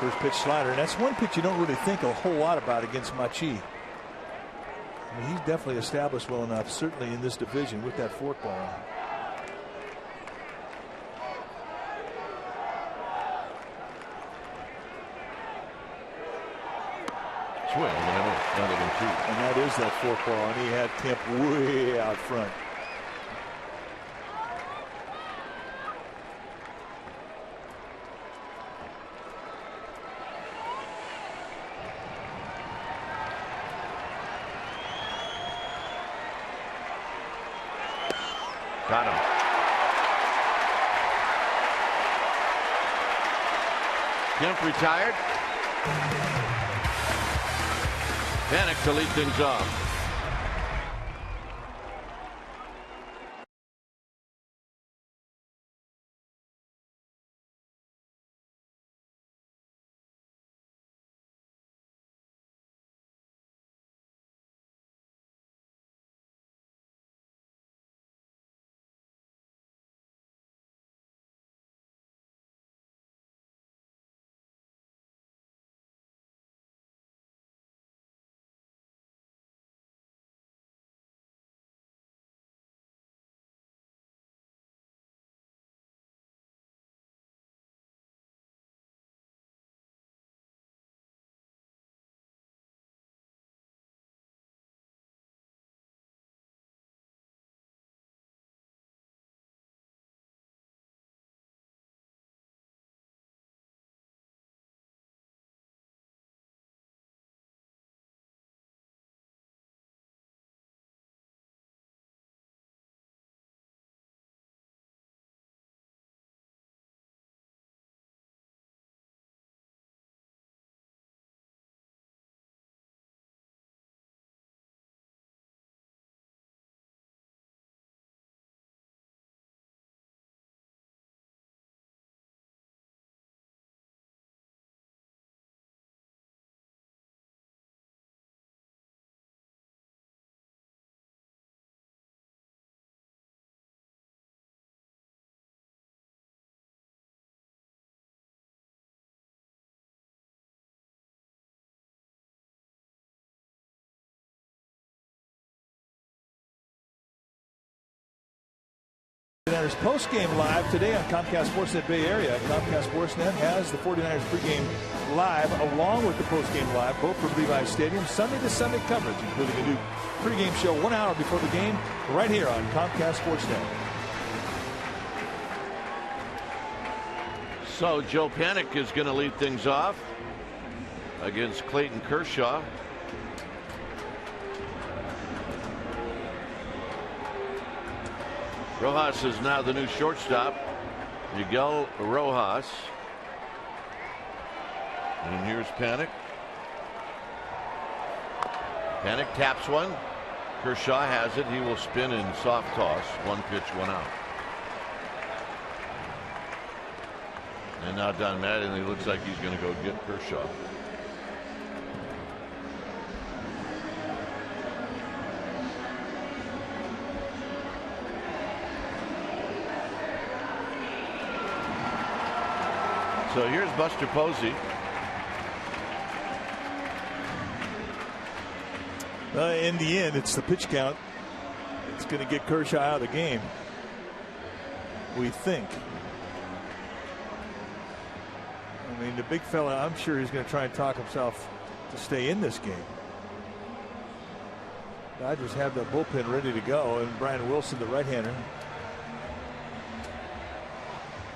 First pitch slider, and that's one pitch you don't really think a whole lot about against Machi. I mean, he's definitely established well enough, certainly in this division, with that forkball. Swing, another than 2. And that is that forkball, and he had Kemp way out front. Got him. Kemp retired. Panic to lead things off. Post-game live today on Comcast Sportsnet Bay Area. Comcast Sportsnet has the 49ers pregame live along with the post-game live, both from Levi's Stadium. Sunday to Sunday coverage, including a new pregame show 1 hour before the game right here on Comcast Sportsnet. So Joe Panic is going to lead things off against Clayton Kershaw. Rojas is now the new shortstop, Miguel Rojas. And here's Panic. Panic taps one. Kershaw has it. He will spin in soft toss. 1 pitch, 1 out. And now Don Mattingly looks like he's going to go get Kershaw. So here's Buster Posey. In the end, it's the pitch count. It's going to get Kershaw out of the game, we think. I mean, the big fella, I'm sure he's going to try and talk himself to stay in this game. Dodgers have the bullpen ready to go, and Brian Wilson, the right-hander.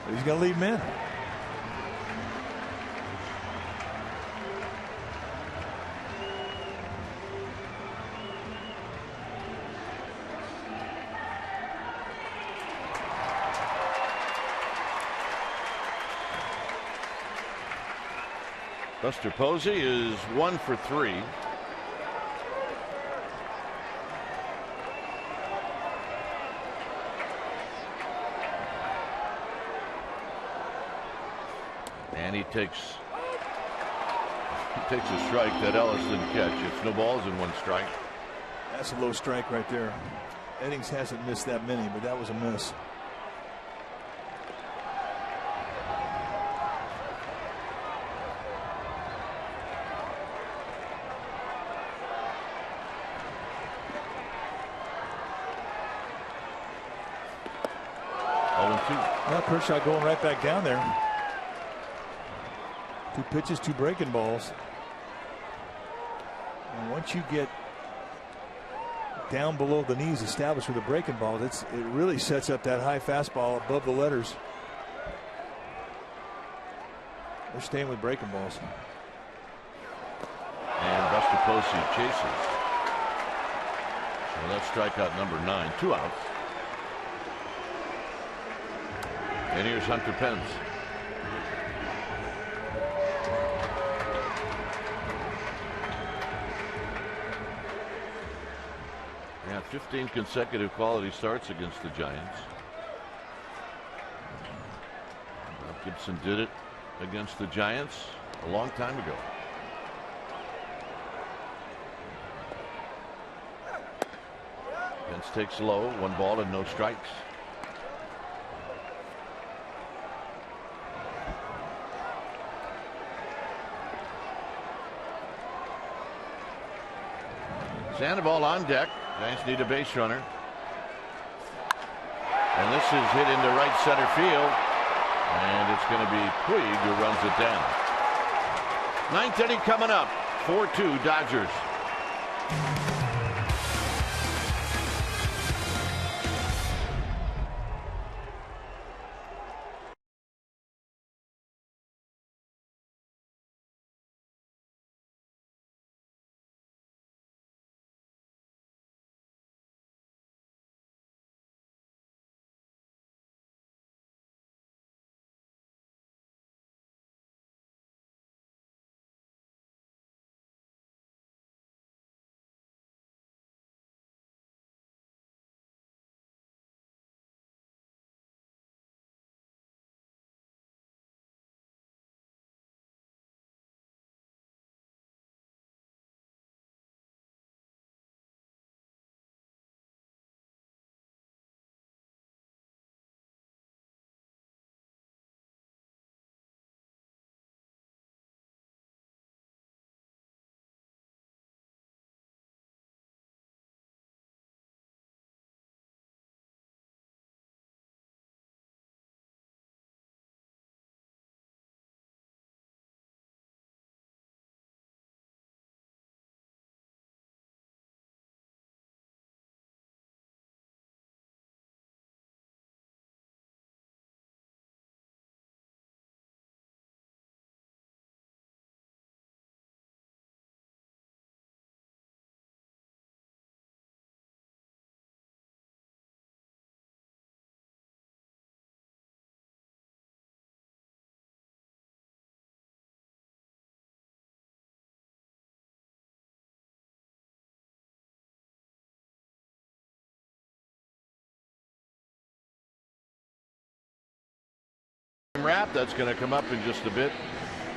But he's going to leave him in. Buster Posey is 1 for 3. And he takes a strike that Ellis didn't catch. It's no balls and 1 strike. That's a low strike right there. Eddings hasn't missed that many, but that was a miss. Well, Kershaw going right back down there. 2 pitches, 2 breaking balls. And once you get down below the knees established with a breaking ball, it really sets up that high fastball above the letters. They're staying with breaking balls. And Buster Posey chases. So that's strikeout number 9. 2 outs. And here's Hunter Pence. Yeah, 15 consecutive quality starts against the Giants. Bob Gibson did it against the Giants a long time ago. Pence takes low, 1 ball and no strikes. Sandoval on deck. Giants need a base runner. And this is hit into right center field. And it's going to be Puig who runs it down. 9th inning coming up. 4-2 Dodgers. Wrap that's going to come up in just a bit,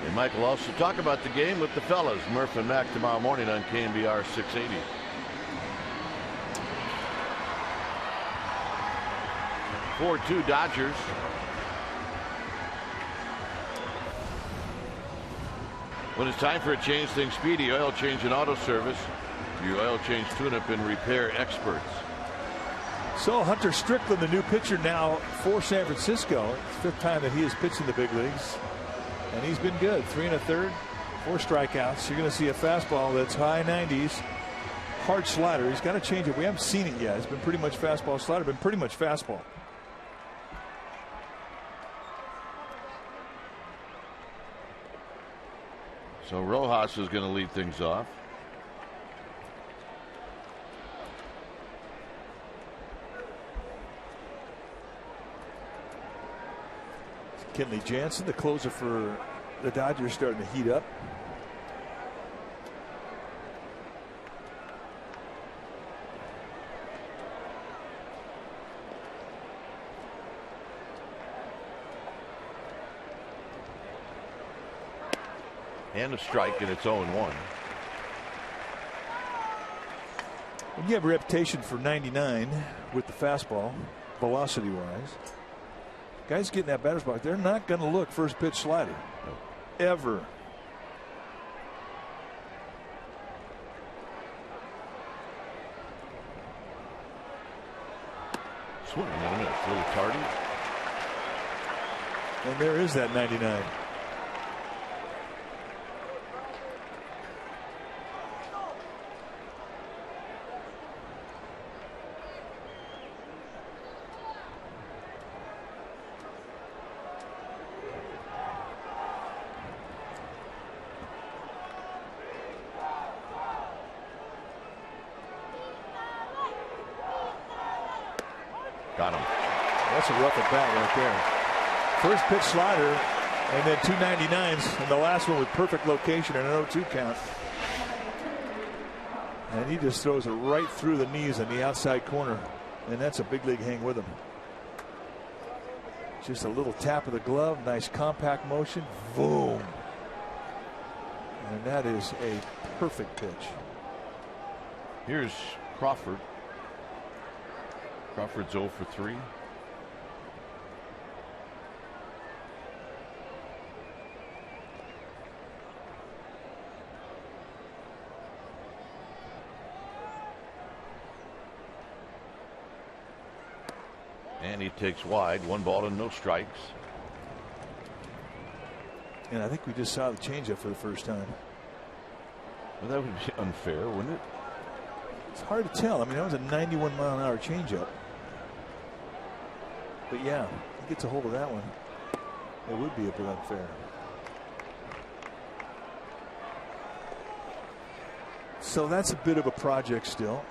and Mike will also talk about the game with the fellas Murph and Mac tomorrow morning on KNBR 680. When it's time for a change, think Speedy Oil Change and Auto Service. Your oil change tune-up and repair experts. So Hunter Strickland, the new pitcher now for San Francisco. It's the 5th time that he has pitched in the big leagues. And he's been good. 3 1/3, 4 strikeouts. You're going to see a fastball that's high 90s. Hard slider. He's got to change it. We haven't seen it yet. It's been pretty much fastball, slider, been pretty much fastball. So Rojas is going to lead things off. Kenley Jansen, the closer for the Dodgers, starting to heat up. And a strike, and it's 0-1. When you have a reputation for 99 with the fastball, velocity wise, guys getting that batter's box, they're not going to look first pitch slider. No. Ever. Swing and a miss. A little tardy. And there is that 99. Got him. That's a rough at bat right there. First pitch slider and then 2 99s, and the last one with perfect location and an 0-2 count. And he just throws it right through the knees on the outside corner, and that's a big league hang with him. Just a little tap of the glove, nice compact motion, boom. And that is a perfect pitch. Here's Crawford. Crawford's 0 for 3. And he takes wide. 1 ball and no strikes. And I think we just saw the changeup for the first time. Well, that would be unfair, wouldn't it? It's hard to tell. I mean, that was a 91-mile-an-hour changeup. But yeah, he gets a hold of that one. It would be a bit unfair. So that's a bit of a project still.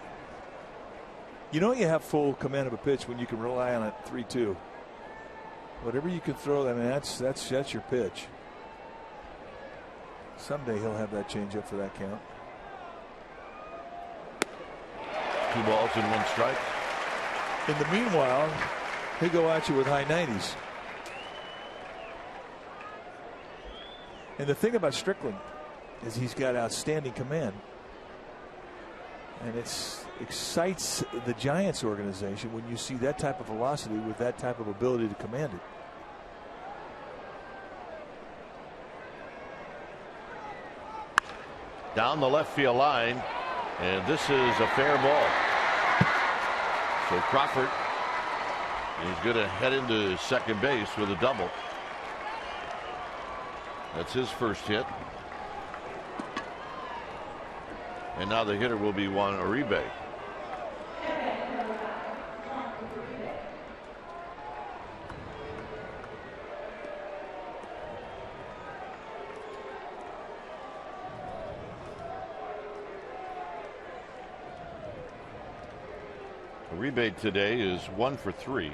You know, you have full command of a pitch when you can rely on it 3-2. Whatever you can throw, I mean, that's your pitch. Someday he'll have that changeup for that count. 2 balls and 1 strike. In the meanwhile, he'll go at you with high 90s. And the thing about Strickland is he's got outstanding command. And it excites the Giants organization when you see that type of velocity with that type of ability to command it. Down the left field line, and this is a fair ball. So Crawford is going to head into second base with a double. That's his first hit. And now the hitter will be Juan Uribe. Uribe today is 1 for 3.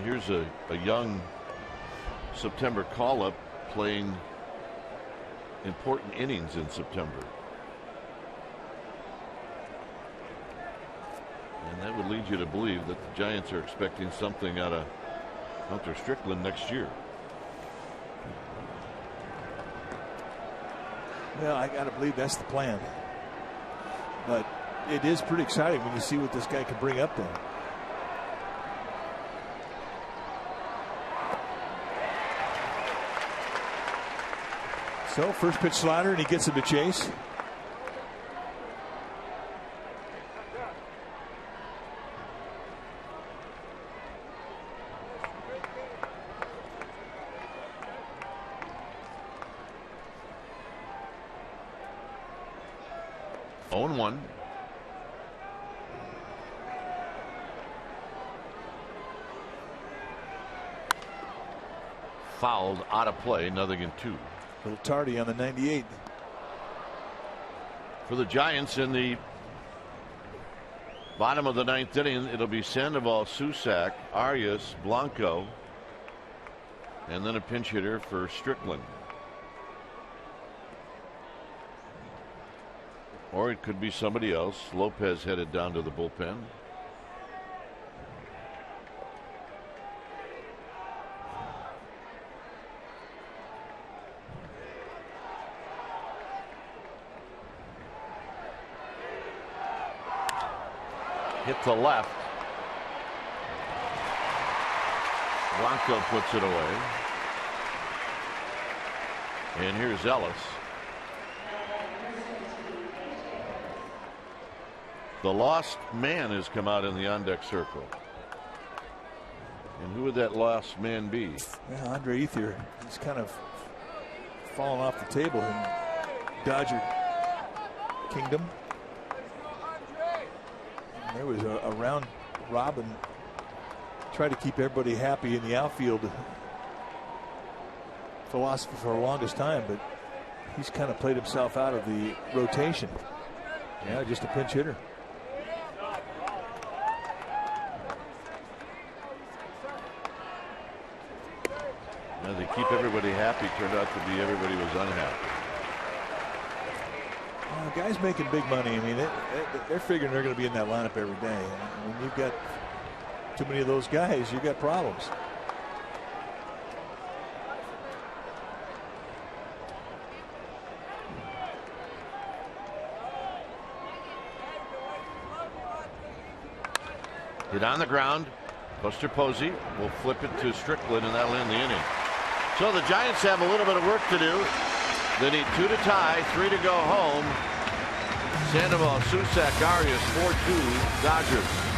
Here's a young September call-up playing important innings in September. And that would lead you to believe that the Giants are expecting something out of Hunter Strickland next year. Well, I got to believe that's the plan. But it is pretty exciting when you see what this guy can bring up there. So first pitch slider, and he gets him to chase. Oh, 1. Fouled, out of play, nothing in 2. A little tardy on the 98. For the Giants in the bottom of the 9th inning, it'll be Sandoval, Susac, Arias, Blanco, and then a pinch hitter for Strickland. Or it could be somebody else. Lopez headed down to the bullpen. Hit to left. Blanco puts it away. And here's Ellis. The lost man has come out in the on-deck circle. And who would that lost man be? Well, Andre Ethier. He's kind of fallen off the table in Dodger Kingdom. And there was a round robin. Try to keep everybody happy in the outfield philosophy for the longest time, but he's kind of played himself out of the rotation. Yeah, just a pinch hitter. Now they keep everybody happy. Turned out to be everybody was unhappy. Guys making big money. I mean, they're figuring they're going to be in that lineup every day. And when you've got too many of those guys, you've got problems. Hit on the ground. Buster Posey will flip it to Strickland, and that'll end the inning. So the Giants have a little bit of work to do. They need 2 to tie, 3 to go home. Sandoval, Susac, Arias, 4-2 Dodgers.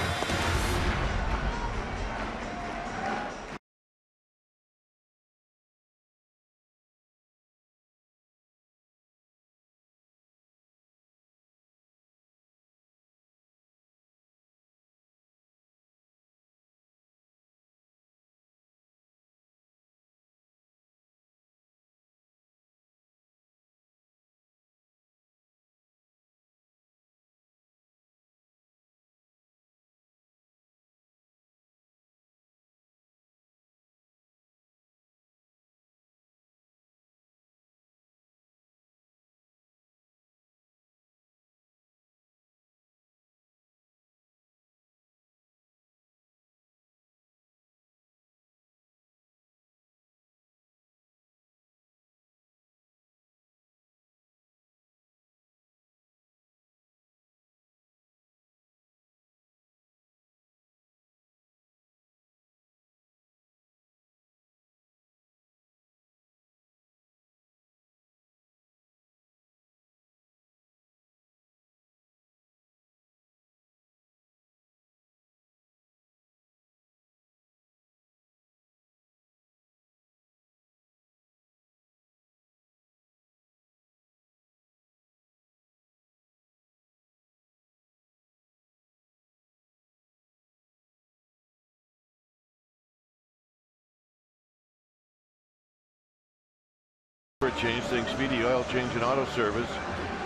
Change things, Speedy Oil Change and Auto Service,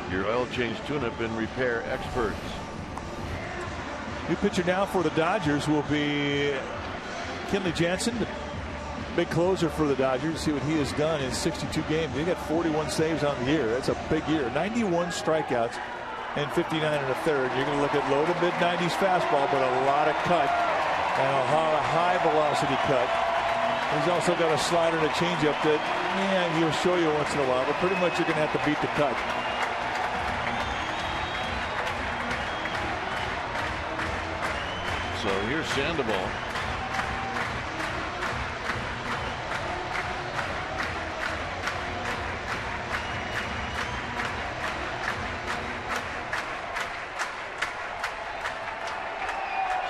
your oil change tune-up and repair experts. New pitcher now for the Dodgers will be Kenley Jansen, the big closer for the Dodgers. See what he has done in 62 games. He got 41 saves on the year. That's a big year. 91 strikeouts and 59 and a third. You're going to look at low to mid 90s fastball, but a lot of cut and a high velocity cut. He's also got a slider and a changeup that, yeah, he'll show you once in a while, but pretty much you're going to have to beat the cut. So here's Sandoval.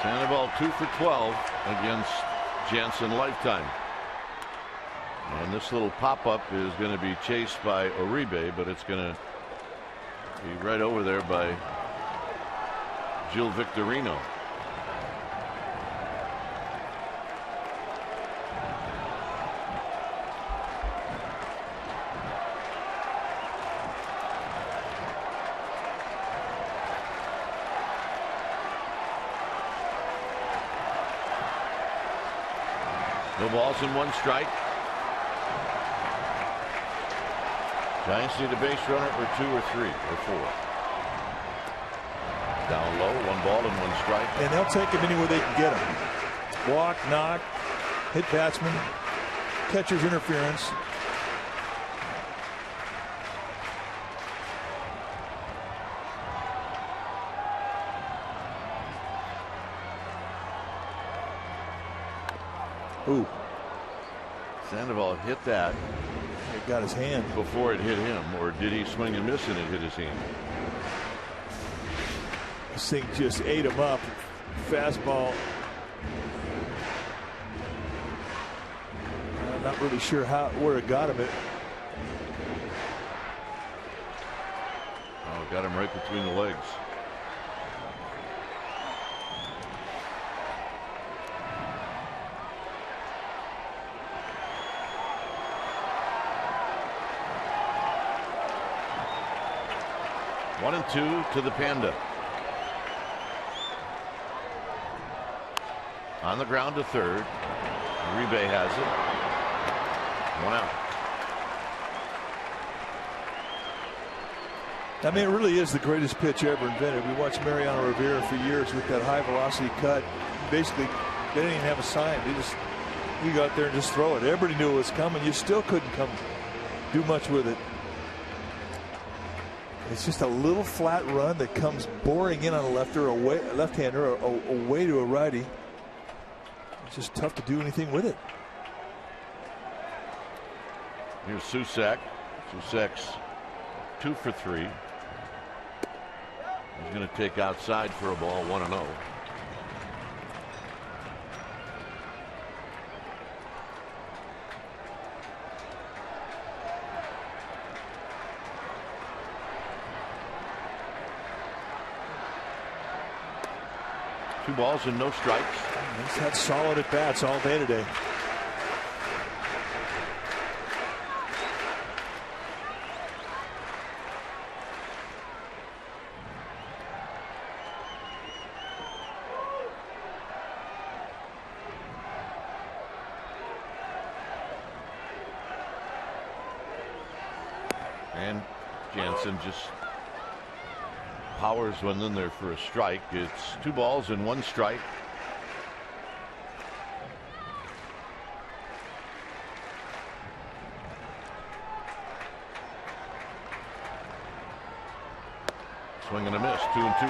Sandoval 2 for 12 against Jansen lifetime. And this little pop-up is going to be chased by Uribe, but it's going to be right over there by Gil Victorino. No balls and 1 strike. Giants need a base runner or 2 or 3 or 4. Down low, 1 ball and 1 strike. And they'll take him anywhere they can get him. Walk, knock, hit batsman, catcher's interference. Ooh. Sandoval hit that. It got his hand. Before it hit him, or did he swing and miss and it hit his hand? This thing just ate him up. Fastball. I'm not really sure where it got him. Oh, got him right between the legs. One and 2 to the Panda. On the ground to third. Uribe has it. 1 out. I mean, it really is the greatest pitch ever invented. We watched Mariano Rivera for years with that high velocity cut. Basically, they didn't even have a sign. You go out there and just throw it. Everybody knew it was coming. You still couldn't do much with it. It's just a little flat run that comes boring in on a left-hander away to a righty. It's just tough to do anything with it. Here's Susak. Susak's 2 for 3. He's going to take outside for a ball, 1-0. Two balls and no strikes. He's had solid at bats all day today. And Jansen just powers one in there for a strike. It's 2 balls and 1 strike. Swing and a miss, 2 and 2.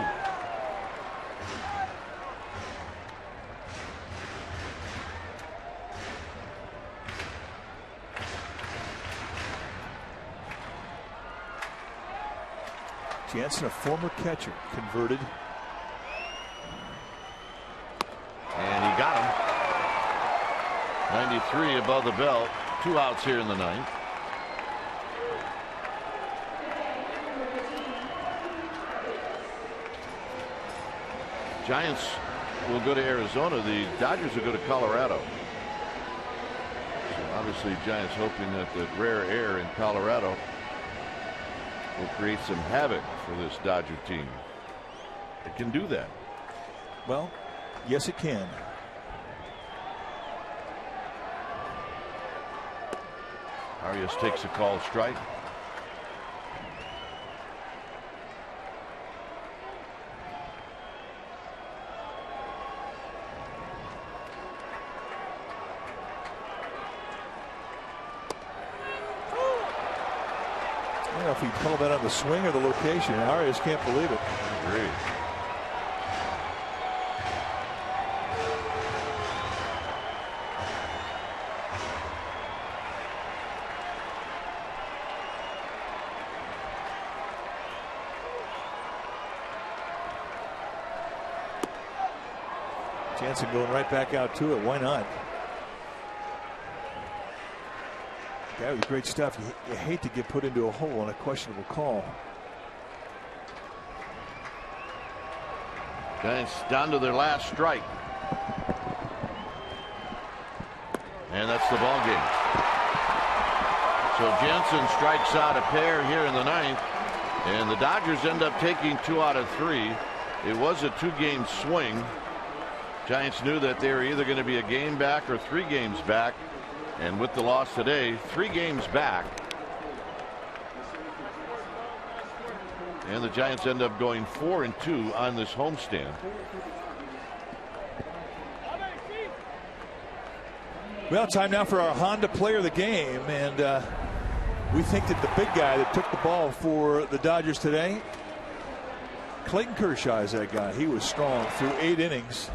Jansen, a former catcher, converted. And he got him. 93 above the belt. 2 outs here in the 9th. Giants will go to Arizona. The Dodgers will go to Colorado. So obviously, Giants hoping that the rare air in Colorado will create some havoc for this Dodger team. It can do that. Well, yes, it can. Arias takes a called strike. don't know if he called that on the swing or the location. Arias can't believe it. Great. Jansen going right back out to it. Why not? That was great stuff. You hate to get put into a hole on a questionable call. Giants down to their last strike. And that's the ball game. So Jansen strikes out a pair here in the ninth. And the Dodgers end up taking 2 out of 3. It was a 2-game swing. Giants knew that they were either going to be a game back or 3 games back. And with the loss today, 3 games back. And the Giants end up going 4-2 on this homestand. Well, time now for our Honda player of the game. And we think that the big guy that took the ball for the Dodgers today, Clayton Kershaw, is that guy. He was strong through 8 innings.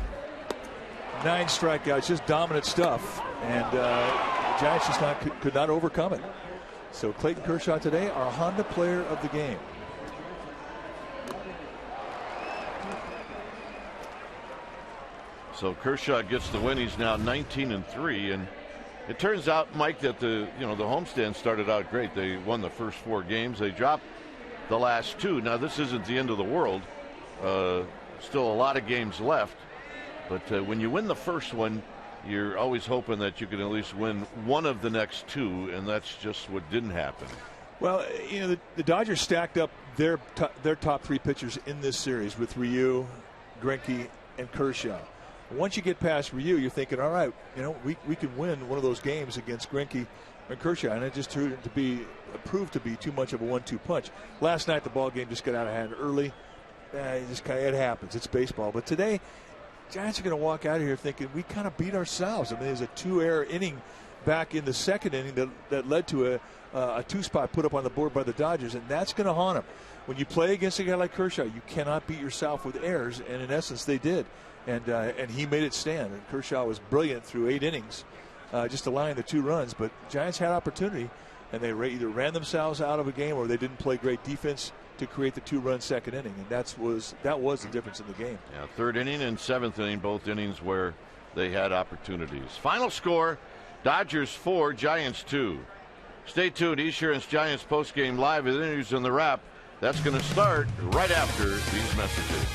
9 strikeouts, just dominant stuff. And the Giants just could not overcome it. So Clayton Kershaw today, our Honda player of the game. So Kershaw gets the win. He's now 19-3, and it turns out, Mike, that the homestand started out great. They won the first 4 games. They dropped the last 2. Now this isn't the end of the world. Still a lot of games left. But when you win the first one, you're always hoping that you can at least win one of the next 2, and that's just what didn't happen. Well, the Dodgers stacked up their top 3 pitchers in this series with Ryu, Greinke, and Kershaw. Once you get past Ryu, you're thinking, all right, we can win one of those games against Greinke and Kershaw, and it just proved to be too much of a 1-2 punch. Last night, the ball game just got out of hand early. It happens. It's baseball. But today, Giants are going to walk out of here thinking we kind of beat ourselves. I mean, there's a 2-error inning back in the second inning that led to a 2-spot put up on the board by the Dodgers, and that's going to haunt them. When you play against a guy like Kershaw, you cannot beat yourself with errors, and in essence, they did. And he made it stand. And Kershaw was brilliant through 8 innings, just allowing the 2 runs. But Giants had opportunity, and they either ran themselves out of a game or they didn't play great defense to create the 2-run second inning, and that was the difference in the game. Yeah, 3rd inning and 7th inning, both innings where they had opportunities. Final score: Dodgers 4, Giants 2. Stay tuned. Esurance Giants postgame live with interviews in the wrap. That's going to start right after these messages.